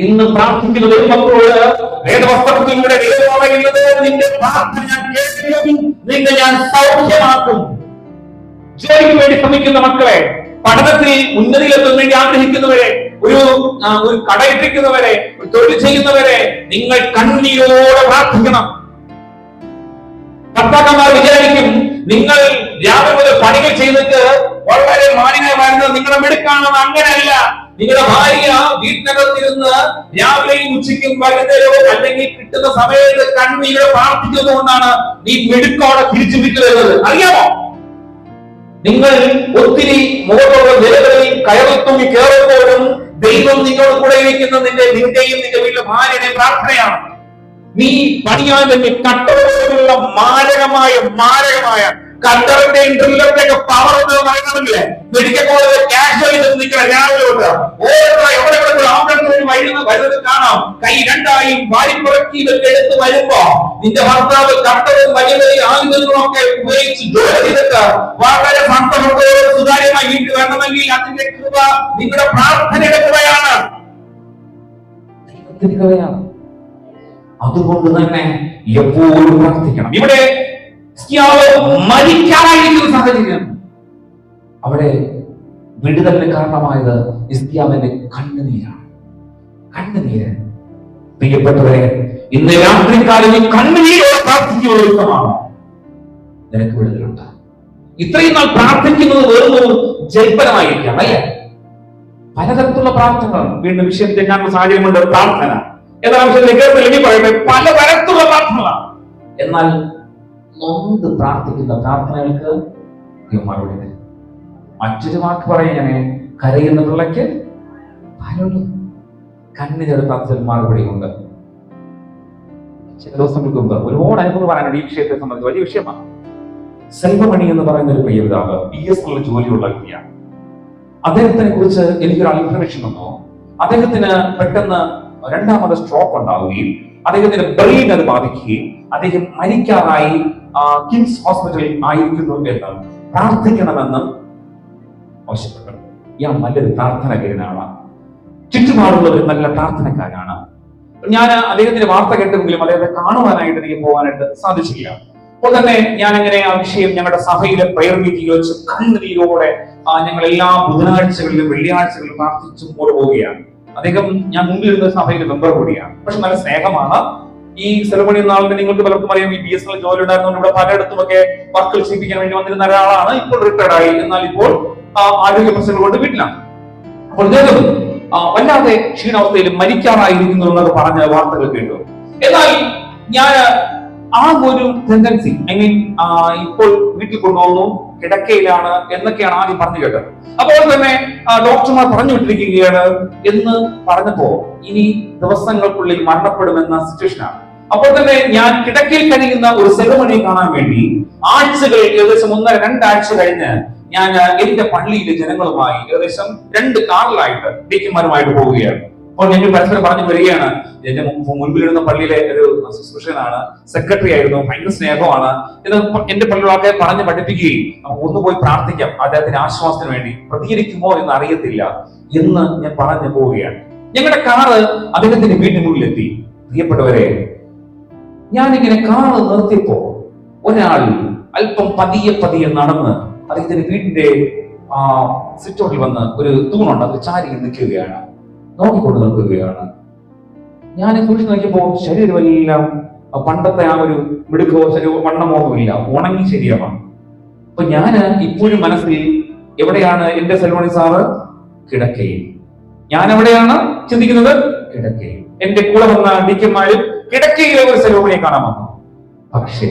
ഇന്ന് പ്രാർത്ഥിക്കുന്ന ഒരു മക്കളോട് വേദപുസ്തകത്തിലൂടെ ദൈവം പറയുന്നത്, നിന്റെ പ്രാർത്ഥന ഞാൻ കേൾക്കും, നിന്നെ ഞാൻ സൗഖ്യമാക്കും. ജോലിക്ക് വേണ്ടി ശ്രമിക്കുന്ന മക്കളെ, പഠനത്തിൽ ഉന്നതിയിലെത്താൻ വേണ്ടി ആഗ്രഹിക്കുന്നവരെ, ഒരു കടയിട്ടിരിക്കുന്നവരെ, ഒരു തൊഴിൽ ചെയ്യുന്നവരെ, നിങ്ങൾ കണ്ണീരോടെ പ്രാർത്ഥിക്കണം. ഭർത്താക്കന്മാർ വിചാരിക്കും നിങ്ങൾ രാവിലെ മുതൽ പണികൾ ചെയ്തിട്ട് വളരെ മാന്യമായി വരുന്നത് നിങ്ങളുടെ മിടുക്കാണെന്ന്. അങ്ങനെയല്ല. നിങ്ങളുടെ ഭാര്യ വീട്ടിനകത്തിരുന്ന് രാവിലെയും ഉച്ചയ്ക്കും വൈകുന്നേരവും അല്ലെങ്കിൽ കിട്ടുന്ന സമയത്ത് കണ്ണീരോടെ പ്രാർത്ഥിക്കുന്നത് കൊണ്ടാണ് നീ മിടുക്കോടെ തിരിച്ചു വിട്ടുവരുന്നത്. അറിയാമോ? നിങ്ങൾ ഒത്തിരി മുഖത്തുള്ള നിലകളിൽ കയറിത്തൂങ്ങി കയറുമ്പോഴും ദൈവം നിന്നോട് കൂടെ ഇരിക്കുന്ന നിന്റെയും നിന്റെ വീട്ടിലെ ഭാര്യയുടെ പ്രാർത്ഥനയാണ്. നീ പണിയാൻ തന്നെ കട്ടറുള്ള മാരകമായ കട്ടറിന്റെ ഇന്റർവ്യൂലൊക്കെ പവർ പറയണമെങ്കിലേ മെഡിക്കൽ കോളേജ് ക്യാഷ്വലി നിൽക്കണം. രാവിലെ എവിടെ ആംബുലൻസ് വരുന്നത് കാണാം. കൈ രണ്ടായും വാരിപ്പുറക്കി ഇതൊക്കെ എടുത്ത് വരുമ്പോ നിന്റെ ഭർത്താവ് കട്ടറും വലിയ വലിയ ആയുധങ്ങളും ഒക്കെ ഉപയോഗിച്ച് ജോലി ചെയ്തിട്ട് വളരെ സന്തോഷത്തോടെ സുതാര്യമായി വീട്ടിൽ വരണമെങ്കിൽ അതിന്റെ കൃപ നിങ്ങളുടെ പ്രാർത്ഥനയുടെ കൃപയാണ്. അതുകൊണ്ട് തന്നെ എപ്പോഴും പ്രാർത്ഥിക്കണം. ഇവിടെ മരിക്കാനായിരിക്കുന്ന സാഹചര്യം, അവിടെ വിടുതലിന് കാരണമായത് ഹിസ്കിയാവിന്റെ കണ്ണുനീരാണ്. കണ്ണുനീര് പ്രിയപ്പെട്ടവരെ, ഇന്ന് രാത്രികാലം ഈ കണ്ണുനീരോടെ പ്രാർത്ഥിക്കുകയാണ്, നിനക്ക് വിടുതലുണ്ട്. ഇത്രയും നാൾ പ്രാർത്ഥിക്കുന്നത് വെറും ജൽപ്പനമായിരിക്കാം, അല്ലേ? പലതരത്തിലുള്ള പ്രാർത്ഥന. വീണ്ടും വിഷയം തെറ്റാനുള്ള സാഹചര്യമുണ്ട്. പ്രാർത്ഥന ഏതാ വിഷയത്തിലേക്ക് പറയട്ടെ, പലതരത്തിലുള്ള പ്രാർത്ഥന. എന്നാൽ നൊന്ത് പ്രാർത്ഥിക്കുന്ന പ്രാർത്ഥനകൾക്ക് മറുപടി തരും. മറ്റൊരു വാക്ക് പറയാൻ ഞാൻ, കരയുന്ന പിള്ളയ്ക്ക് പാലുള്ളൂ. കണ്ണിനൊരു പ്രാർത്ഥന മറുപടിയുണ്ട്. ചില ദിവസങ്ങൾക്ക് മുമ്പ് ഒരുപാട് അനുഭവം പറയാനുണ്ട് ഈ വിഷയത്തെ സംബന്ധിച്ച്. വലിയ വിഷയമാണ്. സെൽവമണി എന്ന് പറയുന്ന ഒരു പ്രിയപിതാവ് PSL ജോലിയുള്ള വ്യക്തിയാണ്. അദ്ദേഹത്തിനെ കുറിച്ച് എനിക്കൊരു ഇൻഫർമേഷൻ വന്നു. അദ്ദേഹത്തിന് പെട്ടെന്ന് രണ്ടാമത് സ്ട്രോക്ക് ഉണ്ടാവുകയും അദ്ദേഹത്തിന്റെ ബ്രെയിൻ അത് ബാധിക്കുകയും അദ്ദേഹം മരിക്കാറായി കിംസ് ഹോസ്പിറ്റലിൽ ആയിരിക്കുന്നു എന്ന് പ്രാർത്ഥിക്കണമെന്ന് ആവശ്യപ്പെട്ടു. ഇയാൾ നല്ലൊരു പ്രാർത്ഥനക്കാരനാണ്, ചുറ്റുപാടുള്ളവർ നല്ല പ്രാർത്ഥനക്കാരാണ്. ഞാൻ അദ്ദേഹത്തിന്റെ വാർത്ത കേട്ടെങ്കിലും അദ്ദേഹത്തെ കാണുവാനായിട്ട് എനിക്ക് പോകാനായിട്ട് സാധിച്ചില്ല. അപ്പോൾ തന്നെ ഞാൻ അങ്ങനെ ആ വിഷയം ഞങ്ങളുടെ സഭയിലെ പ്രയർ മീറ്റിംഗ് വെച്ച് കണ്ണുനീരോടെ ഞങ്ങൾ എല്ലാ ബുധനാഴ്ചകളിലും വെള്ളിയാഴ്ചകളിലും പ്രാർത്ഥിച്ചു പോവുകയാണ്. അദ്ദേഹം ഞാൻ മുമ്പിലിരുന്ന സഭയിലെ മെമ്പർ കൂടിയാണ്. പക്ഷെ നല്ല സ്നേഹമാണ്. ഈ സെലമണി നാളിന് നിങ്ങൾക്ക് പലർക്കും അറിയാം, ഈ PSL ജോലി ഉണ്ടായിരുന്നുകൊണ്ട് ഇവിടെ പലയിടത്തുമൊക്കെ വർക്കുകൾ ചെയ്യിപ്പിക്കാൻ വേണ്ടി വന്നിരുന്ന ഒരാളാണ്. ഇപ്പോൾ റിട്ടയർഡ് ആയി, എന്നാൽ ഇപ്പോൾ ആരോഗ്യ പ്രശ്നങ്ങൾ കൊണ്ട് വീട്ടിലാണ്. അപ്പോൾ അദ്ദേഹം വല്ലാതെ ക്ഷീണാവസ്ഥയിൽ മരിക്കാറായിരിക്കുന്നു എന്നൊക്കെ പറഞ്ഞ വാർത്തകൾ കേട്ടു. എന്നാൽ ഞാൻ ആ ഒരു ടെൻഡൻസി ഇപ്പോൾ വീട്ടിൽ കൊണ്ടുവന്നു, കിടക്കയിലാണ് എന്നൊക്കെയാണ് ആദ്യം പറഞ്ഞു കേട്ടത്. അപ്പോൾ തന്നെ ഡോക്ടർമാർ പറഞ്ഞു വിട്ടിരിക്കുകയാണ് എന്ന് പറഞ്ഞപ്പോ ഇനി ദിവസങ്ങൾക്കുള്ളിൽ മരണപ്പെടുമെന്ന സിറ്റുവേഷനാണ്. അപ്പോൾ തന്നെ ഞാൻ കിടക്കയിൽ കഴിയുന്ന ഒരു സെലമണിയെ കാണാൻ വേണ്ടി ആഴ്ചകൾ ഏകദേശം 1-2 ആഴ്ച കഴിഞ്ഞ് ഞാൻ എന്റെ പള്ളിയിലെ ജനങ്ങളുമായി ഏകദേശം 2 കാറിലായിട്ട് ഡീക്കന്മാരുമായിട്ട് പോവുകയാണ്. അപ്പോൾ ഞങ്ങൾ പരസ്പരം പറഞ്ഞു വരികയാണ്. എന്റെ മുൻപിലിരുന്ന പള്ളിയിലെ ഒരു ശുശ്രൂഷകനാണ്, സെക്രട്ടറി ആയിരുന്നു, ഭയങ്കര സ്നേഹമാണ്. ഇത് എന്റെ പള്ളികളൊക്കെ പറഞ്ഞ് പഠിപ്പിക്കുകയും നമുക്ക് ഒന്ന് പോയി പ്രാർത്ഥിക്കാം, അദ്ദേഹത്തിന് ആശ്വാസത്തിന് വേണ്ടി പ്രതികരിക്കുമോ എന്ന് അറിയത്തില്ല എന്ന് ഞാൻ പറഞ്ഞു പോവുകയാണ്. ഞങ്ങളുടെ കാറ് അദ്ദേഹത്തിന്റെ വീട്ടിനുള്ളിലെത്തി. പ്രിയപ്പെട്ടവരെ, ഞാനിങ്ങനെ കാറ് നിർത്തിയപ്പോ ഒരാൾ അല്പം പതിയെ നടന്ന് അദ്ദേഹത്തിന്റെ വീടിന്റെ സിറ്റൗട്ടിൽ വന്ന് ഒരു തൂണുണ്ട്, അത് ചാരി നിൽക്കുകയാണ്, നോക്കിക്കൊണ്ട് നിൽക്കുകയാണ്. ഞാൻ സൂക്ഷിച്ച് നോക്കിയപ്പോ ശരീരമെല്ലാം പണ്ടത്തെ ആ ഒരു മിടുക്കോ വണ്ണമോ ഇല്ല, ഉണങ്ങി ശരീരമാണ്. അപ്പൊ ഞാൻ ഇപ്പോഴും മനസ്സിൽ എവിടെയാണ് എന്റെ സെൽമണി സാറ്? കിടക്കയിൽ. ഞാൻ എവിടെയാണ് ചിന്തിക്കുന്നത്? കിടക്കയിൽ. എന്റെ കൂടെ വന്ന ഡീക്കന്മാരിൽ കിടക്കയിലെ ഒരു സെലോമണിയെ കാണാൻ വന്നു. പക്ഷേ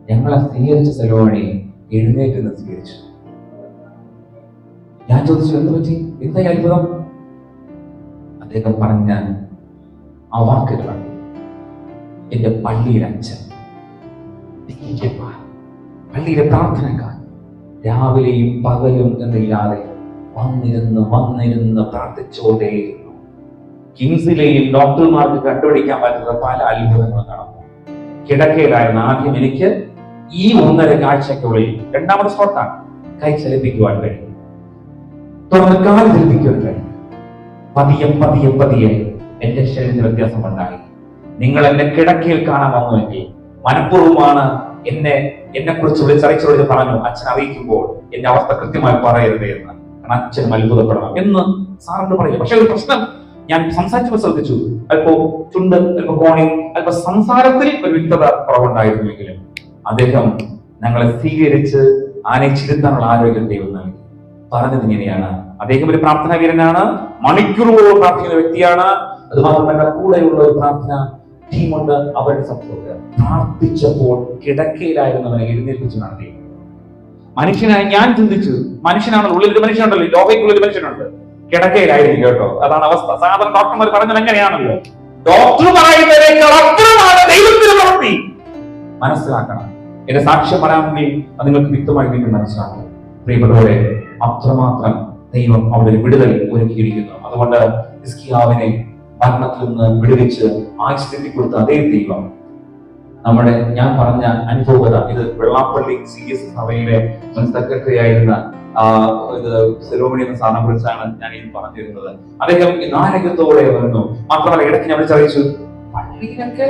ഞങ്ങളെ സ്വീകരിച്ച സെലോമണി എഴുന്നേറ്റ് സ്വീകരിച്ചു. ഞാൻ ചോദിച്ചു, എന്ത് പറ്റി, എന്താ അത്ഭുതം? അദ്ദേഹം പറഞ്ഞ ആ വാക്കുകളാണ്, എന്റെ പള്ളിയിലെ അച്ഛൻ, പള്ളിയിലെ പ്രാർത്ഥനക്കാർ രാവിലെയും പകലും എന്നില്ലാതെ വന്നിരുന്ന് പ്രാർത്ഥിച്ചോണ്ടേയിരുന്നു. കിംസിലെയും ഡോക്ടർമാർക്ക് കണ്ടുപിടിക്കാൻ പറ്റുന്ന പല അത്ഭുതങ്ങളും നടന്നു. കിടക്കയിലായിരുന്നു ആദ്യം എനിക്ക് ഈ 1.5 ആഴ്ചയ്ക്കുള്ളിൽ രണ്ടാമത്തെ സ്പോട്ടാണ് കൈ ചലിപ്പിക്കുവാൻ കഴിയും, തുടർന്ന് കാൽ ചലിപ്പിക്കുവാൻ കഴിയും. പതിയെ എന്റെ ശരീരത്തിൽ വ്യത്യാസം ഉണ്ടായി. നിങ്ങൾ എന്നെ കിടക്കയിൽ കാണാൻ വന്നുവെങ്കിൽ മനഃപൂർവ്വമാണ് എന്നെ കുറിച്ച് വിളിച്ചറിയിച്ചു പറഞ്ഞു, അച്ഛൻ അറിയിക്കുമ്പോൾ എന്റെ അവസ്ഥ കൃത്യമായി പറയരുത് എന്ന്, കാരണം അച്ഛനും അത്ഭുതപ്പെടണം എന്ന് സാറിന് പറയും. പക്ഷെ ഒരു പ്രശ്നം, ഞാൻ സംസാരിച്ചപ്പോൾ ശ്രദ്ധിച്ചു, അല്പം ചുണ്ട്, അല്പം കോണി, അല്പം സംസാരത്തിൽ ഒരു വ്യക്തത കുറവുണ്ടായിരുന്നുവെങ്കിലും അദ്ദേഹം ഞങ്ങളെ സ്വീകരിച്ച് ആനയിച്ചിരുത്താനുള്ള ആരോഗ്യം ദൈവം നൽകി. പറഞ്ഞത് ഇങ്ങനെയാണ്, അദ്ദേഹം ഒരു പ്രാർത്ഥനാ വീരനാണ്, മണിക്കൂറുകളോളം പ്രാർത്ഥിക്കുന്ന വ്യക്തിയാണ്. അതുമാത്രമല്ല കൂടെയുള്ള ഒരു പ്രാർത്ഥന ടീമുണ്ട്. അവരുടെ സപ്പോർട്ട് പ്രാർത്ഥിച്ചപ്പോൾ കിടക്കയിലായിരുന്നവനെ എഴുന്നേൽപ്പിച്ചു നടത്തി. മനുഷ്യനായി ഞാൻ ചിന്തിച്ചു, മനുഷ്യനാണല്ലോ, ഉള്ളിലൊരു മനുഷ്യനുണ്ടല്ലോ, ലോകയ്ക്കുള്ളൊരു മനുഷ്യനുണ്ട്, കിടക്കയിലായിരിക്കും കേട്ടോ. അതാണ് അവസ്ഥ. സാധാരണ ഡോക്ടർമാർ പറഞ്ഞത് എങ്ങനെയാണല്ലോ, ഡോക്ടർ പറയുന്നതിനേക്കാൾ അപ്പുറമാണ് ദൈവത്തിന് പ്രവൃത്തി. മനസ്സിലാക്കണം. എന്റെ സാക്ഷ്യം പറയാമെങ്കിൽ അത് നിങ്ങൾക്ക് വ്യക്തമായി വീണ്ടും മനസ്സിലാക്കും. പ്രിയപ്പെട്ടവരെ, അത്രമാത്രം ദൈവം അവിടെ വിടുതൽ ഒരുക്കിയിരിക്കുന്നു. അതുകൊണ്ട് ഹിസ്കിയാവിനെ മരണത്തിൽ നിന്ന് വിടുവിച്ച് ആയുസ് കൊടുത്ത അതേ ദൈവം നമ്മുടെ, ഞാൻ പറഞ്ഞ അനുഭവത, ഇത് വെള്ളാപ്പള്ളി CS സഭയിലെ മുൻ സെക്രട്ടറി ആയിരുന്ന സെലോമണി എന്ന സാറിനെ കുറിച്ചാണ് ഞാൻ ഈ പറഞ്ഞിരുന്നത്. അദ്ദേഹം ഈ നാരകത്തോടെ വരുന്നു. മാത്രമല്ല ഇടയ്ക്ക് ഞാൻ വിളിച്ചറിയിച്ചു, പള്ളിയിലൊക്കെ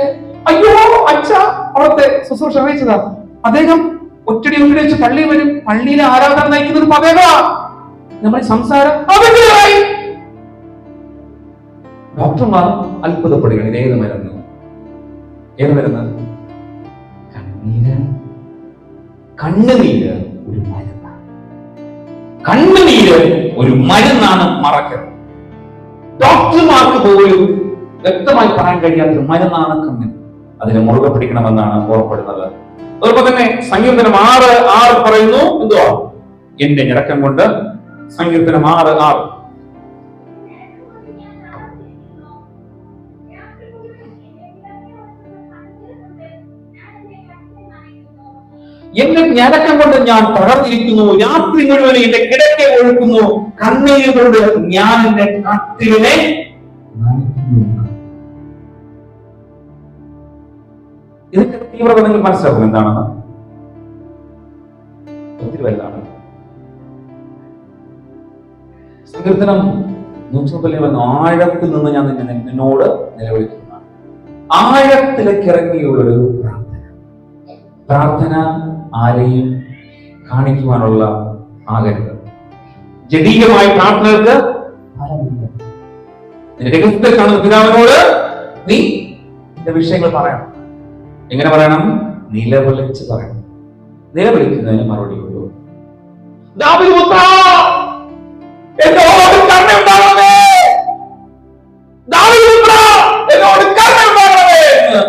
അയ്യോ അച്ഛ അവിടുത്തെ ശുശ്രൂഷ അറിയിച്ചതാ, അദ്ദേഹം ഒറ്റടി വെച്ച് പള്ളിയിൽ വരും, പള്ളിയിലെ ആരാധന നയിക്കുന്ന ഒരു പദവിയാ, നമ്മുടെ സംസാരം ഡോക്ടർമാർ അത്ഭുതപ്പെടുകയാണ്. ഇതേത് മരുന്ന്? ഏത് മരുന്ന്? കണ്ണീര്. കണ്ണുനീര് ഒരു മരുന്നാണ്. കണ്ണുനീര് ഒരു മരുന്നാണ്. മറക്കരുത്. ഡോക്ടർമാർക്ക് പോലും വ്യക്തമായി പറയാൻ കഴിയാത്ത മരുന്നാണ് കണ്ണീർ. അതിനെ മുറുകെ പിടിക്കണമെന്നാണ് ഓർപ്പെടുന്നത്. അതുപോലെ തന്നെ സങ്കീർത്തനം 6:6 പറയുന്നു, എന്തുവാ? എന്റെ ഞരക്കം കൊണ്ട്. സങ്കീർത്തനം 6:6. എന്റെ ഞരക്കം കൊണ്ട് ഞാൻ തകർന്നിരിക്കുന്നു, രാത്രി മുഴുവൻ എന്റെ കിടക്കെ ഒഴുക്കുന്നു, കണ്ണീരുകൊണ്ട് ഞാൻ എന്റെ കട്ടിലിനെ ഇതിന്റെ തീവ്രത നിങ്ങൾ മനസ്സിലാക്കും എന്താണെന്ന്. ഒത്തിരി വലുതാണ്. സങ്കീർത്തനം 131 ആഴത്തിൽ നിന്ന് ഞാൻ നിന്നോട് നിലവിളിക്കുന്നതാണ്. ആഴത്തിലേക്ക് ഇറങ്ങിയുള്ളൊരു പ്രാർത്ഥന ആരെയും കാണിക്കുവാനുള്ള ആകരുത്. ജഡീകമായ പ്രാർത്ഥനകൾക്ക് ഫലമില്ല. രഹസ്യത്തിൽ കാണുന്ന പിതാവിനോട് നീ നിന്റെ വിഷയങ്ങൾ പറയണം. എങ്ങനെ പറയണം? നിലവിളിച്ച് പറയണം. നിലവിളിക്കുന്നതിന് മറുപടി ഉള്ളൂ.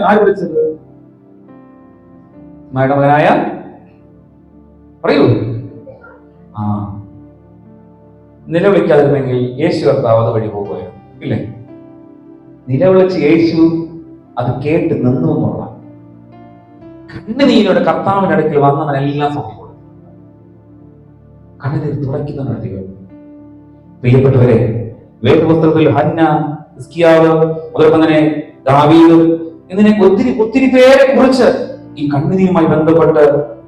ആര് വിളിച്ചത്? മകനായ പറയൂ. നിലവിളിക്കാതിരുന്നെങ്കിൽ യേശു കർത്താവ് അത് വഴി പോകുകയാണ്, ഇല്ലേ? നിലവിളിച്ച് യേശു അത് കേട്ട് നിന്നു എന്നുള്ള കണ്ണുനീരോടെ കർത്താവിന്റെ അടുക്കൽ വന്നവനെല്ലാം സൗഖ്യം കൊടുക്കും. കണ്ണുനീർ തുടയ്ക്കുന്നവനധികം. പ്രിയപ്പെട്ടവരെ, വേദപുസ്തകത്തിൽ ഹന്ന, ഹിസ്കിയാവ്, അതുപോലെ തന്നെ ദാവീദ് എന്നിങ്ങനെ ഒത്തിരി പേരെ കുറിച്ച് ഈ കണ്ണുനീരുമായി ബന്ധപ്പെട്ട്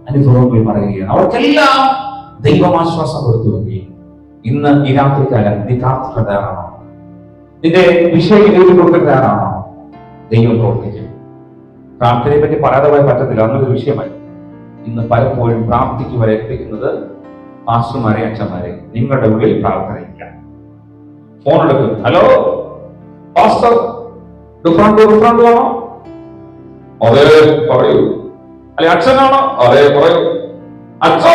അനുഭവങ്ങൾ പറയുകയാണ്. അവർക്കെല്ലാം ദൈവമാശ്വാസം കൊടുത്തുവെങ്കിൽ ഇന്ന് ഈ രാത്രികാലം നീ പ്രാർത്ഥന തയ്യാറാണോ? നിന്റെ വിഷയം ദൈവം കൊടുക്കാൻ തയ്യാറാണോ? ദൈവം പ്രവർത്തിക്കും. പ്രാർത്ഥനയെ പറ്റി പറയാതെ പോയി പറ്റത്തില്ല, അന്നൊരു വിഷയമായി. ഇന്ന് പലപ്പോഴും പ്രാർത്ഥിക്ക് വരെ എത്തിക്കുന്നത് പാസ്റ്റർമാരെ, അച്ഛന്മാരെ. നിങ്ങളുടെ ഉള്ളിൽ പ്രാർത്ഥനയില്ല. ഫോൺ എടുക്കും, ഹലോ പാസ്റ്റർ, ആണോ? അതെ പറയൂ. അല്ലെ അച്ഛനാണോ? അതെ പറയൂ. അച്ഛോ,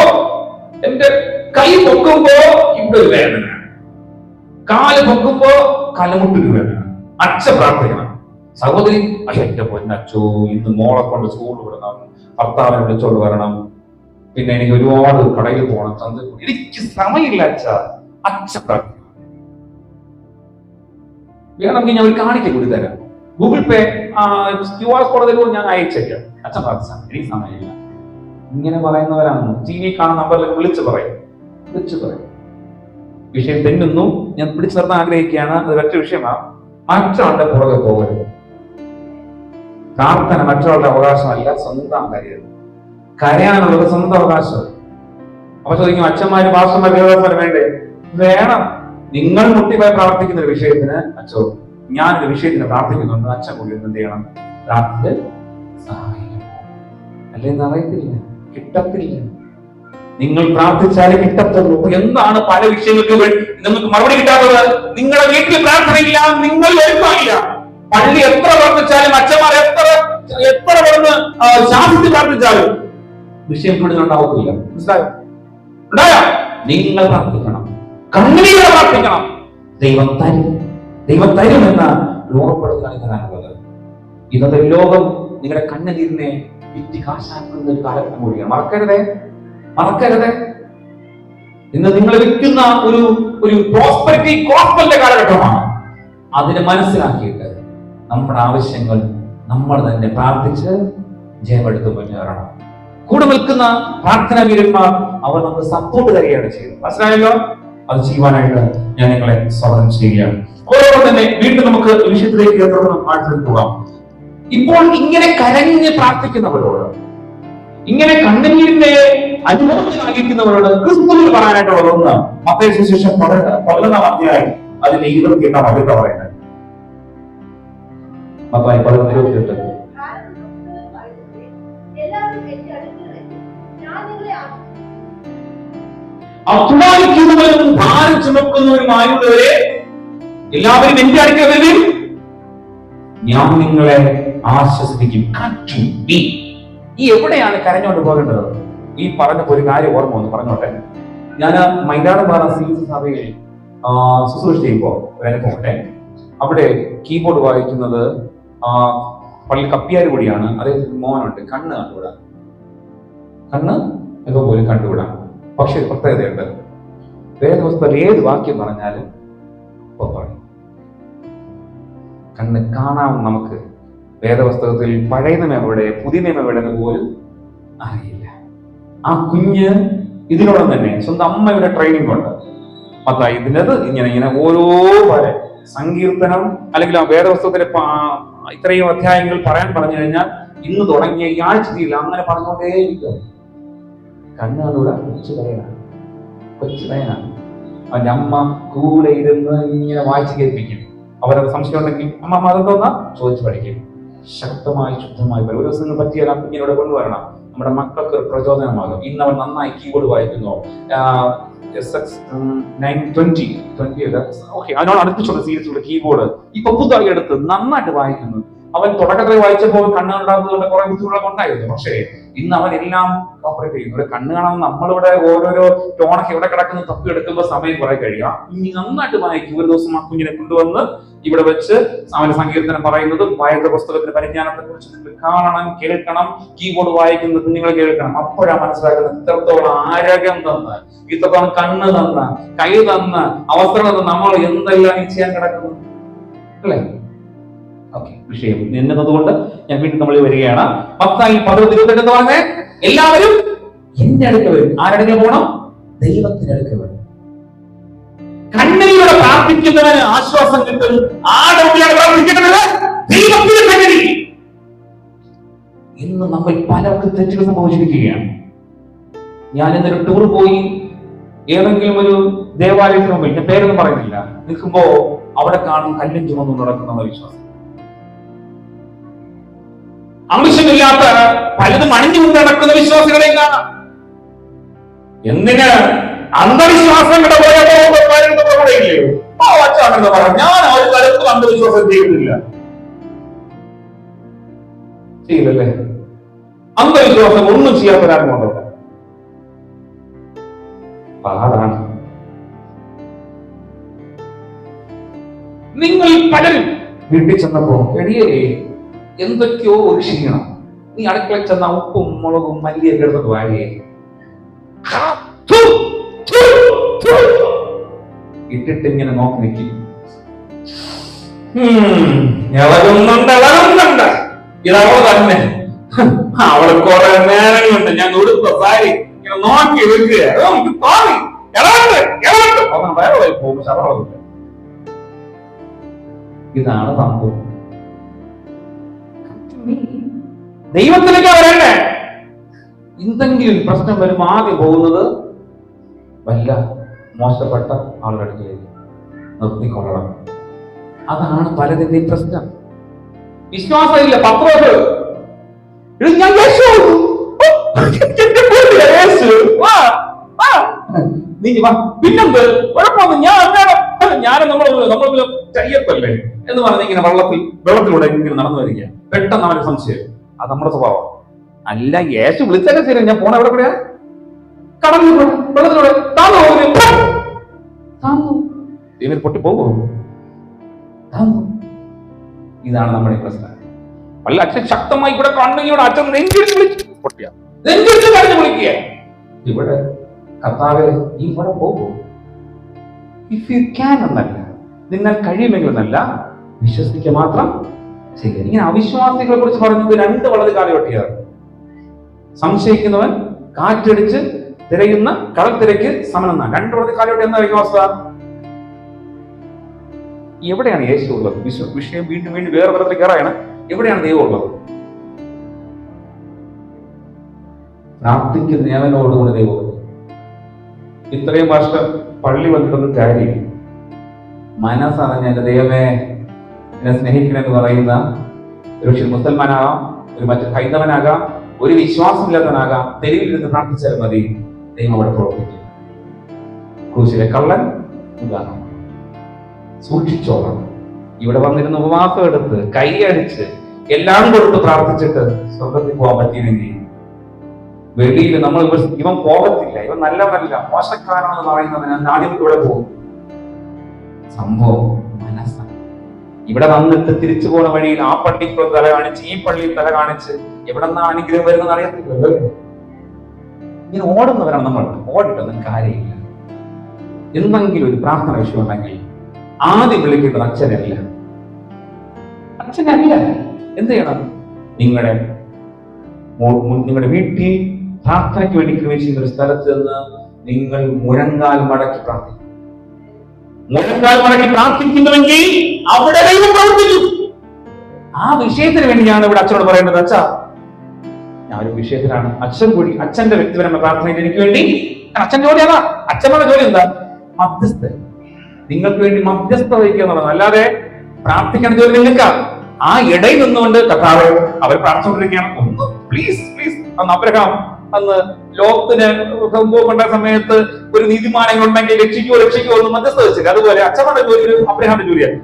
എന്റെ കൈ പൊക്കുമ്പോ ഇവിടെ ഒരു വേദന, കാല് പൊക്കുമ്പോ കലമുട്ടൊരു വേദന. അച്ഛൻ പ്രാർത്ഥിക്കണം. സഹോദരി, അയ്യോ എന്റെ പൊന്നച്ചോ, ഇന്ന് മോളെ കൊണ്ട് സ്കൂളിൽ വിടണം, ഭർത്താവിനെ വിളിച്ചോണ്ട് വരണം, പിന്നെ എനിക്ക് ഒരുപാട് കടയിൽ പോകണം, എനിക്ക് സമയമില്ല അച്ഛ പ്രാർത്ഥിക്കണം. വേണമെങ്കിൽ ഞാൻ ഒരു കാണിക്ക കൂടി തരാം, ഗൂഗിൾ പേ QR കോഡ് തരുമോ, ഞാൻ അയച്ചേക്കാം, അച്ഛൻ പ്രാർത്ഥിച്ചാൽ എനിക്ക് സമയമില്ല. ഇങ്ങനെ പറയുന്നവരാണ്. TV കാണുന്ന നമ്പറിലേക്ക് വിളിച്ചു പറയും. വിഷയം തെന്നുന്നു, ഞാൻ പിടിച്ചു നിർത്താൻ ആഗ്രഹിക്കുകയാണ്. അത് ഒറ്റ വിഷയമാണ്. മറ്റൊരാളുടെ പുറകെ പോകരുത്. പ്രാർത്ഥന മറ്റൊരാളുടെ അവകാശമല്ല, സ്വന്തം കാര്യം. കരയാനുള്ളത് സ്വന്തം അവകാശം. അപ്പൊ ചോദിക്കും, അച്ഛന്മാര് പാസ്റ്റർമാർ ദേവദാസന്മാർ വേണ്ടേ? വേണം. നിങ്ങൾ മുട്ടിപ്പോയി പ്രാർത്ഥിക്കുന്ന ഒരു വിഷയത്തിന്, അച്ഛോ ഞാനൊരു വിഷയത്തിന് പ്രാർത്ഥിക്കുന്നുണ്ട്, അച്ഛൻ കൂടി എന്ത് ചെയ്യണം? പ്രാർത്ഥന സഹായിക്കണം. അല്ലെന്ന് അറിയത്തില്ല, കിട്ടത്തില്ല. നിങ്ങൾ പ്രാർത്ഥിച്ചാലേ കിട്ടത്തുള്ളൂ. എന്താണ് പല വിഷയങ്ങൾക്ക് നിങ്ങൾക്ക് മറുപടി കിട്ടാത്തത്? നിങ്ങളുടെ വീട്ടിൽ പ്രാർത്ഥനയില്ല, നിങ്ങൾ ഒരുക്കമില്ല. പള്ളി എത്ര പ്രാർത്ഥിച്ചാലും, അച്ഛന്മാർ എത്ര പറഞ്ഞ് ശാസിച്ച് പ്രാർത്ഥിച്ചാലും വിഷയം കൂടുതൽ ഉണ്ടാവത്തില്ല. മനസ്സിലായോ? ഉണ്ടായോ? നിങ്ങൾ പ്രാർത്ഥിക്കണം, കണ്ണീരോടെ പ്രാർത്ഥിക്കണം. ദൈവം തരുമെന്ന ഉറപ്പെടുത്തലാണ് തരാനുള്ളത്. ഇന്നത്തെ ലോകം നിങ്ങളുടെ കണ്ണുനീരിനെ വിറ്റ് കാശാക്കുന്ന ഒരു കാലഘട്ടം കൂടിയാണ്. മറക്കരുതേ. ഇന്ന് നിങ്ങൾ വിൽക്കുന്ന ഒരു പ്രോസ്പെരിറ്റി ഗോസ്പലിന്റെ കാലഘട്ടമാണ്. അതിനെ മനസ്സിലാക്കിയിട്ട് നമ്മുടെ ആവശ്യങ്ങൾ നമ്മൾ തന്നെ പ്രാർത്ഥിച്ച് ജയമെടുത്ത് മുന്നേറണം. കൂടെ നിൽക്കുന്ന പ്രാർത്ഥനാ വീരന്മാർ അവർ നമുക്ക് സപ്പോർട്ട് തരികയാണ് ചെയ്യുന്നത്. മനസ്സിലായല്ലോ? അത് ചെയ്യുവാനായിട്ട് ഞാൻ നിങ്ങളെ സ്വാഗതം ചെയ്യുകയാണ്. അതോടൊപ്പം തന്നെ വീണ്ടും നമുക്ക് വിഷയത്തിലേക്ക് പോകാം. ഇപ്പോൾ ഇങ്ങനെ കരഞ്ഞ് പ്രാർത്ഥിക്കുന്നവരോട്, ഇങ്ങനെ കണ്ണുനീരിന്റെ അനുഭവത്തിലായിരിക്കുന്നവരോട് ക്രിസ്തുവിൽ പറയാനായിട്ടുള്ളത് ഒന്ന് മത്തായി സുവിശേഷം 11-ാം അധ്യായം അതിന്റെ 28-ാം വാക്യം പറയുന്നത്. മത്തായി 11:28. അധ്വാനിക്കുന്നവരും ഭാരം ചുമക്കുന്നവരുമായുള്ളവരെ എല്ലാവരും എന്റെ അടുക്കൽ വരുവിൻ, ഞാൻ നിങ്ങളെ ആശ്വസിപ്പിക്കും. ഈ എവിടെയാണ് കരഞ്ഞോണ്ട് പോകേണ്ടത്? ഈ പറഞ്ഞപ്പോ ഒരു കാര്യം ഓർമ്മ വന്നു, പറഞ്ഞോട്ടെ. ഞാൻ മൈതാനപാറ സീസ് സഭയിൽ ശുശ്രൂഷ ചെയ്യുമ്പോൾ ഒരനുഭവട്ടെ. അവിടെ കീബോർഡ് വായിക്കുന്നത് പള്ളി കപ്പിയാർ കൂടിയാണ്. അദ്ദേഹത്തിന് മോനുണ്ട്, കണ്ണ് കണ്ടുവിടാം, കണ്ണ് ഇപ്പൊ പോലും കണ്ടുവിടാം. പക്ഷെ ഒരു പ്രത്യേകതയുണ്ട്, വേദപുസ്തകത്തിൽ ഏത് വാക്യം പറഞ്ഞാലും പറയും. കണ്ണ് കാണാം. നമുക്ക് വേദപുസ്തകത്തിൽ പഴയ നിയമം എവിടെ, പുതിയ നിയമം എവിടെ എന്ന് പോലും അറിയില്ല. ആ കുഞ്ഞ് ഇതിനോടൊപ്പം തന്നെ സ്വന്തം അമ്മയുടെ ട്രെയിനിങ് കൊണ്ട് മത്തായി ഇതിനത് ഇങ്ങനെ ഓരോ സങ്കീർത്തനം അല്ലെങ്കിൽ ആ വേദപുസ്തകത്തിലെ ഇത്രയും അധ്യായങ്ങൾ പറയാൻ പറഞ്ഞു കഴിഞ്ഞാൽ ഇന്ന് തുടങ്ങിയ ഈ ആഴ്ച തീരില്ല, അങ്ങനെ പറഞ്ഞുകൊണ്ടേയിരിക്കും. കണ്ണുകൂടെ കൊച്ചു പയ്യനാണ്. അവന്റെ അമ്മ കൂടെ ഇരുന്ന് ഇങ്ങനെ വായിച്ചു കേൾപ്പിക്കും. അവരത് സംശയം ഉണ്ടെങ്കിൽ അമ്മ അതെന്തോന്നാ ചോദിച്ചു പഠിക്കും. ശക്തമായി ശുദ്ധമായി ഒരു ദിവസം പറ്റിയാൽ ആ കുഞ്ഞിനോട് കൊണ്ടുവരണം. നമ്മുടെ മക്കൾക്ക് ഒരു പ്രചോദനമാകും. ഇന്ന് അവൻ നന്നായി കീബോർഡ് വായിക്കുന്നു. അതിനോട് അടുപ്പിച്ചുള്ള സീരീസുള്ള കീബോർഡ് ഇപ്പൊ പുതുതായി എടുത്ത് നന്നായിട്ട് വായിക്കുന്നു. അവൻ തുടക്കത്തിൽ വായിച്ചപ്പോൾ കണ്ണുണ്ടാകുന്നതുകൊണ്ട് കുറെ ബുദ്ധിമുട്ടുകളൊക്കെ ഉണ്ടായിരുന്നു. പക്ഷേ ഇന്ന് അവൻ എല്ലാം ഓപ്പറേറ്റ് ചെയ്യുന്നു. ഇവിടെ കണ്ണ് കാണാൻ നമ്മളിവിടെ ഓരോരോ ടോണൊക്കെ ഇവിടെ കിടക്കുന്ന തപ്പി എടുക്കുമ്പോൾ സമയം കുറെ കഴിയാം. ഇനി നന്നായിട്ട് വായിക്കും. ഒരു ദിവസം ആ കുഞ്ഞിനെ കൊണ്ടുവന്ന് ഇവിടെ വെച്ച് അവന്റെ സങ്കീർത്തനം പറയുന്നത് വായന പുസ്തകത്തിന്റെ പരിജ്ഞാനത്തെ കുറിച്ച് നിങ്ങൾ കാണണം, കേൾക്കണം. കീബോർഡ് വായിക്കുന്നത് നിങ്ങൾ കേൾക്കണം. അപ്പോഴാ മനസ്സിലാക്കുന്നത് ഇത്രത്തോളം ആരോഗ്യം തന്ന്, ഇത്രത്തോളം കണ്ണ് തന്ന്, കൈ തന്ന്, അവസരം തന്ന് നമ്മൾ എന്തെല്ലാം ചെയ്യാൻ കിടക്കുന്നു അല്ലേ? ഓക്കെ, വിഷയം നിന്നതുകൊണ്ട് ഞാൻ വീണ്ടും നമ്മൾ വരികയാണ്. 10:28 പറഞ്ഞേ, എല്ലാവരും എന്റെ അടുക്ക വരും. ആരടുക്ക പോകണം? ദൈവത്തിന്റെ അടുക്ക വരും. കണ്ണീരോടെ പ്രാർത്ഥിക്കുന്നവന് ആശ്വാസം കിട്ടും. ആരോഗ്യമാണ് പ്രാർത്ഥിക്കുന്നത് ദൈവത്തിന്റെ കണ്ണീർ. ഇന്ന് നമ്മൾ പലർക്കും തെറ്റുകൾ സംഭവിച്ചിരിക്കുകയാണ്. ഞാൻ ഇന്നൊരു ടൂർ പോയി ഏതെങ്കിലും ഒരു ദേവാലയത്തിന് മുമ്പിൽ, ഞാൻ പേരൊന്നും പറയുന്നില്ല, നിൽക്കുമ്പോ അവിടെ കാണും കല്ലും ചുമന്നും നടക്കുന്ന വിശ്വാസം. ആവശ്യമില്ലാത്ത പലതും അണിഞ്ഞുകൊണ്ട് നടക്കുന്ന വിശ്വാസികളെ കാണാം. എന്തിന്? അന്ധവിശ്വാസങ്ങളുടെ ഞാൻ ഒരു തരത്തിൽ അന്ധവിശ്വാസം ചെയ്തിട്ടില്ല. ചെയ്യില്ലല്ലേ? അന്ധവിശ്വാസം ഒന്നും ചെയ്യാത്തവരാണ് കൊണ്ടോട്ടെ. പാടാണ്. നിങ്ങൾ പലരും വീട്ടിൽ ചെന്നപ്പോ എടിയേ എന്തൊക്കെയോ ഒരു ക്ഷീണം. നീ അടുക്കളയിൽ ചെന്ന ഉപ്പും മുളകും മല്ലിയൊക്കെ എടുത്തിട്ട് വാഴിയേ ഇട്ടിട്ട് ഇങ്ങനെ നോക്കി നിൽക്കും. ഇളകുന്നുണ്ട് ഇതവള് തന്നെ. അവള് കുറെ നേരങ്ങളുണ്ട് ഞാൻ ഉടുത്ത സാരി ഇങ്ങനെ നോക്കി വെക്കുക. നമുക്ക് തോന്നി വേറെ പോകും. ശവളമില്ല. ഇതാണ് സംഭവം. ദൈവത്തിലേക്ക് വരണ്ടേ? എന്തെങ്കിലും പ്രശ്നം വരുമ്പോൾ ആദ്യം പോകുന്നത് വല്ല മോശപ്പെട്ട ആളുടെ അടുത്തേക്ക് നിർത്തിക്കൊള്ളണം. അതാണ് പലതിന്റെയും പ്രശ്നം. വിശ്വാസമില്ല. പത്രോസ് ഞാൻ പിന്നെന്ത് കുഴപ്പമൊന്നും ഞാൻ നമ്മൾ ചയ്യപ്പല്ലേ എന്ന് പറഞ്ഞ് ഇങ്ങനെ വെള്ളത്തിലൂടെ ഇങ്ങനെ നടന്നു വരിക. പെട്ടെന്ന് അവന് സംശയം. അത് നമ്മുടെ സ്വഭാവം അല്ല. യേശു വിളിച്ചൊക്കെ ശരി, ഞാൻ പോണ എവിടെ കൂടെയാ? കടലിലൂടെ, വെള്ളത്തിലൂടെ ഇവർ പൊട്ടിപ്പോകോ? ഇതാണ് നമ്മുടെ പ്രശ്നം. അല്ല, അച്ഛൻ ശക്തമായി കൂടെ കണ്ണിയോട് അച്ഛൻ നെഞ്ചിടിച്ച് വിളിച്ചു പൊട്ടിയ നെഞ്ചിടിച്ച് കരഞ്ഞു വിളിക്കുക. ഇവിടെ കർത്താവേ ഇവിടെ പോകും. ഇഫ് യു ക്യാൻ എന്നല്ല, നിങ്ങൾ കഴിയുമെങ്കിൽ എന്നല്ല, വിശ്വസിക്കുക മാത്രം ചെയ്യുക. ഇങ്ങനെ അവിശ്വാസികളെ കുറിച്ച് പറഞ്ഞത് രണ്ട് വളരെ കാലഘട്ടയാണ്. സംശയിക്കുന്നവൻ കാറ്റടിച്ച് തിരയുന്ന കടൽ തിരക്ക് സമനെന്ന രണ്ട് വളരെ കാലഘട്ടം. എന്തായിരിക്കും അവസ്ഥ? എവിടെയാണ് യേശു ഉള്ളത്? വിഷയം വീണ്ടും വീണ്ടും വേറെ തരത്തിലേക്ക് കയറാണ്. എവിടെയാണ് ദൈവം ഉള്ളത്? പ്രാർത്ഥിക്കുന്ന ദേവനോടുകൂടി ദൈവം. ഇത്രയും വർഷം പള്ളി വന്നിട്ടൊന്നും കാര്യം മനസ്സറിഞ്ഞ എന്റെ ദൈവമേ എന്നെ സ്നേഹിക്കണമെന്ന് പറയുന്ന ഒരു മുസൽമാനാകാം, ഒരു മറ്റു ഹൈന്ദവനാകാം, ഒരു വിശ്വാസമില്ലാത്തവനാകാം, തെരുവിലിരുന്ന് പ്രാർത്ഥിച്ചാൽ മതി, ദൈവം അവിടെ പ്രവർത്തിക്കും. ക്രൂശിലെ കള്ളൻ ഉദാഹരണം. സൂക്ഷിച്ചോളണം. ഇവിടെ വന്നിരുന്ന് ഉപവാസം എടുത്ത് കൈയടിച്ച് എല്ലാം കൊടുത്ത് പ്രാർത്ഥിച്ചിട്ട് സ്വർഗത്തിൽ പോകാൻ പറ്റിയില്ലെങ്കിൽ വെളിയിൽ നമ്മൾ ഇവൻ പോകത്തില്ല, ഇവൻ നല്ലവല്ല, മോശക്കാരാണെന്ന് പറയുന്നതിന് ആദ്യം ഇവിടെ പോകും. സംഭവം മനസ്സാണ്. ഇവിടെ വന്നിട്ട് തിരിച്ചു പോണ വഴിയിൽ ആ പള്ളിക്ക് തല കാണിച്ച് ഈ പള്ളിയിൽ തല കാണിച്ച് എവിടെ നിന്നാ അനുഗ്രഹം വരുന്നത് അറിയത്തില്ലല്ലോ. ഇങ്ങനെ ഓടുന്നവരാണ് നമ്മൾ. ഓടിട്ടൊന്നും കാര്യമില്ല. എന്തെങ്കിലും ഒരു പ്രാർത്ഥന വിഷയം ഉണ്ടെങ്കിൽ ആദ്യം വിളിക്കേണ്ടത് അച്ഛനല്ല. എന്ത് ചെയ്യണം? നിങ്ങളുടെ വീട്ടിൽ പ്രാർത്ഥനയ്ക്ക് വേണ്ടി ക്രമീകരിക്കുന്ന ഒരു സ്ഥലത്ത് നിന്ന് നിങ്ങൾ മുഴങ്കാൽ മടക്കി പ്രാർത്ഥിക്കും. മുഴങ്കാൽ മടക്കി പ്രാർത്ഥിക്കുന്നുവെങ്കിൽ അവിടെ ദൈവം പ്രവർത്തിക്കും. ആ വിഷയത്തിന് വേണ്ടിയാണ് ഇവിടെ അച്ഛനോട് പറയേണ്ടത്. അച്ഛാ, ഞാനൊരു വിഷയത്തിലാണ്. അച്ഛന്റെ വ്യക്തിപരമായ പ്രാർത്ഥനയിൽ എനിക്ക് വേണ്ടി. അച്ഛൻ ജോലി അതാ. അച്ഛനുള്ള ജോലി എന്താ? മധ്യസ്ഥ. നിങ്ങൾക്ക് വേണ്ടി മധ്യസ്ഥ വഹിക്കുക എന്നുള്ളത്. അല്ലാതെ പ്രാർത്ഥിക്കേണ്ട ജോലി നിങ്ങൾക്കാണ്. ആ ഇടയിൽ നിന്നുകൊണ്ട് കർത്താവേ, അവർ പ്രാർത്ഥിച്ചുകൊണ്ടിരിക്കുകയാണ്, ഒന്ന് പ്ലീസ് പ്ലീസ്. അന്ന് അബ്രഹാം അന്ന് ലോകത്തിന് കൊണ്ട സമയത്ത് ഒരു നീതിമാനം ഉണ്ടെങ്കിൽ രക്ഷിക്കോ എന്ന് മധ്യസ്ഥ വെച്ചില്ല. അതുപോലെ അച്ഛനുടെ ജോലി അബ്രഹാമിന്റെ ജോലിയാണ്.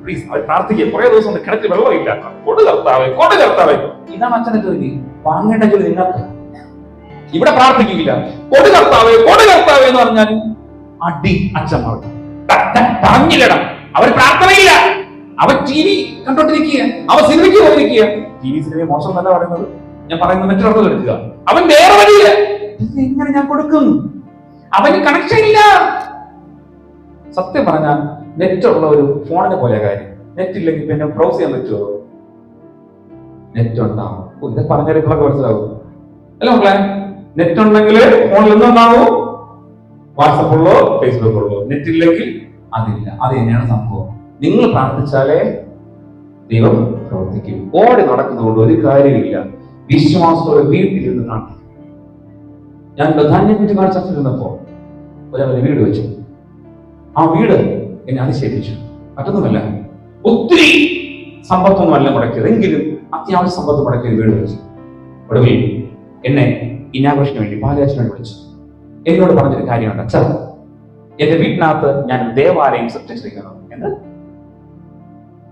പ്ലീസ് അവർ പ്രാർത്ഥിക്കുക. കുറെ ദിവസം കൊണ്ട് കിണറ്റിൽ വെള്ളമില്ല, കൊടു കർത്താവേ. ഇതാണ് അച്ഛന്റെ ജോലി. വാങ്ങേണ്ട ജോലി നിങ്ങൾക്ക്. ഇവിടെ പ്രാർത്ഥിക്കില്ല. കൊടു കർത്താവേ എന്ന് പറഞ്ഞാൽ അടി അച്ഛന്മാർക്ക് പറഞ്ഞില്ലട. അവർ പ്രാർത്ഥനയില്ല. അവൻ ടി വി കണ്ടോണ്ടിരിക്കുക, അവൻ സിനിമയ്ക്ക് പോയിരിക്കുക. ടി വി സിനിമ മോശം എന്നല്ല പറയുന്നത്, ഞാൻ പറയുന്നത് മറ്റൊരു എടുക്കുക. അവൻ വേറെ വഴിയില്ല. എങ്ങനെ ഞാൻ കൊടുക്കും? അവന് കണക്ഷൻ ഇല്ല. സത്യം പറഞ്ഞാൽ നെറ്റ് ഉള്ള ഒരു ഫോണിനെ പോലെ കാര്യം. നെറ്റ് ഇല്ലെങ്കിൽ പിന്നെ ബ്രൗസ് ചെയ്യാൻ പറ്റുമോ? നെറ്റ് ഉണ്ടാവും. ഇത് പറഞ്ഞാൽ ഇപ്പോഴൊക്കെ മനസ്സിലാവും അല്ല മക്കളെ? നെറ്റ് ഉണ്ടെങ്കിൽ ഫോണിൽ എന്തുണ്ടാവും? വാട്സപ്പ് ഉള്ളോ ഫേസ്ബുക്ക് ഉള്ളോ. നെറ്റ് ഇല്ലെങ്കിൽ അതില്ല. അത് തന്നെയാണ് സംഭവം. നിങ്ങൾ പ്രാർത്ഥിച്ചാലേ ദൈവം പ്രവർത്തിക്കും. ഓടി നടക്കുന്നതുകൊണ്ട് ഒരു കാര്യമില്ല. വിശ്വാസത്തോടെ വീട്ടിലിരുന്ന് പ്രാർത്ഥിക്കും. ഞാൻ പ്രധാന്യം വീട്ടിൽ ചർച്ചയിരുന്നപ്പോ ഒരാളെ വീട് വെച്ചു. ആ വീട് എന്നെ അതിശയിപ്പിച്ചു. മറ്റൊന്നുമല്ല, ഒത്തിരി സമ്പത്തൊന്നുമല്ല മുടക്കിയത്, എങ്കിലും അത്യാവശ്യ സമ്പത്ത് മുടക്കിയത് വീട് വെച്ചു. ഒടുവിൽ എന്നെ ഇനാഘോഷത്തിന് വേണ്ടി പാലാച്ചന് വിളിച്ചു. എന്നോട് പറഞ്ഞൊരു കാര്യമുണ്ട്. അച്ഛാ, എന്റെ വീട്ടിനകത്ത് ഞാൻ ദേവാലയം സൃഷ്ടിച്ചിരിക്കുന്നു. എന്ന്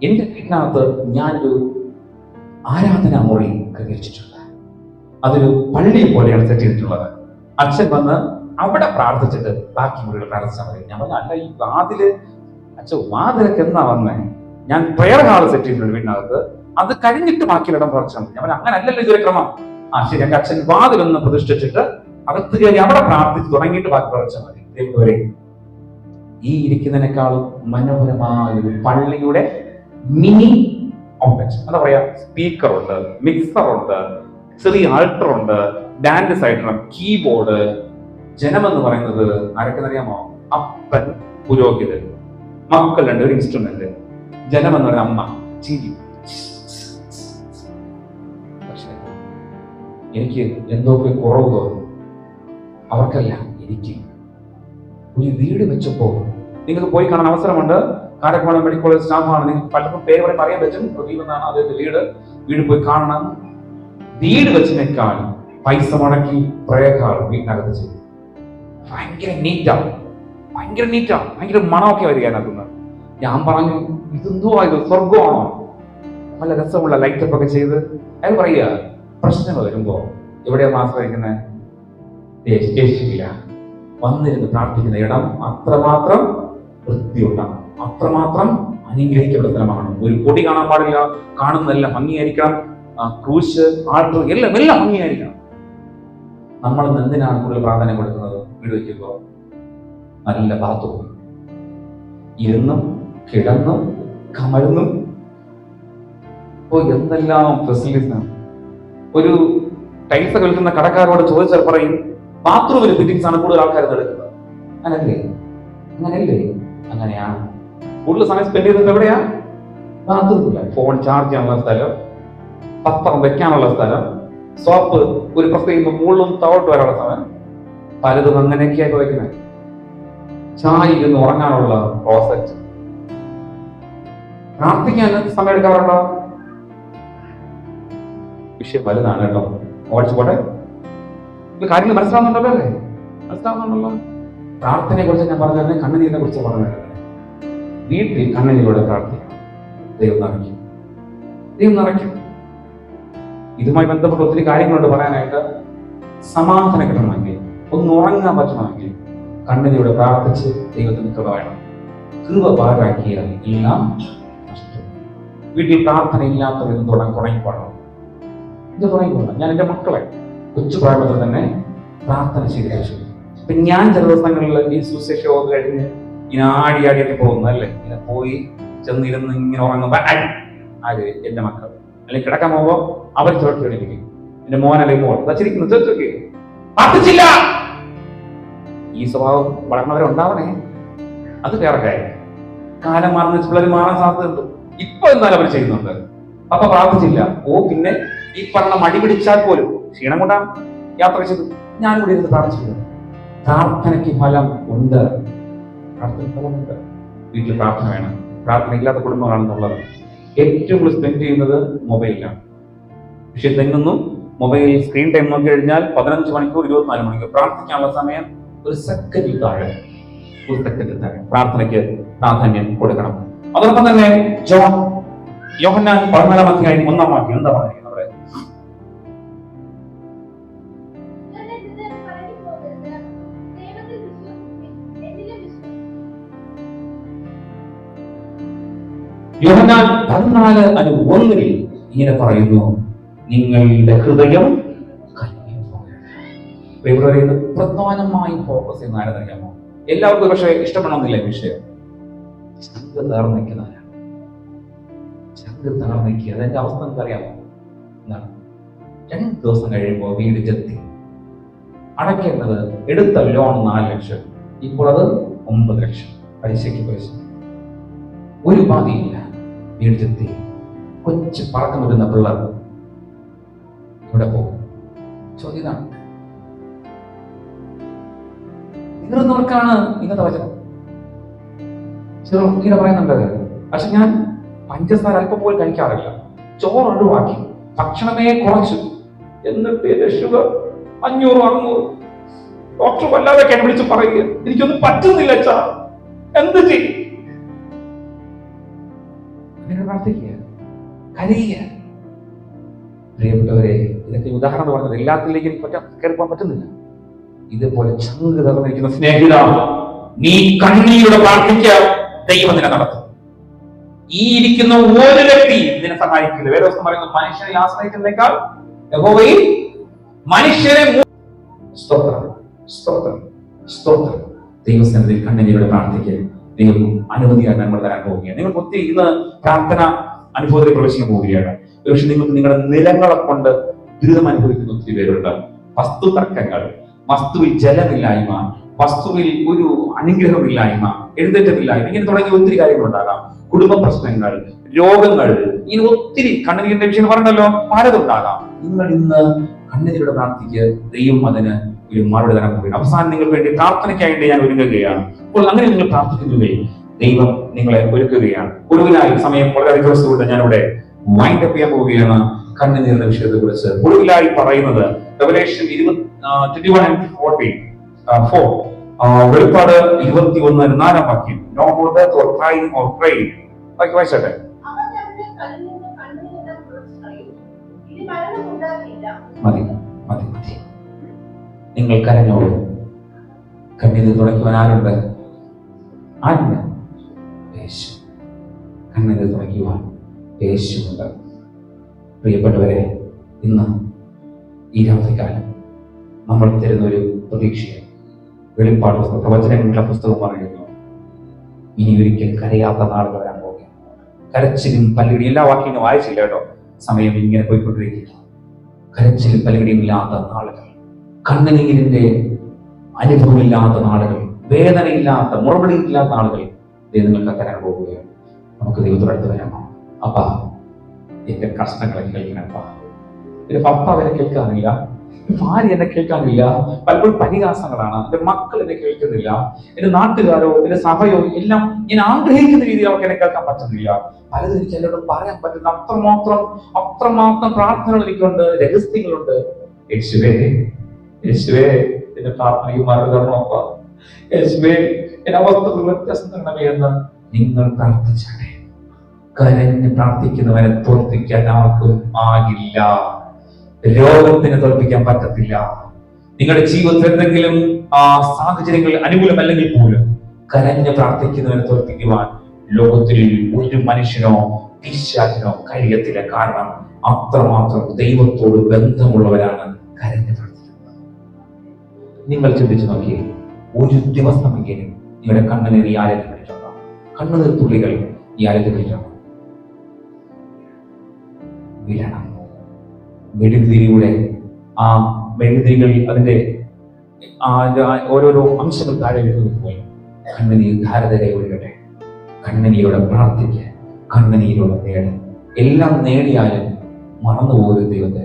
എന്റെ വീട്ടിനകത്ത് ഞാനൊരു ആരാധനാ മുറി ക്രമീകരിച്ചിട്ടുണ്ട്. അതൊരു പള്ളി പോലെയാണ് സെറ്റ് ചെയ്തിട്ടുള്ളത്. അച്ഛൻ വന്ന് അവിടെ പ്രാർത്ഥിച്ചിട്ട് ബാക്കി മുറികൾ പ്രാർത്ഥിച്ചാൽ മതി. ഞാൻ പറഞ്ഞു, അല്ല, ഈ വാതിലൊക്കെ എന്നാ വന്നേ? ഞാൻ പ്രയർ ഹാൾ സെറ്റ് ചെയ്തിട്ടുണ്ട് വീടിനകത്ത്. അത് കഴിഞ്ഞിട്ട് ബാക്കിയിടം പ്രാർത്ഥിച്ചാൽ മതി. ഞാൻ പറഞ്ഞു, അങ്ങനെ അല്ലല്ലോ ഇതൊരു ക്രമം. ശരി. എന്റെ അച്ഛൻ വാതിലൊന്ന് പ്രതിഷ്ഠിച്ചിട്ട് അകത്ത് കയറി അവിടെ പ്രാർത്ഥിച്ച് തുടങ്ങിയിട്ട് ബാക്കി പ്രാർത്ഥിച്ചാൽ മതി. ഇതേപോലെ ഈ ഇരിക്കുന്നതിനേക്കാളും മനോഹരമായ ഒരു പള്ളിയുടെ മിനി ഔട്ട്ലെറ്റ്, എന്താ പറയാ, സ്പീക്കറുണ്ട്, മിക്സറുണ്ട്, ചെറിയ ആൾട്ടറുണ്ട്, ഡാൻഡ് സൈഡണം, കീബോർഡ്. ജനമെന്ന് പറയുന്നത് ആരൊക്കെന്നറിയാമോ? അപ്പൻ, പുരോഹിതൻ, മക്കൾ രണ്ട്, ഒരു ഇൻസ്ട്രുമെന്റ്. ജനമെന്ന് പറയുന്ന അമ്മ, ചിരി. പക്ഷെ എനിക്ക് എന്തൊക്കെ കുറവ് തോന്നുന്നു. അവർക്കല്ല, എനിക്ക്. ഒരു വീട് വെച്ചപ്പോ നിങ്ങൾക്ക് പോയി കാണാൻ അവസരമുണ്ട്. കാരക്കോണം മെഡിക്കൽ കോളേജ് സ്റ്റാഫാണ്. നിങ്ങൾക്ക് പലർക്കും പേര് വരെ പറയാൻ പറ്റും. പ്രദീപെന്നാണ് അദ്ദേഹത്തിന്റെ വീട് പോയി കാണണം. വീട് വെച്ചതിനേക്കാൾ പൈസ മുടക്കി പ്രേക്കാൾ വീട്ടിനകത്ത് ചെയ്തു. ഭയങ്കര നീറ്റാണ്, ഭയങ്കര മണമൊക്കെ വരിക അതിനകത്തുനിന്ന്. ഞാൻ പറഞ്ഞു, ഇതെന്തോ ഇത് സ്വർഗമാണോ? നല്ല രസമുള്ള ലൈറ്റപ്പ് ഒക്കെ ചെയ്ത്. അയാൾ പറയുക, പ്രശ്നങ്ങൾ വരുമ്പോ എവിടെയാണ് ആശ്രയിക്കുന്നത്? സ്റ്റേഷനില്ല. വന്നിരുന്ന് പ്രാർത്ഥിക്കുന്ന ഇടം അത്രമാത്രം വൃത്തിയുണ്ടാകും, അത്രമാത്രം അനുഗ്രഹിക്കപ്പെട്ട സ്ഥലമാണ്. ഒരു പൊടി കാണാൻ പാടില്ല, കാണുന്നതെല്ലാം ഭംഗിയായിരിക്കണം. ക്രൂശ്, ആൾട്ടർ എല്ലാം ഭംഗിയായിരിക്കണം. നമ്മൾ എന്തിനാണ് കൂടുതൽ പ്രാധാന്യം കൊടുക്കുന്നത്? വീട് വയ്ക്കുമ്പോൾ നല്ല ബാത്റൂം, ഇരുന്നും കിടന്നും കമഴ്ന്നും എന്തെല്ലാം ഫെസിലിറ്റീസ് ആണ്. ഒരു ടൈൽസ് കളിക്കുന്ന കടക്കാരോട് ചോദിച്ചാൽ പറയും, ബാത്റൂമിൽ ഫിറ്റിംഗ്സ് ആണ് കൂടുതൽ ആൾക്കാർ എടുക്കുന്നത്. അങ്ങനെയല്ലേ? അങ്ങനെയാണ്. കൂടുതൽ സമയം സ്പെൻഡ് ചെയ്യുന്നത് എവിടെയാ? ബാത്റൂമില്ല. ഫോൺ ചാർജ് ചെയ്യാനുള്ള സ്ഥലം, പത്രം വെക്കാനുള്ള സ്ഥലം, സോപ്പ് ഒരു പ്രത്യേക മുകളിലും താഴോട്ട് വരാനുള്ള സ്ഥലം, പലതും അങ്ങനെയൊക്കെയായി വയ്ക്കുന്നത്. ചായ ഇരുന്ന് ഉറങ്ങാനുള്ള ക്ലോസറ്റ്. പ്രാർത്ഥിക്കാൻ സമയം എടുക്കാറുണ്ടോ? വിഷയം വലുതാണ് കേട്ടോ. ഓടിച്ചു പോട്ടെ. കാര്യങ്ങൾ മനസ്സിലാവുന്നുണ്ടല്ലോ അല്ലേ? മനസ്സിലാവുന്നുണ്ടല്ലോ. പ്രാർത്ഥനയെ കുറിച്ച് ഞാൻ പറഞ്ഞത് കണ്ണുനീരിനെ കുറിച്ച് പറഞ്ഞത്. വീട്ടിൽ കണ്ണനിലൂടെ പ്രാർത്ഥിക്കണം. ദൈവം നിറയ്ക്കും, ദൈവം നിറയ്ക്കും. ഇതുമായി ബന്ധപ്പെട്ട് ഒത്തിരി കാര്യങ്ങളുണ്ട് പറയാനായിട്ട്. സമാധാനം കിട്ടണമെങ്കിൽ, ഒന്ന് ഉറങ്ങാൻ പറ്റണമെങ്കിൽ കണ്ണനിലൂടെ പ്രാർത്ഥിച്ച് ദൈവത്തിന് കൃപ വേണം. കൃപ പാഴാക്കിയാൽ എല്ലാം നഷ്ടം. വീട്ടിൽ പ്രാർത്ഥന ഇല്ലാത്തവരും തുടങ്ങിക്കൊള്ളണം. ഇത് തുടങ്ങിക്കൊള്ളണം. ഞാൻ എൻ്റെ മക്കളെ കൊച്ചു പ്രായത്തിൽ തന്നെ പ്രാർത്ഥന ശീലിച്ചു. ഇപ്പൊ ഞാൻ ചില ദിവസങ്ങളിൽ ഈ സുശേഷം കഴിഞ്ഞ് ഇങ്ങനെ ആടിയൊക്കെ പോകുന്നു അല്ലേ, ഇങ്ങനെ പോയി ചെന്നിരുന്ന് ഇങ്ങനെ ഉറങ്ങുമ്പോ ആര് എന്റെ മക്കൾ അല്ലെങ്കിൽ കിടക്കാൻ പോകുമ്പോ അവർ ചോട്ടി എണീപ്പിക്കും. എന്റെ മോൻ അല്ലെങ്കിൽ മോൾ വച്ചിരിക്കുന്നു ചോദിച്ചോക്കെ പ്രാർത്ഥിച്ചില്ല. ഈ സ്വഭാവം വളർന്നവരെ ഉണ്ടാവണേ. അത് വേറെ കാര്യം. കാലം മാറുന്ന പിള്ളേർ മാറാൻ സാധ്യതയുണ്ട്. ഇപ്പൊ എന്നാലും അവർ ചെയ്യുന്നുണ്ട്. അപ്പൊ പ്രാർത്ഥിച്ചില്ല. പിന്നെ ഈ പറഞ്ഞ മടി പിടിച്ചാൽ പോലും ക്ഷീണം കൊണ്ടാണ് യാത്ര ചെയ്ത് ഞാൻ കൂടി ഇരുന്ന് പ്രാർത്ഥിച്ചില്ല. പ്രാർത്ഥനയ്ക്ക് ഫലം ഉണ്ട്. പ്രാർത്ഥനയ്ക്ക് ഫലമുണ്ട്. വീട്ടിൽ പ്രാർത്ഥന വേണം. പ്രാർത്ഥന ഇല്ലാത്ത കുടുംബങ്ങളാണെന്നുള്ളത്. ഏറ്റവും കൂടുതൽ സ്പെൻഡ് ചെയ്യുന്നത് മൊബൈലിലാണ്. പക്ഷെ തെങ്ങൊന്നും മൊബൈൽ സ്ക്രീൻ ടൈം നോക്കി കഴിഞ്ഞാൽ 15 മണിക്കൂർ 24 മണിക്കൂർ. പ്രാർത്ഥിക്കാനുള്ള സമയം ഒരു സെക്കൻഡിൽ താഴെ, പ്രാർത്ഥനയ്ക്ക് പ്രാധാന്യം കൊടുക്കണം. അതോടൊപ്പം തന്നെ യോഹന്നാൻ 14-ാം അധ്യായം 1-ാം വാക്യം എന്താ പറയുന്നത്? യോഹന്നാൻ 14:1 ഇങ്ങനെ പറയുന്നു, നിങ്ങളുടെ ഹൃദയം പ്രധാനമായും ഫോക്കസ് ചെയ്യുന്ന ആരെന്നറിയാമോ? എല്ലാവർക്കും പക്ഷേ ഇഷ്ടപ്പെടണമെന്നില്ല വിഷയം. ചങ്ക് തകർന്നിരിക്കുന്നവരാണ്. ചങ്ക് തകർന്നിരിക്കുക. അതിന്റെ അവസ്ഥ നമുക്കറിയാമോ? എന്താണ്? 2 ദിവസം കഴിയുമ്പോൾ വീട് ജപ്തി. അടയ്ക്കേണ്ടത് എടുത്ത ലോൺ 4 ലക്ഷം, ഇപ്പോൾ അത് 9 ലക്ഷം. പലിശയ്ക്ക് പൈസ. ഒരു ബാധിയില്ല. വീട് ജപ്തി. കൊച്ചു പറക്കം വരുന്ന പിള്ളേർ ഇവിടെ പോകും. ചോദ്യം തീർന്നവർക്കാണ് ഇന്നത്തെ വചനം. ഇങ്ങനെ പറയുന്നുണ്ട്. പക്ഷെ ഞാൻ പഞ്ചസാര അല്പം പോലും കഴിക്കാറില്ല, ചോറ് ഒഴിവാക്കി, ഭക്ഷണമേ കുറച്ചു, എന്നിട്ട് എന്റെ ഷുഗർ 500-600. ഡോക്ടർ വല്ലാതെ എന്നെ വിളിച്ച് പറയുക, എനിക്കൊന്നും പറ്റുന്നില്ല അച്ഛാ, എന്ത് ചെയ്യും? അങ്ങനെ പ്രാർത്ഥിക്കുക, കരയുക. പ്രിയപ്പെട്ടവരെ, ഇതൊക്കെ ഉദാഹരണം പറഞ്ഞത് എല്ലാത്തിലേക്കും കയറിപ്പോകാൻ പറ്റുന്നില്ല. ഇതേപോലെ ചങ്ക് തകർന്നിരിക്കുന്ന സ്നേഹിത, നീ കണ്ണീരോടെ പ്രാർത്ഥിക്കുക, ദൈവം നിന്നെ നടത്തും. ഈ ഇരിക്കുന്ന ഒരു വ്യക്തി നിന്നെ സഹായിക്കില്ല. വേറെ ദിവസം പറയുന്നത്, മനുഷ്യനെ ആശ്രയിക്കുന്നതിനേക്കാൾ യഹോവയിൽ മനുഷ്യരെ. സ്തോത്രം, സ്തോത്രം, സ്തോത്രം. ദൈവസന്നിധിയിൽ കണ്ണീരോടെ പ്രാർത്ഥിക്കുക. ദൈവം അനുമതിയായി നമ്മൾ തരാൻ പോവുകയാണ്. നിങ്ങൾ ഒത്തിരി ഇന്ന് പ്രാർത്ഥന അനുഭവത്തിൽ പ്രവേശിക്കാൻ പോവുകയാണ്. പക്ഷെ നിങ്ങൾക്ക് നിങ്ങളുടെ നിലങ്ങളെ കൊണ്ട് ദുരിതം അനുഭവിക്കുന്ന ഒത്തിരി പേരുണ്ട്. വസ്തു തർക്കങ്ങൾ, വസ്തുവിൽ ജലമില്ലായ്മ, വസ്തുവിൽ ഒരു അനുഗ്രഹമില്ലായ്മ, എഴുന്നേറ്റമില്ലായ്മ, ഇങ്ങനെ തുടങ്ങിയ ഒത്തിരി കാര്യങ്ങളുണ്ടാകാം. കുടുംബ പ്രശ്നങ്ങൾ, രോഗങ്ങൾ, ഇങ്ങനെ ഒത്തിരി കണ്ണീരിന്റെ വിഷയം പറഞ്ഞല്ലോ, പലതുണ്ടാകാം. നിങ്ങൾ ഇന്ന് കണ്ണീരോടെ പ്രാർത്ഥിക്കുക, ദൈവം അതിന് ഒരു മറുപടി തരാൻ പോവുകയാണ്. അവസാനം നിങ്ങൾക്ക് വേണ്ടി പ്രാർത്ഥനയ്ക്കായിട്ട് ഞാൻ ഒരുങ്ങുകയാണ്. അപ്പോൾ അങ്ങനെ നിങ്ങൾ പ്രാർത്ഥിക്കുന്നവേ ദൈവം നിങ്ങളെ ഒരുക്കുകയാണ്. ഒടുവിലായി സമയം വളരെ റിക്വസ്റ്റ് ഞാനിവിടെ വൈൻഡ് അപ്പ് ചെയ്യാൻ പോവുകയാണ്. കണ്ണുനീരിന്റെ വിഷയത്തെ കുറിച്ച് ഒടുവിലായി പറയുന്നത് റെവലേഷൻ 21:4 വെളിപ്പാട് 21:4 വാക്യം. No more death or crying or praying. വായിച്ചോട്ടെ. മതി മതി മതി. നിങ്ങൾ കരഞ്ഞോളൂ. കണ്ണീര് തുടയ്ക്കുവാൻ ആരുണ്ട്? ആരുണ്ട്? യേശു. കണ്ണീര് തുടയ്ക്കുവാൻ യേശുണ്ട്. പ്രിയപ്പെട്ടവരെ, ഇന്ന് ഈ രാത്രികാലം നമ്മൾ തരുന്ന ഒരു പ്രതീക്ഷയാണ്. വെളിപ്പാട് പ്രവചനങ്ങളുടെ പുസ്തകം പറയുന്നു, ഇനി ഒരിക്കൽ കരയാത്ത നാളുകൾ വരാൻ പോകുകയാണ്. കരച്ചിലും പല്ലുകടി, എല്ലാ വാക്യങ്ങളും വായിച്ചില്ല കേട്ടോ, സമയം ഇങ്ങനെ പോയിക്കൊണ്ടിരിക്കുക. കരച്ചിലും പല്ലുകടിയും ഇല്ലാത്ത നാളുകൾ, കണ്ണുനീരിന്റെ അനുഭവമില്ലാത്ത നാളുകൾ, വേദനയില്ലാത്ത, മുറവിളിയില്ലാത്ത നാളുകൾ നിങ്ങൾക്ക് തരാൻ പോവുകയാണ്. നമുക്ക് ദൈവത്തോട് അടുത്ത് വരാമോ? അപ്പാ, എന്റെ കഷ്ടങ്ങളെ കേൾക്കണപ്പാ. എന്റെ പപ്പ അവരെ കേൾക്കാനില്ല, ഭാര്യ എന്നെ കേൾക്കാനില്ല, പലപ്പോഴും പരിഹാസങ്ങളാണ്. എന്റെ മക്കൾ എന്നെ കേൾക്കുന്നില്ല, എന്റെ നാട്ടുകാരോ എന്റെ സഭയോ എല്ലാം ഞാൻ ആഗ്രഹിക്കുന്ന രീതിയിൽ അവർക്ക് എന്നെ കേൾക്കാൻ പറ്റുന്നില്ല. പലതും എനിക്ക് എന്നോട് പറയാൻ പറ്റുന്ന അത്രമാത്രം പ്രാർത്ഥനകൾ എനിക്കുണ്ട്, രഹസ്യങ്ങളുണ്ട്. യേശുവേ, യേശുവേ, എന്റെ പ്രാർത്ഥനയ്ക്ക് മറുപടി തരണമപ്പ. യേശുവേ, എന്റെ അവസ്ഥകൾ വ്യത്യാസം തരണമേ എന്ന് നിങ്ങൾ പ്രാർത്ഥിച്ചാട്ടെ. കരഞ്ഞ് പ്രാർത്ഥിക്കുന്നവനെ തോൽപ്പിക്കാൻ ആർക്കും ആകില്ല. രോഗത്തിന് തോൽപ്പിക്കാൻ പറ്റത്തില്ല. നിങ്ങളുടെ ജീവിതത്തിൽ എന്തെങ്കിലും സാഹചര്യങ്ങൾ അനുകൂലമല്ലെങ്കിൽ പോലും കരഞ്ഞ് പ്രാർത്ഥിക്കുന്നവനെ തോൽപ്പിക്കുവാൻ ലോകത്തിൽ ഒരു മനുഷ്യനോ പിശാചിനോ കഴിയത്തില്ല. കാരണം അത്രമാത്രം ദൈവത്തോട് ബന്ധമുള്ളവരാണ് കരഞ്ഞ് പ്രാർത്ഥിക്കുന്നത്. നിങ്ങൾ ചിന്തിച്ചു നോക്കിയേ, ഒരു ദിവസമെങ്കിലും നിങ്ങളുടെ കണ്ണുനീർ ഈ ആലയത്തിൽ പിടിച്ചോണ്ടോ? കണ്ണുനീർ തുള്ളികൾ ഈ ആലയത്തിൽ പിടിച്ചോണ്ടോ? വിരണം. മെഴുകുതിരിയുടെ ആ മെഴുകുതിരികൾ അതിന്റെ ഓരോരോ അംശങ്ങൾ താഴെ വീഴുന്നത് പോലെ കണ്ണുനീർ ധാരതരായി ഒഴുകട്ടെ. കണ്ണുനീരോടെ പ്രാർത്ഥിക്കുക, കണ്ണുനീരോടെ നേടുക. എല്ലാം നേടിയാലും മറന്നുപോകുന്ന ദൈവത്തെ.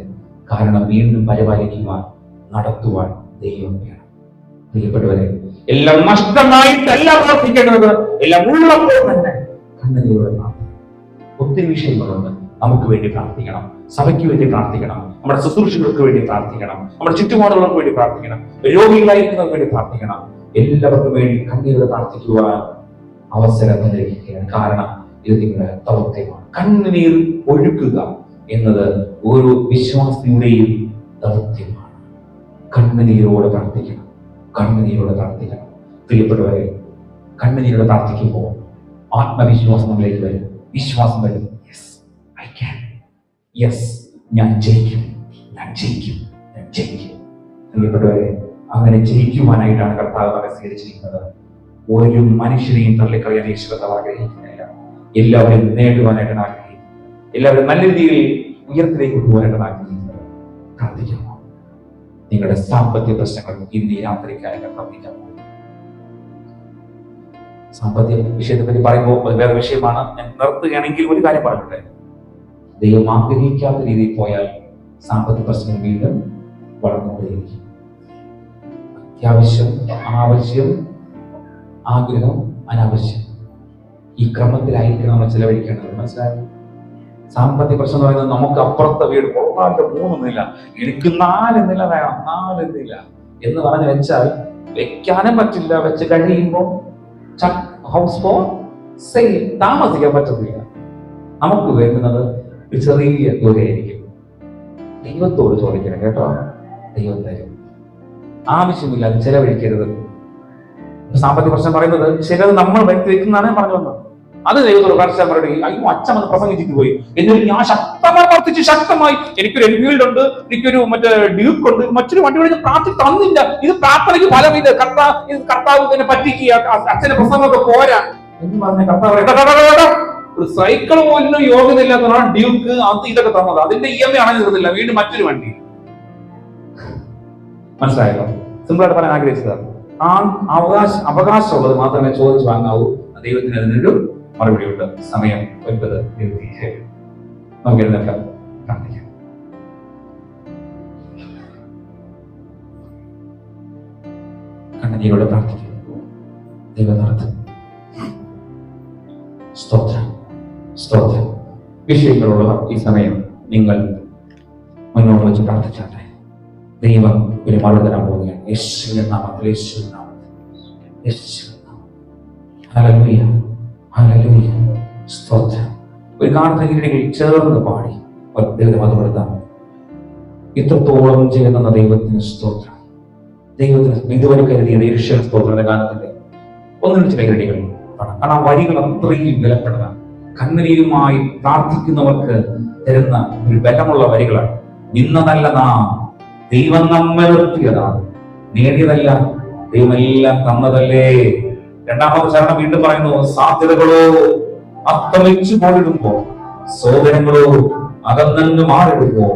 കാരണം വീണ്ടും പരിപാലിക്കുവാൻ, നടത്തുവാൻ ദൈവം വേണം. പ്രിയപ്പെട്ടവരെ, എല്ലാം നഷ്ടമായിട്ടല്ല പ്രാർത്ഥിക്കേണ്ടത്, എല്ലാം ഉള്ളപ്പോൾ തന്നെ കണ്ണുനീരോടെ പ്രാർത്ഥിക്കണം. ഒത്തിരി വിഷയങ്ങളുണ്ട്. നമുക്ക് വേണ്ടി പ്രാർത്ഥിക്കണം, സഭയ്ക്ക് വേണ്ടി പ്രാർത്ഥിക്കണം, നമ്മുടെ ശുശ്രൂഷകൾക്ക് വേണ്ടി പ്രാർത്ഥിക്കണം, നമ്മുടെ ചുറ്റുപാടുകൾക്ക് വേണ്ടി പ്രാർത്ഥിക്കണം, രോഗികളായിരിക്കുന്നവർക്ക് വേണ്ടി പ്രാർത്ഥിക്കണം. എല്ലാവർക്കും വേണ്ടി കണ്ണീരോടെ പ്രാർത്ഥിക്കുവാൻ അവസരം നൽകുകയാണ്. കാരണം ഇത് നിങ്ങളുടെ ദൗത്യമാണ്. കണ്ണുനീർ ഒഴുക്കുക എന്നത് ഓരോ വിശ്വാസിയുടെയും ദൗത്യമാണ്. കണ്ണുനീരോടെ പ്രാർത്ഥിക്കണം, കണ്ണുനീരോടെ പ്രാർത്ഥിക്കണം. പ്രിയപ്പെട്ടവരെ, കണ്ണുനീരോടെ പ്രാർത്ഥിക്കുമ്പോൾ ആത്മവിശ്വാസം നമ്മളിലേക്ക് വരും, വിശ്വാസം വരും. ഞാൻ ജയിക്കും, ഞാൻ ജയിക്കും, ഞാൻ ജയിക്കും. പ്രിയപ്പെട്ടവരെ, അങ്ങനെ ജയിക്കുവാനായിട്ടാണ് കർത്താവ് നമ്മെ സ്വീകരിച്ചിരിക്കുന്നത്. ഒരു മനുഷ്യനെയും തള്ളിക്കളയാൻ യേശു കർത്താവ് ആഗ്രഹിക്കുന്നില്ല. എല്ലാവരും നേടുവാനായിട്ടാണ് ആഗ്രഹിക്കുന്നത്. എല്ലാവരും നല്ല രീതിയിൽ ഉയരത്തിലേക്ക് കൊണ്ടുപോകാനായിട്ടാണ് ആഗ്രഹിക്കുന്നത്. പ്രാർത്ഥിക്കുന്നു. നിങ്ങളുടെ സാമ്പത്തിക പ്രശ്നങ്ങൾ ഇന്ന് ഈ രാത്രിക്കായി പ്രാർത്ഥിക്കാമോ? സാമ്പത്തിക വിഷയത്തെ പറ്റി പറയുമ്പോൾ വേറെ വിഷയമാണ്. ഞാൻ നിർത്തുകയാണെങ്കിൽ ഒരു കാര്യം പറഞ്ഞിട്ടെ, ദൈവം ആഗ്രഹിക്കാത്ത രീതിയിൽ പോയാൽ സാമ്പത്തിക പ്രശ്നങ്ങൾ വീണ്ടും വളർന്നുകൊണ്ടേയിരിക്കും. അത്യാവശ്യം, ആവശ്യം, ആഗ്രഹം, അനാവശ്യം, ഈ ക്രമത്തിലായിരിക്കണം നമ്മൾ ചെലവഴിക്കേണ്ടത്. മനസ്സിലായോ? സാമ്പത്തിക പ്രശ്നം എന്ന് പറയുന്നത് നമുക്ക് അപ്പുറത്തെ വീട് പുറത്താണ്ട് 3 നില, എനിക്ക് 4 നില വേണം, 4 നില എന്ന് പറഞ്ഞു വെച്ചാൽ വെക്കാനും പറ്റില്ല. വെച്ച് കഴിയുമ്പോൾ ഹൗസ് ഫോർ സെയിൽ, താമസിക്കാൻ പറ്റത്തില്ല. നമുക്ക് വേണ്ടുന്നത് ഒരു ചെറിയ തുകയായിരിക്കും. ദൈവത്തോട് ചോദിക്കണം കേട്ടോ, ദൈവം തരും. ആവശ്യമില്ലാതെ ചെലവഴിക്കരുത്. സാമ്പത്തിക പ്രശ്നം പറയുന്നത് ചിലത് നമ്മൾ വ്യക്തി വെക്കുന്നതാണ് പറഞ്ഞു വന്നത്. അത് ദൈവത്തോട് കർശനം പറയുക. അയ്യോ, അച്ഛൻ വന്ന് പ്രസംഗിച്ചിട്ട് പോയി, എന്നിട്ട് ഞാൻ ശക്തമായി പ്രവർത്തിച്ച് ശക്തമായി എനിക്കൊരു എൻഫീൽഡ് ഉണ്ട്, എനിക്കൊരു മറ്റേ ഡ്യൂക്ക് ഉണ്ട്, മറ്റൊരു വണ്ടി വിളിച്ച് പ്രാർത്ഥി തന്നില്ല. ഇത് പ്രാർത്ഥനയ്ക്ക് ഫലമില്ല. കർത്താവ് തന്നെ പറ്റിക്കുക, അച്ഛന്റെ പ്രസംഗമൊക്കെ പോരാ എന്ന് പറഞ്ഞ കർത്താവ് ഒരു സൈക്കിൾ പോലും യോഗ്യതയില്ലാത്തതാണ് ഡ്യൂക്ക് അത് ഇതൊക്കെ തന്നത്. അതിന്റെ EMI ആണ് തീർന്നില്ല, വീണ്ടും മറ്റൊരു വണ്ടി. മനസ്സിലായല്ലോ? സിമ്പിളായിട്ട് പറയാൻ ആഗ്രഹിച്ചതാണ്. ആ അവകാശമുള്ളത് മാത്രമേ ചോദിച്ചു വാങ്ങാവൂ. ദൈവത്തിന് അതിനൊരു മറുപടിയുണ്ട്. സമയം 9:27. നമുക്ക് എഴുന്നേൽക്കാം, പ്രാർത്ഥിക്കാം. കണ്ണുനീരോടെ പ്രാർത്ഥിക്കും. ദൈവം നടത്തും. സ്തോത്രം, സ്തോത്രം. വിഷയങ്ങളുള്ള ഈ സമയം നിങ്ങൾ മുന്നോട്ട് വെച്ച് പ്രാർത്ഥിച്ചാട്ടെ. ദൈവം ഒരു മറുപടി തരാൻ പോവുകയാണ്. യേശുവിന്റെ നാമത്തിൽ, യേശുവിന്റെ നാമത്തിൽ, യേശുവിന്റെ നാമത്തിൽ. ഹല്ലേലൂയ, ഹല്ലേലൂയ, സ്തോത്രം. ഒരു കാർത്തകീഴിൽ ചേർന്ന് പാടി ദൈവത്തെ മതപ്പെടുത്താം. ഇത്രത്തോളം ചെയ്യുന്ന ദൈവത്തിന് സ്തോത്രം. ദൈവത്തിന് ഇതുവരെ കരുതിയ ഈശ്വര സ്തോത്രത്തിന്റെ ഗാനത്തിന്റെ ഒന്നിനും ചില കരടികൾ പാടാം. കാരണം വരികൾ അത്രയും ബലപ്പെട്ടതാണ്. കണ്ണുനീരുമായി പ്രാർത്ഥിക്കുന്നവർക്ക് തരുന്ന ഒരു ബലമുള്ള വരികളാണ്. നിന്നതല്ല നാം, ദൈവം നമ്മെ നിർത്തിയതാണ്, നേടിയതല്ല ദൈവമെല്ലാം തന്നതല്ലേ. രണ്ടാമത്തെ ചരണം വീണ്ടും പറയുന്നു, സാധ്യതകളോ അസ്തമിച്ചു പോയിടുമ്പോ, സോദരങ്ങളോ അകന്നു മാറിടുമ്പോ,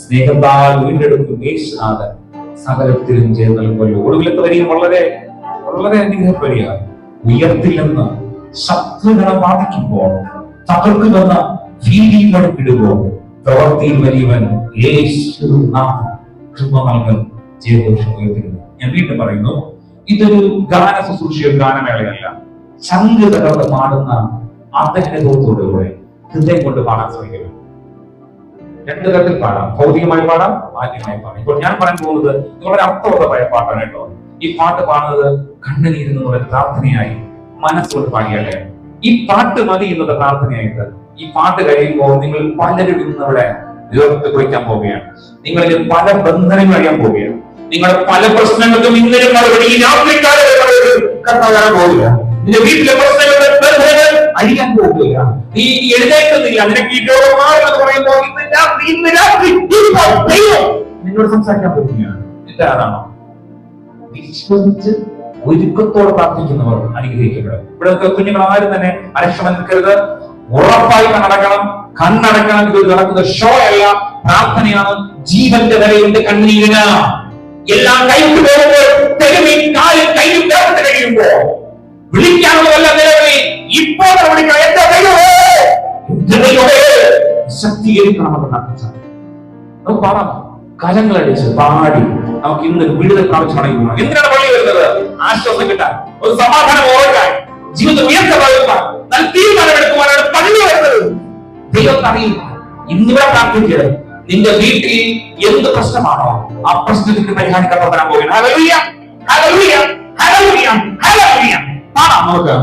സ്നേഹത്താൽ വീണ്ടെടുക്കും യേശുനാഥൻ സകലത്തിലും ചേർന്ന് നൽകുമല്ലോ. ഒടുവിലത്തെ വരികൾ വളരെ വളരെ അനുഗ്രഹപരിയാണ്. ഉയർത്തില്ലെന്ന് ശത്രുക്കളെ ബാധിക്കുമ്പോൾ, തകർക്കുമെന്ന ഭീതി മടക്കിടുമ്പോൾ, പ്രവർത്തിയിൽ വലിയവൻ യേശുനാഥൻ കൃപ നൽകും ജയഘോഷം ഉയർത്തിടുന്നു. ഞാൻ വീണ്ടും പറയുന്നു, ഇതൊരു ഗാന ശുശ്രൂഷയോ ഗാനമേളയല്ല. ചങ്ക് തകർന്ന് പാടുന്ന ആത്മഹൃദയത്തോടുകൂടെ ഹൃദയം കൊണ്ട് പാടാൻ ശ്രമിക്കുക. 2 തരത്തിൽ പാടാം. ഭൗതികമായി പാടാം, ആത്മീയമായി പാടാം. ഇപ്പോൾ ഞാൻ പറയാൻ പോകുന്നത് വളരെ അർത്ഥവത്തായ പാട്ടാണ് കേട്ടോ. ഈ പാട്ട് പാടുന്നത് കണ്ണുനീരുന്ന പ്രാർത്ഥനയായി മനസ്സുകൊണ്ട് പാടിയാലേ. ഈ പാട്ട് മതി ഇന്നത്തെ പ്രാർത്ഥനയായിട്ട്. ഈ പാട്ട് കഴിയുമ്പോൾ നിങ്ങൾ പലരും ഇന്നവിടെ നേതൃത്വം കുറിക്കാൻ പോവുകയാണ്. നിങ്ങളിൽ പല ബന്ധനങ്ങൾ അറിയാൻ പോവുകയാണ്. നിങ്ങളുടെ പല പ്രശ്നങ്ങൾക്കും ഇന്നലെ മറുപടി ഈ രാത്രിക്കാലം കർത്താവ് പോവുക. നിന്റെ വീട്ടിലെ പ്രശ്നങ്ങളുടെ ബന്ധനങ്ങൾ അഴിയാൻ പോവുക. നീ എഴുന്നേൽക്കുന്നില്ല, നിനക്ക് ഈ രോഗം മാറുമെന്ന് പറയുമ്പോൾ ഇന്ന് രാത്രി നിന്നോട് സംസാരിക്കാൻ പോവുകയാണ്. ഇതാണോ വിശ്വസിച്ച് ഒരുക്കത്തോടെ പ്രാർത്ഥിക്കുന്നവർ അനുഗ്രഹിക്കപ്പെടും. ഇവിടെ കുഞ്ഞുങ്ങൾ ആരും തന്നെ അലക്ഷ്യം നിൽക്കരുത്. ഉറപ്പായി കണ്ണടക്കണം. കണ്ണടക്കണം. ഇത് നടക്കുന്ന ഷോ അല്ല, പ്രാർത്ഥനയാണ്. ജീവന്റെ വിലയുണ്ട് കണ്ണീരിന്. എല്ലാം കൈവിട്ട് പോകുമ്പോൾ തെരുവിൽ കാലിൽ കൈയും ചേർത്ത് കഴിയുമ്പോ വിളിക്കാനുള്ളതല്ല നിലവിൽ ഇപ്പോൾ വിളിക്കണം. എന്റെ ദൈവമേ, ശക്തീകരിക്കണമെന്ന് പ്രാർത്ഥിച്ചാൽ നമുക്ക് പാടാം. കലങ്ങളടിച്ച് പാടി നമുക്ക് ഇന്ന് വിടുതൽ പ്രാപിച്ചു മടങ്ങി. എന്തിനാണ് പള്ളി വരുന്നത്? ആശ്വാസം കിട്ടാൻ, ഒരു സമാധാനം ഓർക്കാൻ, ജീവിതം ഉയർത്തപ്പെടുവാൻ, നല്ല തീരുമാനമെടുക്കുവാനാണ് പള്ളി വരുന്നത്. ദൈവത്തെ അറിയുക. ഇന്നിവിടെ പ്രാർത്ഥിക്കുക. നിന്റെ വീട്ടിൽ എന്ത് പ്രശ്നമാണോ ആ പ്രശ്നത്തിന് പരിഹാരം കണ്ടെത്താൻ പോകുകയാണ്. Hallelujah, hallelujah, hallelujah, hallelujah. പാടാം നമുക്ക്.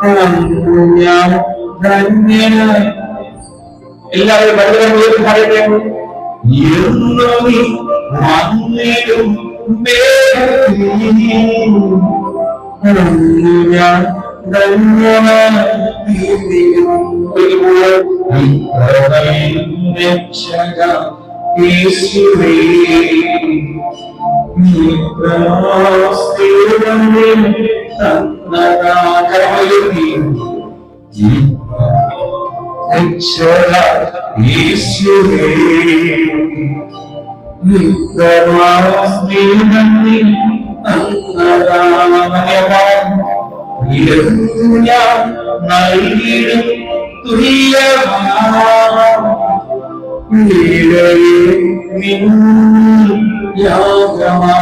ഞാൻ ധന്യനായി. എല്ലാവരും വളരെ പറയട്ടെ. എന്നും നീ വന്നിടും ഞാൻ ധന്യനായി. രക്ഷക യേശുവേ യാഗമാ